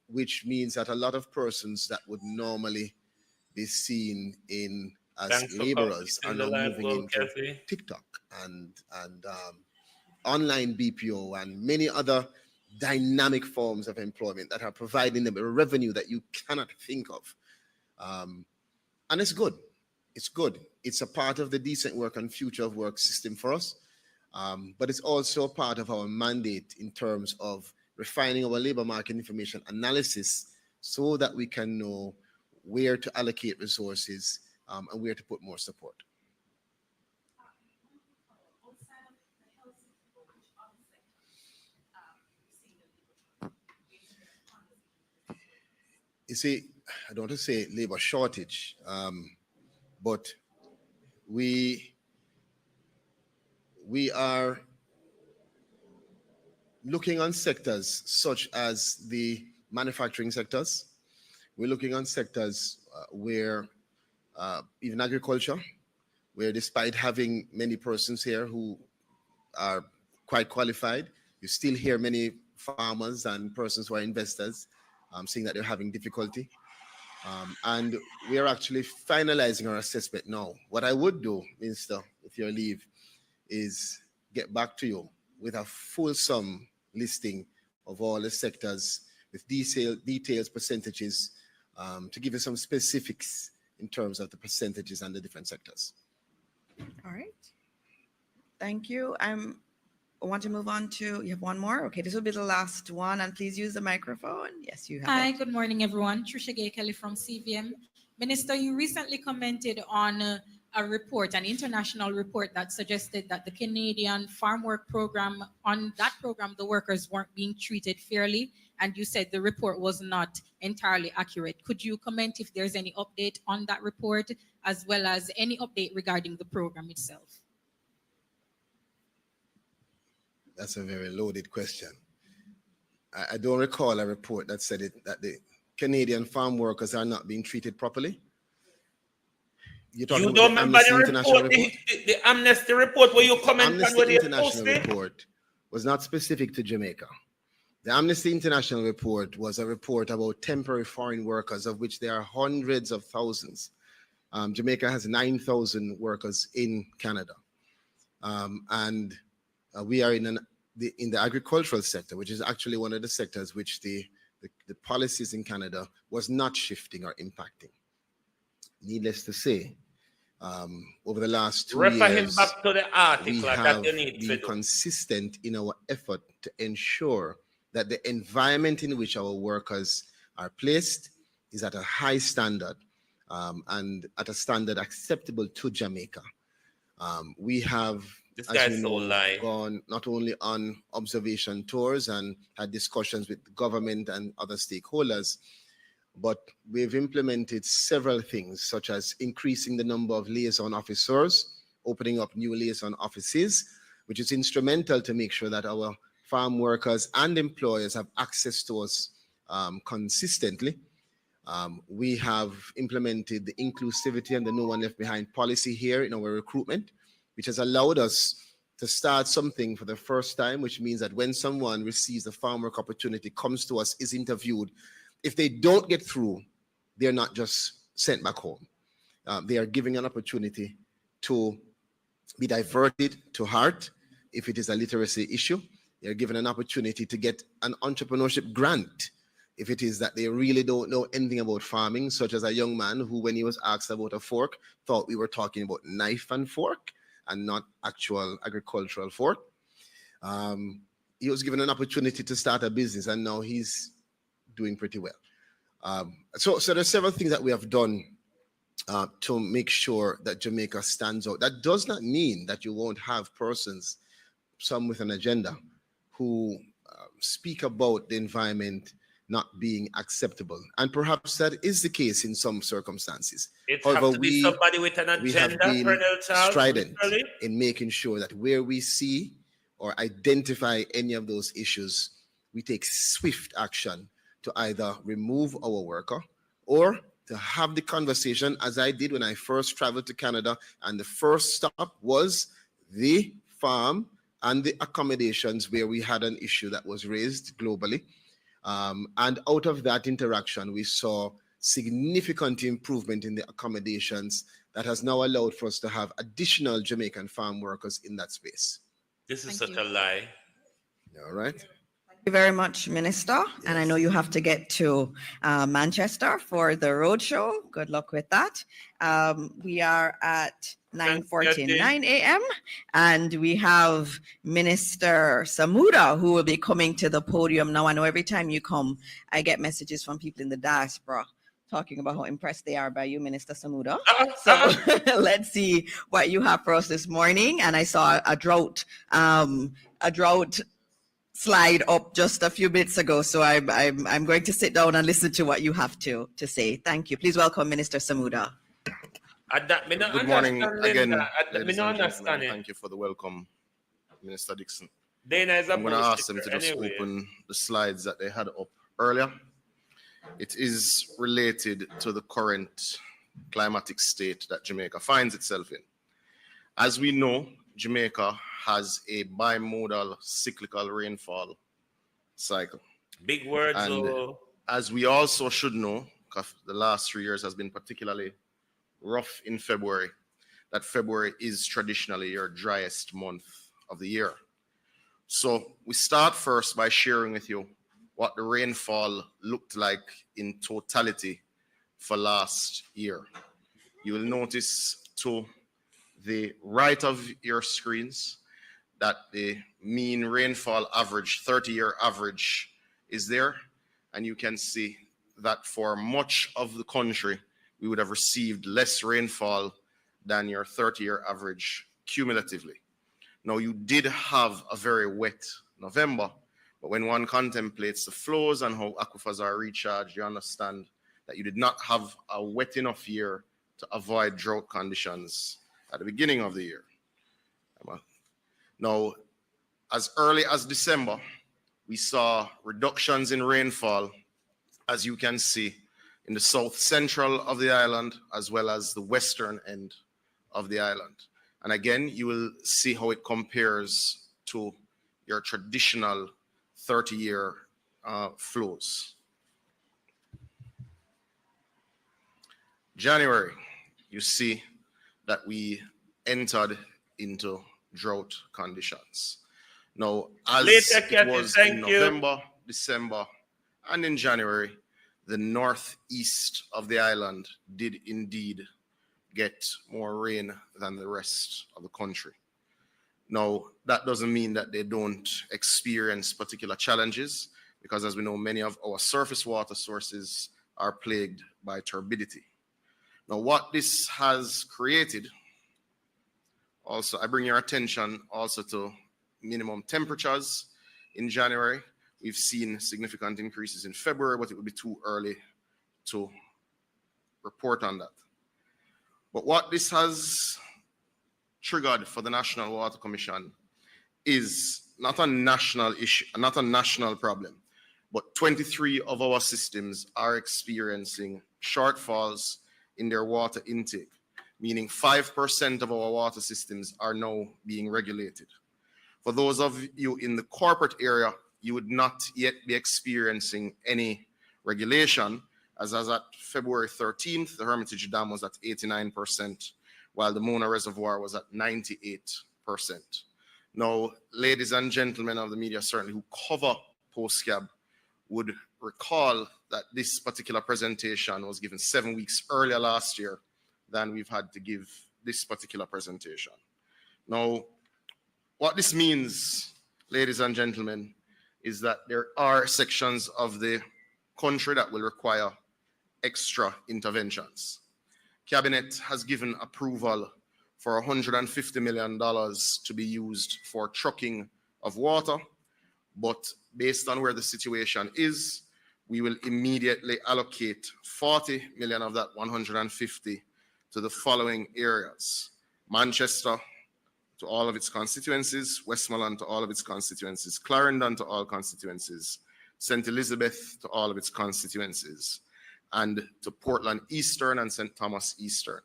which means that a lot of persons that would normally be seen as laborers are now moving into TikTok and online BPO and many other dynamic forms of employment that are providing them a revenue that you cannot think of. And it's good. It's good. It's a part of the decent work and future of work system for us. But it's also part of our mandate in terms of refining our labor market information analysis so that we can know where to allocate resources and where to put more support. You see, I don't want to say labor shortage, but we are looking on sectors such as the manufacturing sectors. We're looking on sectors where even agriculture, where despite having many persons here who are quite qualified, you still hear many farmers and persons who are investors saying that they're having difficulty. And we are actually finalizing our assessment now. What I would do, Minister, with your leave, is get back to you with a fulsome listing of all the sectors with details, percentages, to give you some specifics in terms of the percentages and the different sectors. All right. Thank you. I want to move on to, you have one more? Okay, this will be the last one, and please use the microphone. Yes, you have Hi, it. good morning, everyone. Trisha Gay Kelly from CVM. Minister, you recently commented on a report, an international report that suggested that the Canadian Farm Work Program, on that program, the workers weren't being treated fairly, and you said the report was not entirely accurate. Could you comment if there's any update on that report, as well as any update regarding the program itself? That's a very loaded question. I don't recall a report that said that the Canadian farm workers are not being treated properly. You don't remember the report, the Amnesty report where you comment on Amnesty what they International posted? report was not specific to Jamaica. The Amnesty International report was a report about temporary foreign workers, of which there are hundreds of thousands. Jamaica has 9,000 workers in Canada. We are in the agricultural sector, which is actually one of the sectors which the policies in Canada was not shifting or impacting. Needless to say, over the last 2 Refer years, him back to the article we that have you need to been do. consistent in our effort to ensure that the environment in which our workers are placed is at a high standard and at a standard acceptable to Jamaica. We have, This as guy's you so know, lying. gone not only on observation tours and had discussions with the government and other stakeholders, but we've implemented several things, such as increasing the number of liaison officers, opening up new liaison offices, which is instrumental to make sure that our farm workers and employers have access to us consistently. We have implemented the inclusivity and the no one left behind policy here in our recruitment, which has allowed us to start something for the first time, which means that when someone receives a farm work opportunity, comes to us, is interviewed, if they don't get through, they're not just sent back home. They are given an opportunity to be diverted to heart if it is a literacy issue. They're given an opportunity to get an entrepreneurship grant if it is that they really don't know anything about farming, such as a young man who, when he was asked about a fork, thought we were talking about knife and fork and not actual agricultural fork. He was given an opportunity to start a business, and now he's doing pretty well. So there's several things that we have done to make sure that Jamaica stands out. That does not mean that you won't have persons, some with an agenda, who speak about the environment not being acceptable. And perhaps that is the case in some circumstances. It However, has to be somebody with an we have agenda, been Colonel Charles, strident literally. in making sure that where we see or identify any of those issues, we take swift action to either remove our worker or to have the conversation, as I did when I first traveled to Canada, and the first stop was the farm and the accommodations where we had an issue that was raised globally. And out of that interaction, we saw significant improvement in the accommodations that has now allowed for us to have additional Jamaican farm workers in that space. This is such a lie. All right. Thank you very much, Minister. And I know you have to get to Manchester for the roadshow. Good luck with that. We are at 9:49 a.m. and we have Minister Samuda who will be coming to the podium. Now, I know every time you come, I get messages from people in the diaspora talking about how impressed they are by you, Minister Samuda. So let's see what you have for us this morning. And I saw a drought slide up just a few minutes ago. So I'm going to sit down and listen to what you have to say. Thank you. Please welcome Minister Samuda. Good morning again, ladies and understand gentlemen. it. Thank you for the welcome, Minister Dixon. Dana is I'm going to ask them to bullshitter just anyway. open the slides that they had up earlier. It is related to the current climatic state that Jamaica finds itself in. As we know, Jamaica has a bimodal cyclical rainfall cycle. Big words. And as we also should know, because the last 3 years has been particularly rough in February, that February is traditionally your driest month of the year. So we start first by sharing with you what the rainfall looked like in totality for last year. You will notice to the right of your screens that the mean rainfall average, 30-year average, is there. And you can see that for much of the country, we would have received less rainfall than your 30-year average cumulatively. Now, you did have a very wet November, but when one contemplates the flows and how aquifers are recharged, you understand that you did not have a wet enough year to avoid drought conditions at the beginning of the year. Now, as early as December, we saw reductions in rainfall, as you can see, in the south central of the island, as well as the western end of the island. And again, you will see how it compares to your traditional 30-year flows. January, you see that we entered into drought conditions. Now, as it was in November, December, and in January, the northeast of the island did indeed get more rain than the rest of the country. Now, that doesn't mean that they don't experience particular challenges, because as we know, many of our surface water sources are plagued by turbidity. Now, what this has created, also, I bring your attention also to minimum temperatures in January. We've seen significant increases in February, but it would be too early to report on that. But what this has triggered for the National Water Commission is not a national issue, not a national problem, but 23 of our systems are experiencing shortfalls in their water intake, meaning 5% of our water systems are now being regulated. For those of you in the corporate area, you would not yet be experiencing any regulation, as at February 13th, the Hermitage Dam was at 89%, while the Mona Reservoir was at 98%. Now, ladies and gentlemen of the media, certainly who cover PostCab, would recall that this particular presentation was given 7 weeks earlier last year than we've had to give this particular presentation. Now, what this means, ladies and gentlemen, is that there are sections of the country that will require extra interventions. Cabinet has given approval for $150 million to be used for trucking of water, but based on where the situation is, we will immediately allocate 40 million of that 150 to the following areas: Manchester to all of its constituencies, Westmoreland to all of its constituencies, Clarendon to all constituencies, St. Elizabeth to all of its constituencies, and to Portland Eastern and St. Thomas Eastern.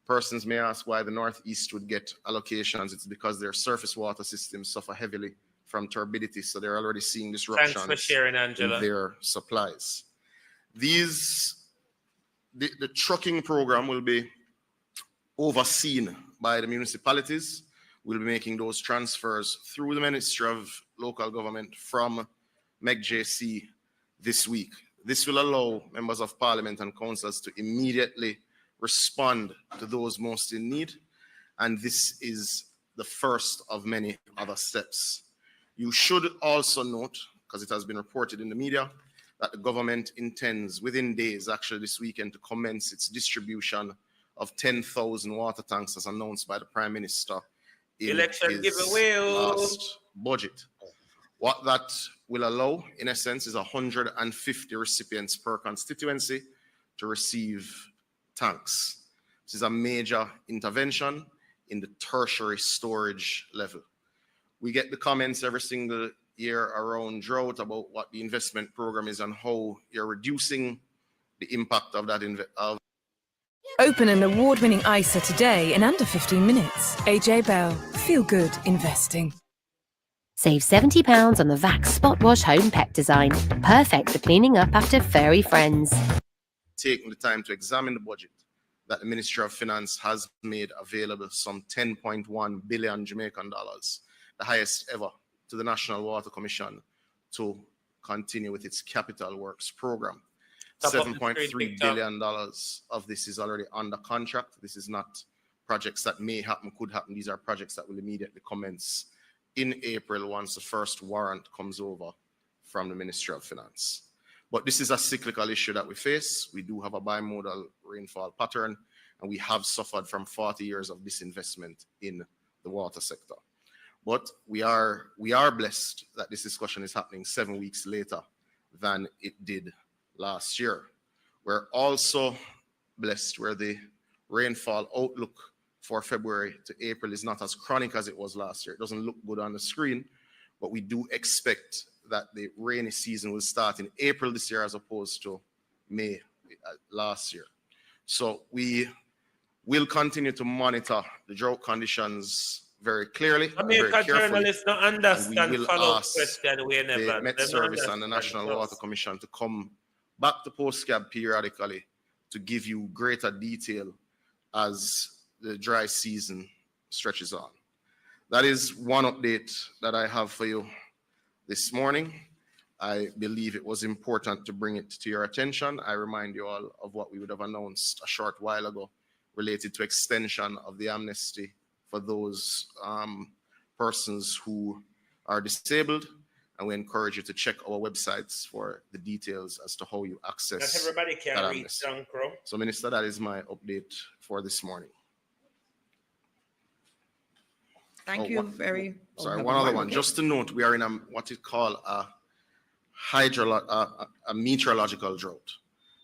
Persons may ask why the Northeast would get allocations. It's because their surface water systems suffer heavily from turbidity, so they're already seeing disruptions Thanks for sharing, Angela. in their supplies. The trucking program will be overseen by the municipalities. We'll be making those transfers through the Ministry of Local Government from MEGJC this week. This will allow members of parliament and councils to immediately respond to those most in need, and this is the first of many other steps. You should also note, because it has been reported in the media, that the government intends within days, actually this weekend, to commence its distribution of 10,000 water tanks as announced by the Prime Minister in his last budget. What that will allow, in a sense, is 150 recipients per constituency to receive tanks. This is a major intervention in the tertiary storage level. We get the comments every single year around drought about what the investment program is and how you're reducing the impact of that Open an award-winning ISA today in under 15 minutes. AJ Bell. Feel good investing. Save £70 on the Vax Spot Wash Home Pet Design. Perfect for cleaning up after furry friends. Taking the time to examine the budget that the Ministry of Finance has made available, some 10.1 billion Jamaican dollars, the highest ever, to the National Water Commission to continue with its capital works program. Top of the $7.3 screen, billion of this is already under contract. This is not projects that may happen, could happen. These are projects that will immediately commence in April once the first warrant comes over from the Ministry of Finance. But this is a cyclical issue that we face. We do have a bimodal rainfall pattern, and we have suffered from 40 years of disinvestment in the water sector. But we are blessed that this discussion is happening 7 weeks later than it did last year. We're also blessed where the rainfall outlook for February to April is not as chronic as it was last year. It doesn't look good on the screen, but we do expect that the rainy season will start in April this year as opposed to May last year. So we will continue to monitor the drought conditions very clearly. American journalists don't understand follow-up question the Met Service and the National Water Commission to come back to PostCab periodically to give you greater detail as the dry season stretches on. That is one update that I have for you this morning. I believe it was important to bring it to your attention. I remind you all of what we would have announced a short while ago related to extension of the amnesty for those persons who are disabled. And we encourage you to check our websites for the details as to how you access. Not everybody can that read amnesty. Crow. So, Minister, that is my update for this morning. Thank you very much. Sorry, one other one. Just to note, we are in what is called a meteorological drought,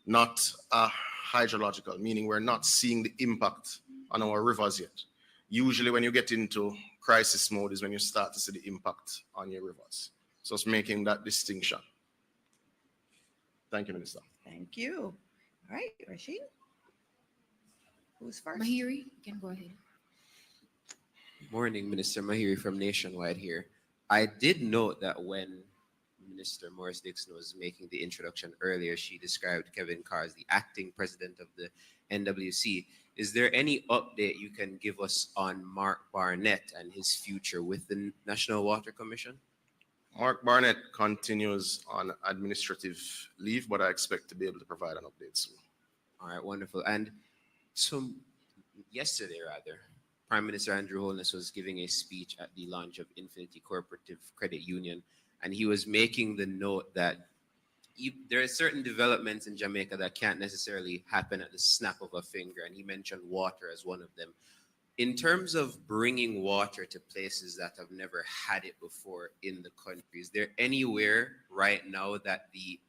not a hydrological, meaning we're not seeing the impact on our rivers yet. Usually when you get into crisis mode is when you start to see the impact on your rivers. So it's making that distinction. Thank you, Minister. Thank you. All right, Rashid. Who's first? Mahiri, you can go ahead. Morning, Minister Mahiri from Nationwide here. I did note that when Minister Morris Dixon was making the introduction earlier, she described Kevin Carr as the acting president of the NWC. Is there any update you can give us on Mark Barnett and his future with the National Water Commission? Mark Barnett continues on administrative leave, but I expect to be able to provide an update soon. All right, wonderful. And so yesterday, Prime Minister Andrew Holness was giving a speech at the launch of Infinity Cooperative Credit Union, and he was making the note that there are certain developments in Jamaica that can't necessarily happen at the snap of a finger, and he mentioned water as one of them. In terms of bringing water to places that have never had it before in the country, is there anywhere right now that the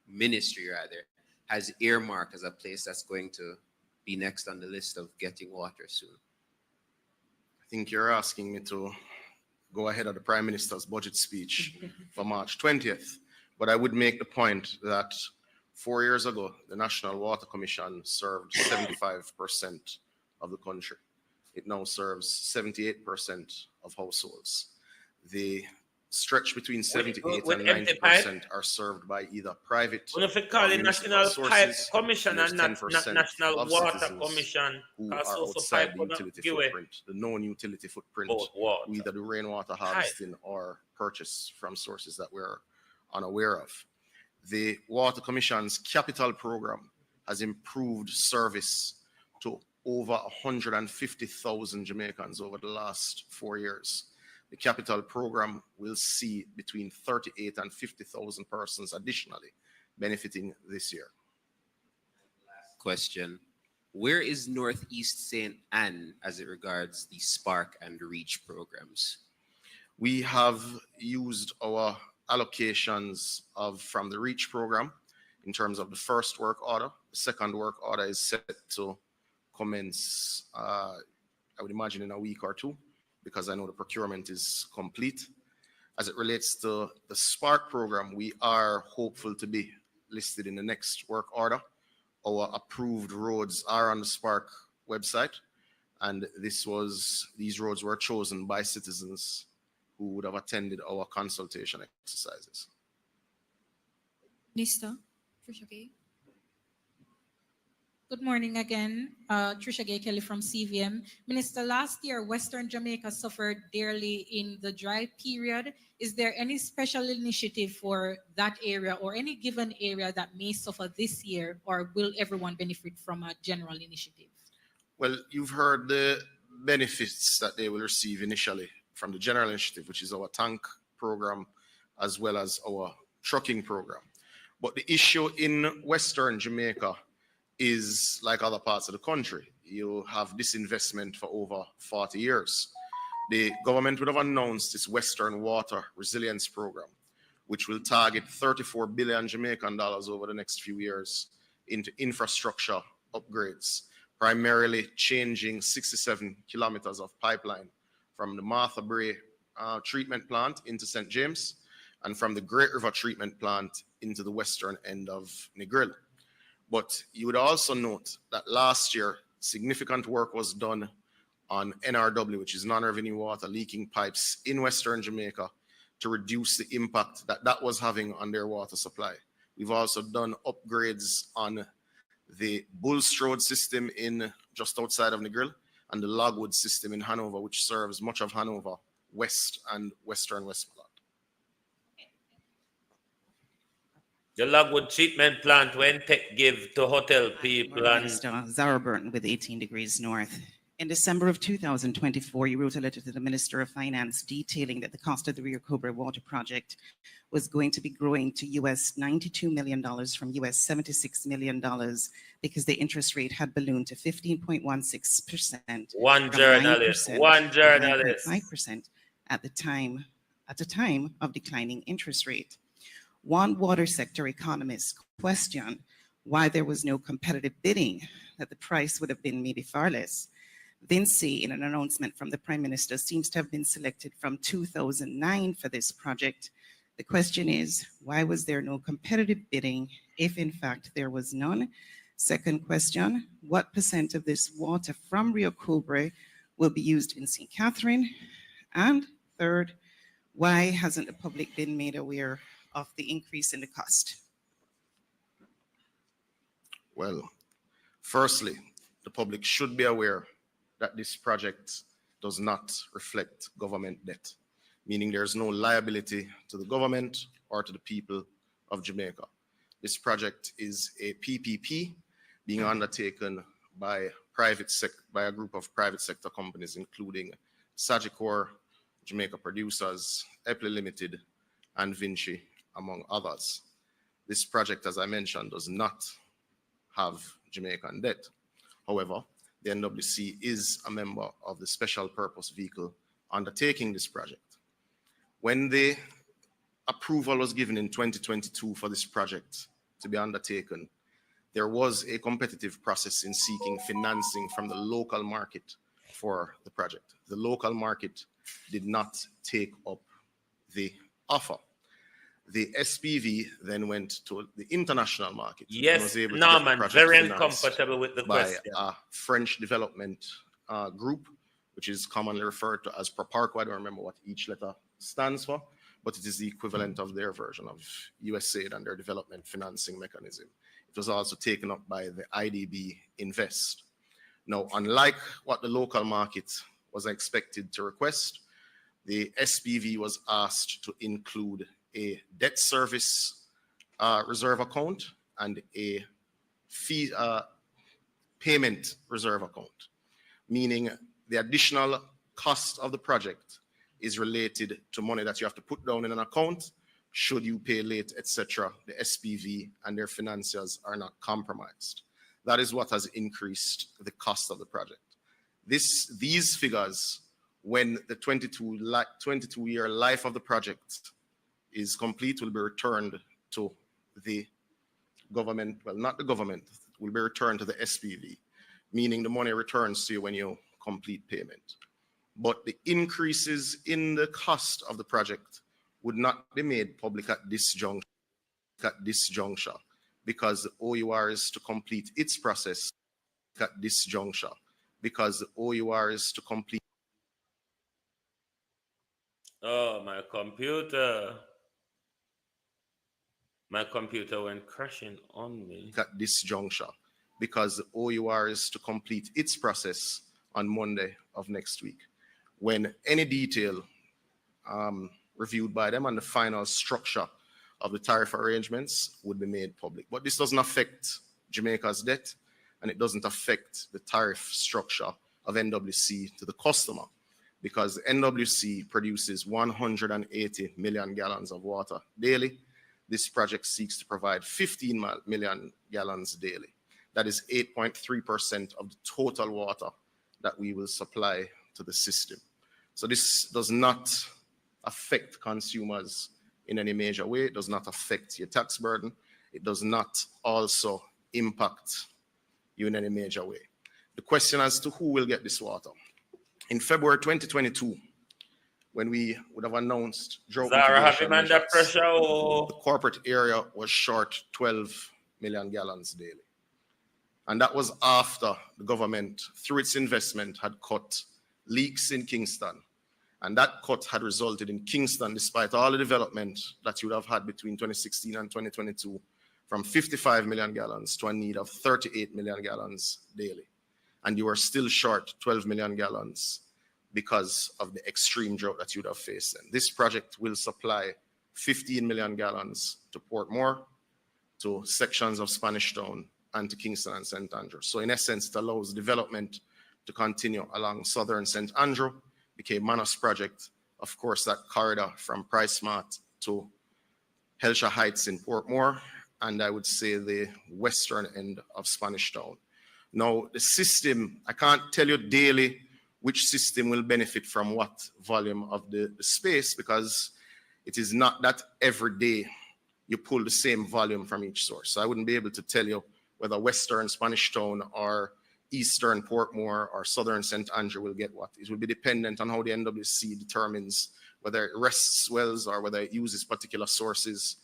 ministry has earmarked as a place that's going to be next on the list of getting water soon? I think you're asking me to go ahead of the Prime Minister's budget speech for March 20th. But I would make the point that 4 years ago, the National Water Commission served 75% of the country. It now serves 78% of households. The stretch between 78 and 90% are served by either private Well, if we call it National Pipe Commission and not National Water Commission, who are outside the utility footprint, the known utility footprint, who either do rainwater harvesting or purchase from sources that we're unaware of. The Water Commission's capital program has improved service to over 150,000 Jamaicans over the last 4 years. The capital program will see between 38 and 50,000 persons additionally benefiting this year. Question. Where is Northeast St. Anne as it regards the Spark and Reach programs? We have used our allocations from the REACH program in terms of the first work order. The second work order is set to commence, I would imagine, in a week or two, because I know the procurement is complete. As it relates to the Spark program, we are hopeful to be listed in the next work order. Our approved roads are on the Spark website, and these roads were chosen by citizens who would have attended our consultation exercises. Minister, okay. Good morning again. Trisha Gay Kelly from CVM. Minister, last year, Western Jamaica suffered dearly in the dry period. Is there any special initiative for that area or any given area that may suffer this year, or will everyone benefit from a general initiative? Well, you've heard the benefits that they will receive initially from the general initiative, which is our tank program, as well as our trucking program. But the issue in Western Jamaica is like other parts of the country. You have disinvestment for over 40 years. The government would have announced its Western Water Resilience Program, which will target 34 billion Jamaican dollars over the next few years into infrastructure upgrades, primarily changing 67 kilometers of pipeline from the Martha Bray treatment plant into St. James and from the Great River treatment plant into the western end of Negril. But you would also note that last year, significant work was done on NRW, which is non-revenue water leaking pipes in Western Jamaica, to reduce the impact that that was having on their water supply. We've also done upgrades on the Bulstrode system in just outside of Negril and the Logwood system in Hanover, which serves much of Hanover, West and Western Westmoreland. The Logwood treatment plant, when Tech give to hotel people and... Zara Burton with 18 Degrees North. In December of 2024, you wrote a letter to the Minister of Finance detailing that the cost of the Rio Cobre water project was going to be growing to US $92 million from US $76 million because the interest rate had ballooned to 15.16%. One journalist. 5% at the time of declining interest rate. One water sector economist questioned why there was no competitive bidding, that the price would have been maybe far less. Vinci, in an announcement from the Prime Minister, seems to have been selected from 2009 for this project. The question is, why was there no competitive bidding if in fact there was none? Second question, what percent of this water from Rio Cobre will be used in St. Catherine? And third, why hasn't the public been made aware of the increase in the cost? Well, firstly, the public should be aware that this project does not reflect government debt, meaning there's no liability to the government or to the people of Jamaica. This project is a PPP being undertaken by a group of private sector companies, including Sagicor, Jamaica Producers, Epley Limited, and Vinci, among others. This project, as I mentioned, does not have Jamaican debt. However, the NWC is a member of the special purpose vehicle undertaking this project. When the approval was given in 2022 for this project to be undertaken, there was a competitive process in seeking financing from the local market for the project. The local market did not take up the offer. The SPV then went to the international market. Yes, Norman, very uncomfortable with the question. By a French development group, which is commonly referred to as Proparco. I don't remember what each letter stands for, but it is the equivalent of their version of USAID and their development financing mechanism. It was also taken up by the IDB Invest. Now, unlike what the local market was expected to request, the SPV was asked to include a debt service reserve account and a fee payment reserve account, meaning the additional cost of the project is related to money that you have to put down in an account should you pay late, etc. The SPV and their financiers are not compromised. That is what has increased the cost of the project. These figures, when the 22-year life of the project is complete, will be returned to the government, well, not the government, will be returned to the SPV, meaning the money returns to you when you complete payment. But the increases in the cost of the project would not be made public at this juncture, because the OUR is to complete its process at this juncture, because the OUR is to complete. Oh, my computer. My computer went crashing on me. At this juncture, because the OUR is to complete its process on Monday of next week, when any detail reviewed by them and the final structure of the tariff arrangements would be made public. But this doesn't affect Jamaica's debt, and it doesn't affect the tariff structure of NWC to the customer, because NWC produces 180 million gallons of water daily. This project seeks to provide 15 million gallons daily. That is 8.3% of the total water that we will supply to the system. So this does not affect consumers in any major way. It does not affect your tax burden. It does not also impact you in any major way. The question as to who will get this water. In February 2022, when we would have announced drought mitigation measures, the corporate area was short 12 million gallons daily. And that was after the government, through its investment, had cut leaks in Kingston. And that cut had resulted in Kingston, despite all the development that you would have had between 2016 and 2022, from 55 million gallons to a need of 38 million gallons daily. And you are still short 12 million gallons because of the extreme drought that you would have faced. And this project will supply 15 million gallons to Portmore, to sections of Spanish Town, and to Kingston and St. Andrew. So in essence, it allows development to continue along southern St. Andrew, became Manus project, of course, that corridor from Price Mart to Helsha Heights in Portmore, and I would say the western end of Spanish Town. Now, the system, I can't tell you daily which system will benefit from what volume of the space, because it is not that every day you pull the same volume from each source. So I wouldn't be able to tell you whether western Spanish Town or eastern Portmore or southern St. Andrew will get what. It will be dependent on how the NWC determines whether it rests wells or whether it uses particular sources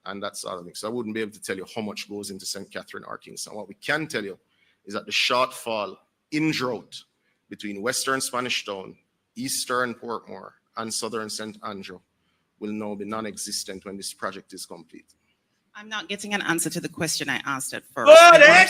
and that sort of thing. So I wouldn't be able to tell you how much goes into St. Catherine or Kingston. What we can tell you is that the shortfall in drought between western Spanish Town, eastern Portmore, and southern St. Andrew will now be non-existent when this project is complete. I'm not getting an answer to the question I asked at first.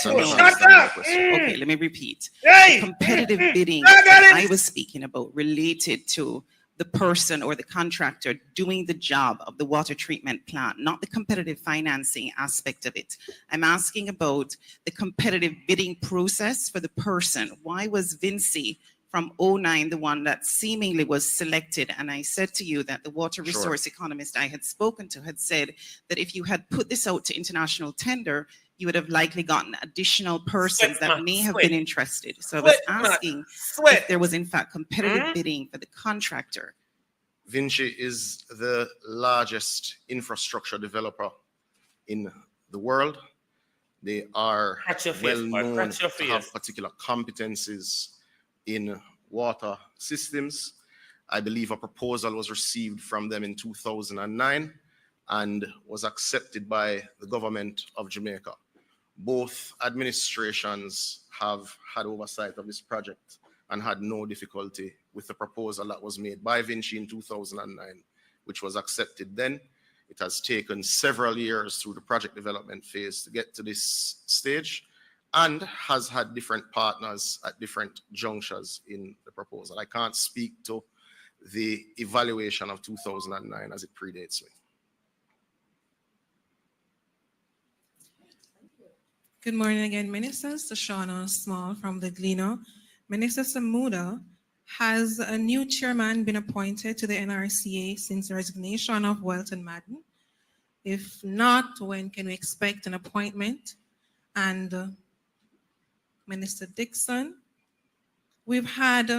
Shut up! Okay, let me repeat. Hey! The competitive bidding that I was speaking about related to the person or the contractor doing the job of the water treatment plant, not the competitive financing aspect of it. I'm asking about the competitive bidding process for the person. Why was Vinci from 09 the one that seemingly was selected? And I said to you that the water resource economist I had spoken to had said that if you had put this out to international tender, you would have likely gotten additional persons that may have been interested. So I was asking if there was in fact competitive bidding for the contractor. Vinci is the largest infrastructure developer in the world. They are well known to have particular competencies in water systems. I believe a proposal was received from them in 2009 and was accepted by the government of Jamaica. Both administrations have had oversight of this project and had no difficulty with the proposal that was made by Vinci in 2009, which was accepted then. It has taken several years through the project development phase to get to this stage, and has had different partners at different junctures in the proposal. I can't speak to the evaluation of 2009 as it predates me. Good morning again, Ministers. Shoshana Small from the Gleno. Minister Samuda, has a new chairman been appointed to the NRCA since the resignation of Welton Madden? If not, when can we expect an appointment? And Minister Dixon, we've had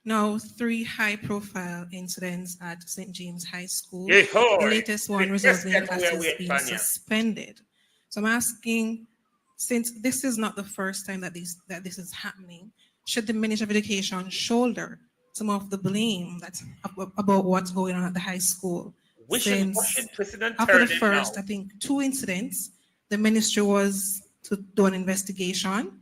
now 3 high-profile incidents at St. James High School. The latest one resulting in classes being suspended. So I'm asking, since this is not the first time that this is happening, should the Minister of Education shoulder some of the blame that's about what's going on at the high school? Since after the first, I think, 2 incidents, the ministry was to do an investigation.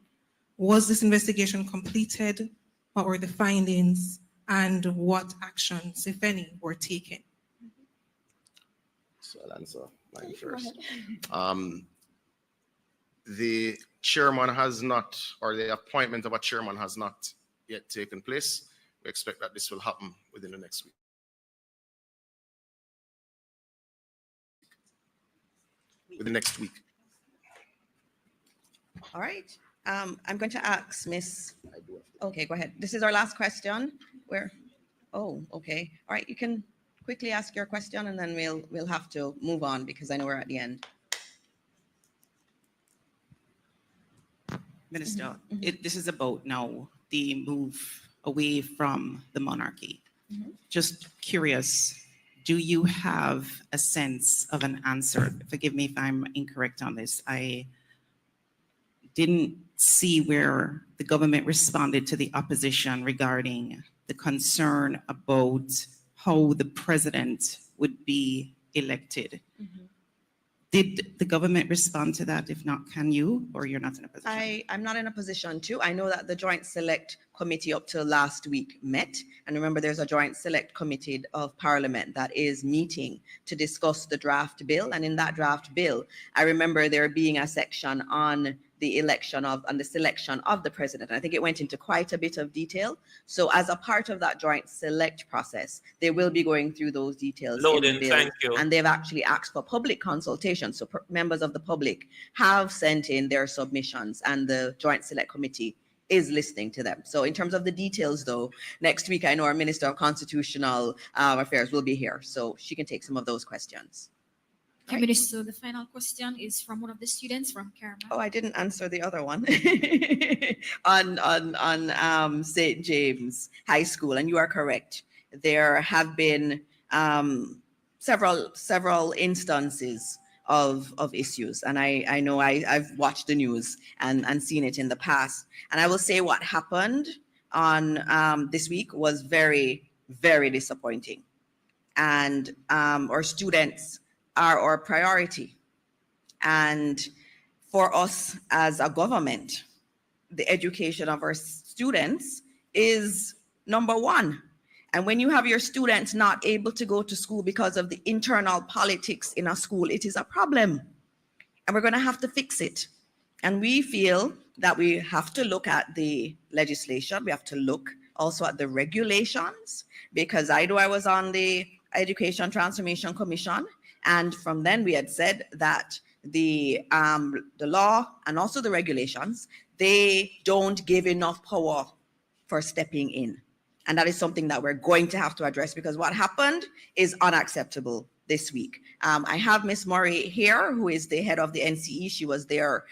Was this investigation completed? What were the findings? And what actions, if any, were taken? So I'll answer mine first. the chairman has not, or the appointment of a chairman has not yet taken place. We expect that this will happen within the next week. Within the next week. All right. I'm going to ask Miss. Okay, go ahead. This is our last question. Where? Oh, okay. All right. You can quickly ask your question, and then we'll have to move on because I know we're at the end. Minister, this is about now the move away from the monarchy. Just curious, do you have a sense of an answer? Forgive me if I'm incorrect on this. I didn't see where the government responded to the opposition regarding the concern about how the president would be elected. Did the government respond to that? If not, can you, or you're not in a position? I'm not in a position to. I know that the Joint Select Committee up till last week met. And remember, there's a Joint Select Committee of Parliament that is meeting to discuss the draft bill. And in that draft bill, I remember there being a section on the election of and the selection of the president. I think it went into quite a bit of detail. So as a part of that joint select process, they will be going through those details. Loading, thank you. And they've actually asked for public consultation. So members of the public have sent in their submissions, and the Joint Select Committee is listening to them. So in terms of the details, though, next week I know our Minister of Constitutional Affairs will be here, so she can take some of those questions. Okay, Minister, the final question is from one of the students from Karama. Oh, I didn't answer the other one on St. James High School, and you are correct. There have been several instances of issues, and I know I've watched the news and seen it in the past. And I will say what happened on this week was very, very disappointing. And our students are our priority. And for us as a government, the education of our students is number one. And when you have your students not able to go to school because of the internal politics in a school, it is a problem. And we're going to have to fix it. And we feel that we have to look at the legislation. We have to look also at the regulations, because I know I was on the Education Transformation Commission. And from then we had said that the law and also the regulations, they don't give enough power for stepping in. And that is something that we're going to have to address, because what happened is unacceptable this week. I have Miss Murray here, who is the head of the NCE. She was there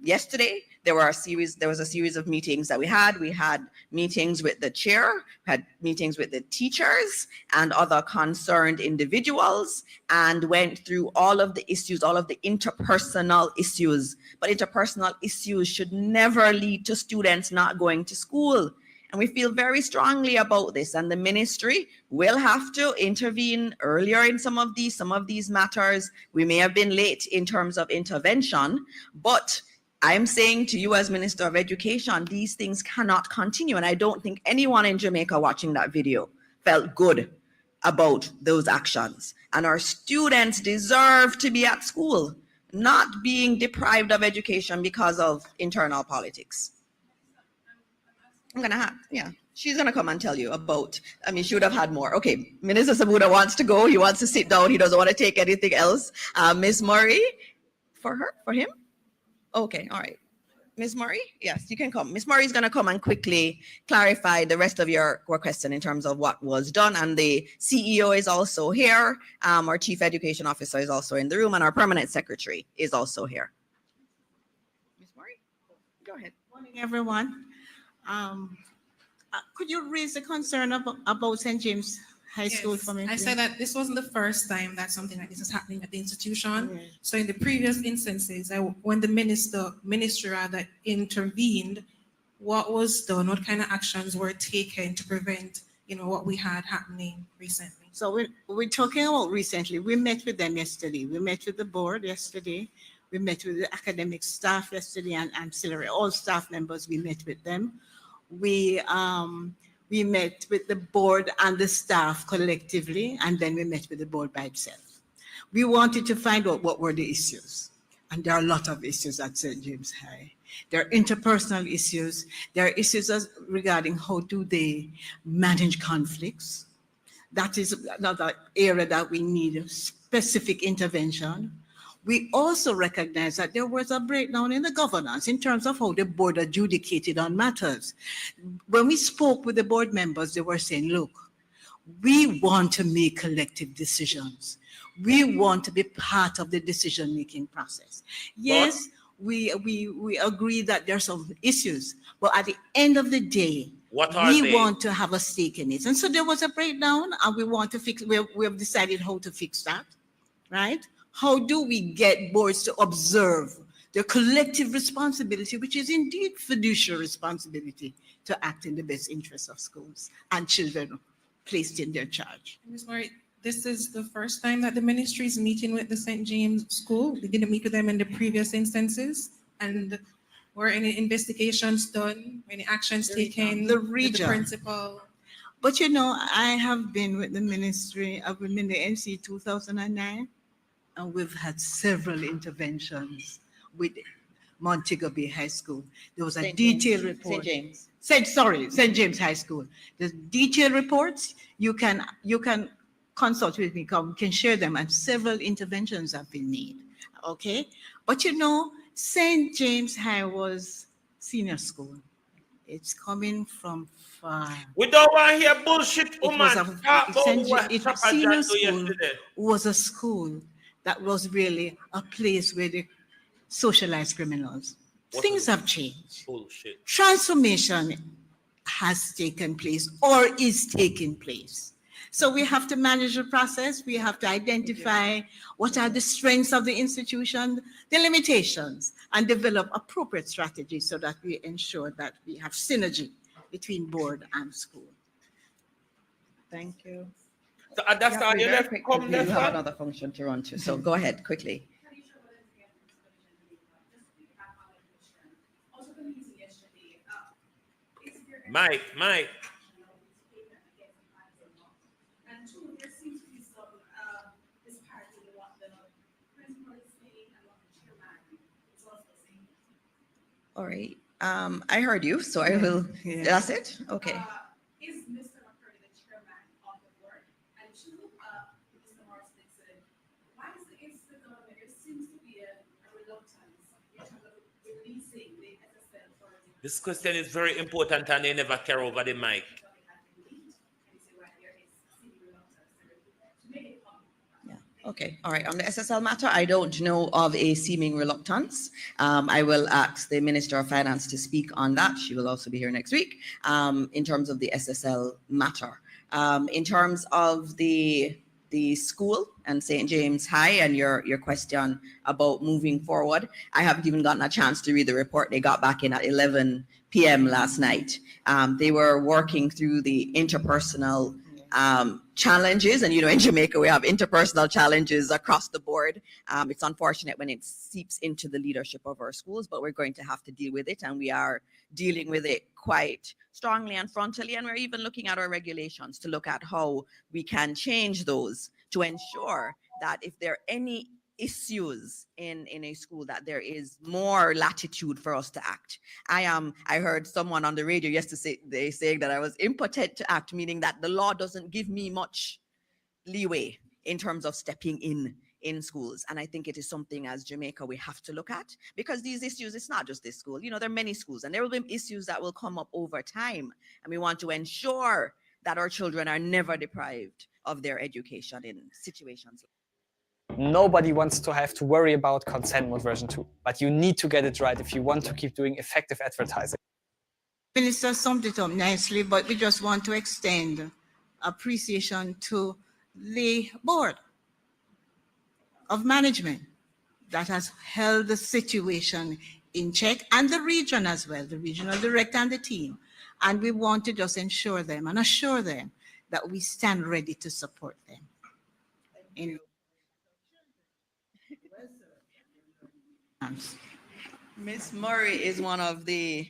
yesterday. There was a series of meetings that we had. We had meetings with the chair, had meetings with the teachers and other concerned individuals, and went through all of the issues, all of the interpersonal issues. But interpersonal issues should never lead to students not going to school. And we feel very strongly about this, and the ministry will have to intervene earlier in some of these matters. We may have been late in terms of intervention, but I'm saying to you as Minister of Education, these things cannot continue. And I don't think anyone in Jamaica watching that video felt good about those actions. And our students deserve to be at school, not being deprived of education because of internal politics. She's gonna come and tell you about, she would have had more. Okay, Minister Samuda wants to go. He wants to sit down. He doesn't want to take anything else. Ms. Murray, for him? Okay, all right. Ms. Murray, yes, you can come. Ms. Murray is gonna come and quickly clarify the rest of your question in terms of what was done. And the CEO is also here. Our Chief Education Officer is also in the room, and our Permanent Secretary is also here. Ms. Murray, go ahead. Morning, everyone. Could you raise the concern about St. James High School for me? I said that this wasn't the first time that something like this is happening at the institution. So in the previous instances, when the ministry rather intervened, what was done, what kind of actions were taken to prevent, what we had happening recently? So we're talking about recently. We met with them yesterday. We met with the board yesterday. We met with the academic staff yesterday and ancillary, all staff members, we met with them. We met with the board and the staff collectively, and then we met with the board by itself. We wanted to find out what were the issues. And there are a lot of issues at St. James High. There are interpersonal issues. There are issues regarding how do they manage conflicts. That is another area that we need specific intervention. We also recognize that there was a breakdown in the governance in terms of how the board adjudicated on matters. When we spoke with the board members, they were saying, look, we want to make collective decisions. We want to be part of the decision-making process. Yes, we agree that there are some issues, but at the end of the day, we want to have a stake in it. And so there was a breakdown, and we want to fix, we have decided how to fix that, right? How do we get boards to observe their collective responsibility, which is indeed fiduciary responsibility to act in the best interest of schools and children placed in their charge. Ms. Murray, this is the first time that the ministry is meeting with the St. James School. We didn't meet with them in the previous instances. And were any investigations done, any actions taken? The with region. the principal? But you know, I have been with the ministry, I've been in the NC 2009, and we've had several interventions with Montego Bay High School. There was a detailed report. St. James High School. The detailed reports, you can consult with me, we can share them, and several interventions have been made, okay? But you know, St. James High was senior school. It's coming from far. We don't want to hear bullshit, woman. Senior school was a school that was really a place where they socialized criminals. Things have changed. Bullshit. Transformation has taken place or is taking place. So we have to manage the process. We have to identify what are the strengths of the institution, the limitations, and develop appropriate strategies so that we ensure that we have synergy between board and school. Thank you. So that's how you left. You have another function to run to, so go ahead quickly. Mike. And two, there seems to be some disparity in what the principal is saying and what the chairman is also saying. All right. I heard you, so I will. Yeah. That's it? Okay. Is Mr. McCurdy the chairman of the board? And two, Mr. Morris Dixon, why is the government, there seems to be a reluctance in terms of releasing the SSL for the This question is very important and they never care over the mic. Okay, all right. On the SSL matter, I don't know of a seeming reluctance. I will ask the Minister of Finance to speak on that. She will also be here next week in terms of the SSL matter. In terms of the school and St. James High and your question about moving forward, I haven't even gotten a chance to read the report. They got back in at 11 p.m. last night. They were working through the interpersonal challenges, and you know, in Jamaica we have interpersonal challenges across the board. It's unfortunate when it seeps into the leadership of our schools, but we're going to have to deal with it, and we are dealing with it quite strongly and frontally, and we're even looking at our regulations to look at how we can change those to ensure that if there are any issues in a school, that there is more latitude for us to act. I heard someone on the radio yesterday saying that I was impotent to act, meaning that the law doesn't give me much leeway in terms of stepping in schools. And I think it is something as Jamaica we have to look at, because these issues, it's not just this school, you know, there are many schools and there will be issues that will come up over time. And we want to ensure that our children are never deprived of their education in situations. Nobody wants to have to worry about consent mode version 2, but you need to get it right if you want to keep doing effective advertising. Minister summed it up nicely, but we just want to extend appreciation to the board of management that has held the situation in check, and the region as well, the regional director and the team. And we want to just ensure them and assure them that we stand ready to support them. Miss Murray is one of the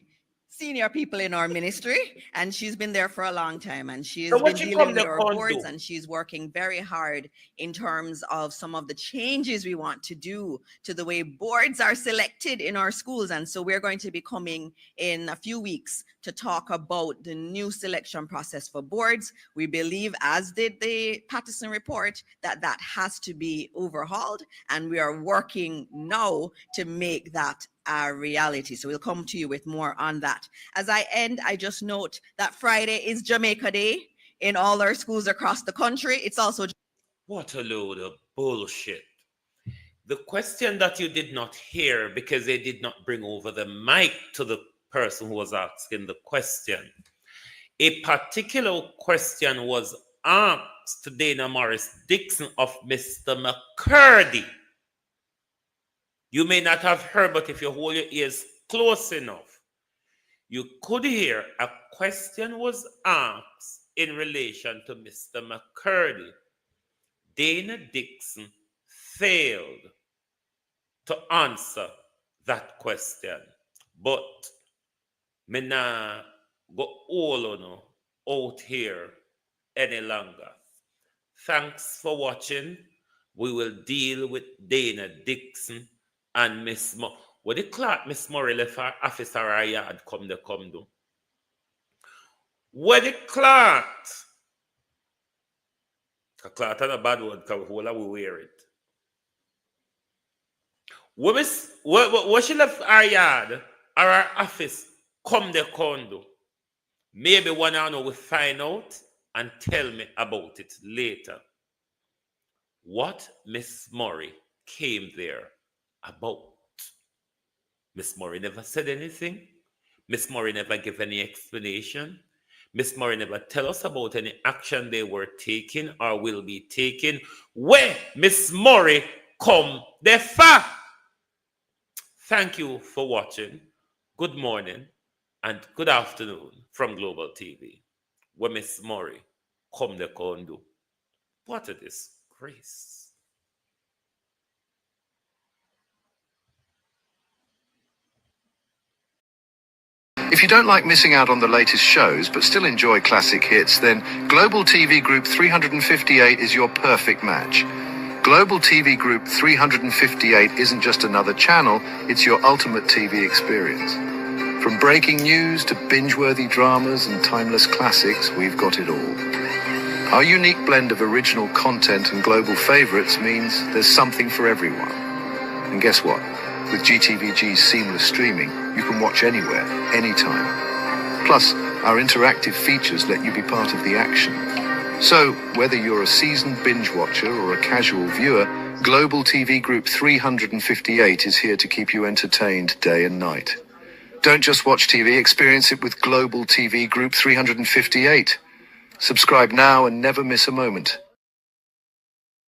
senior people in our ministry, and she's been there for a long time, and she's So been what you dealing come with the our con boards, do? and she's working very hard in terms of some of the changes we want to do to the way boards are selected in our schools. And so we're going to be coming in a few weeks to talk about the new selection process for boards. We believe, as did the Patterson report, that that has to be overhauled, and we are working now to make that a reality. So we'll come to you with more on that. As I end, I just note that Friday is Jamaica Day in all our schools across the country. It's also... What a load of bullshit. The question that you did not hear because they did not bring over the mic to the person who was asking the question. A particular question was asked to Dana Morris Dixon of Mr. McCurdy. You may not have heard, but if you hold your ears close enough, you could hear a question was asked in relation to Mr. McCurdy. Dana Dixon failed to answer that question. But me nah go all on out here any longer. Thanks for watching. We will deal with Dana Dixon and Miss Murray. What the clerk Miss Murray left her office or her yard come do? What the clerk? A clerk is a bad word because we wear it. What she left her yard or her office come the condo? Maybe one hour will find out and tell me about it later. What Miss Murray came there about? Miss Murray never said anything. Miss Murray never gave any explanation. Miss Murray never tell us about any action they were taking or will be taking. Where Miss Murray come the fa? Thank you for watching. Good morning and good afternoon from Global TV. Where Miss Murray come the condo. What a disgrace. If you don't like missing out on the latest shows but still enjoy classic hits, then Global TV Group 358 is your perfect match. Global TV Group 358 isn't just another channel, it's your ultimate TV experience. From breaking news to binge-worthy dramas and timeless classics, we've got it all. Our unique blend of original content and global favorites means there's something for everyone. And guess what? With GTVG's seamless streaming, you can watch anywhere, anytime. Plus, our interactive features let you be part of the action. So, whether you're a seasoned binge watcher or a casual viewer, Global TV Group 358 is here to keep you entertained day and night. Don't just watch TV, experience it with Global TV Group 358. Subscribe now and never miss a moment.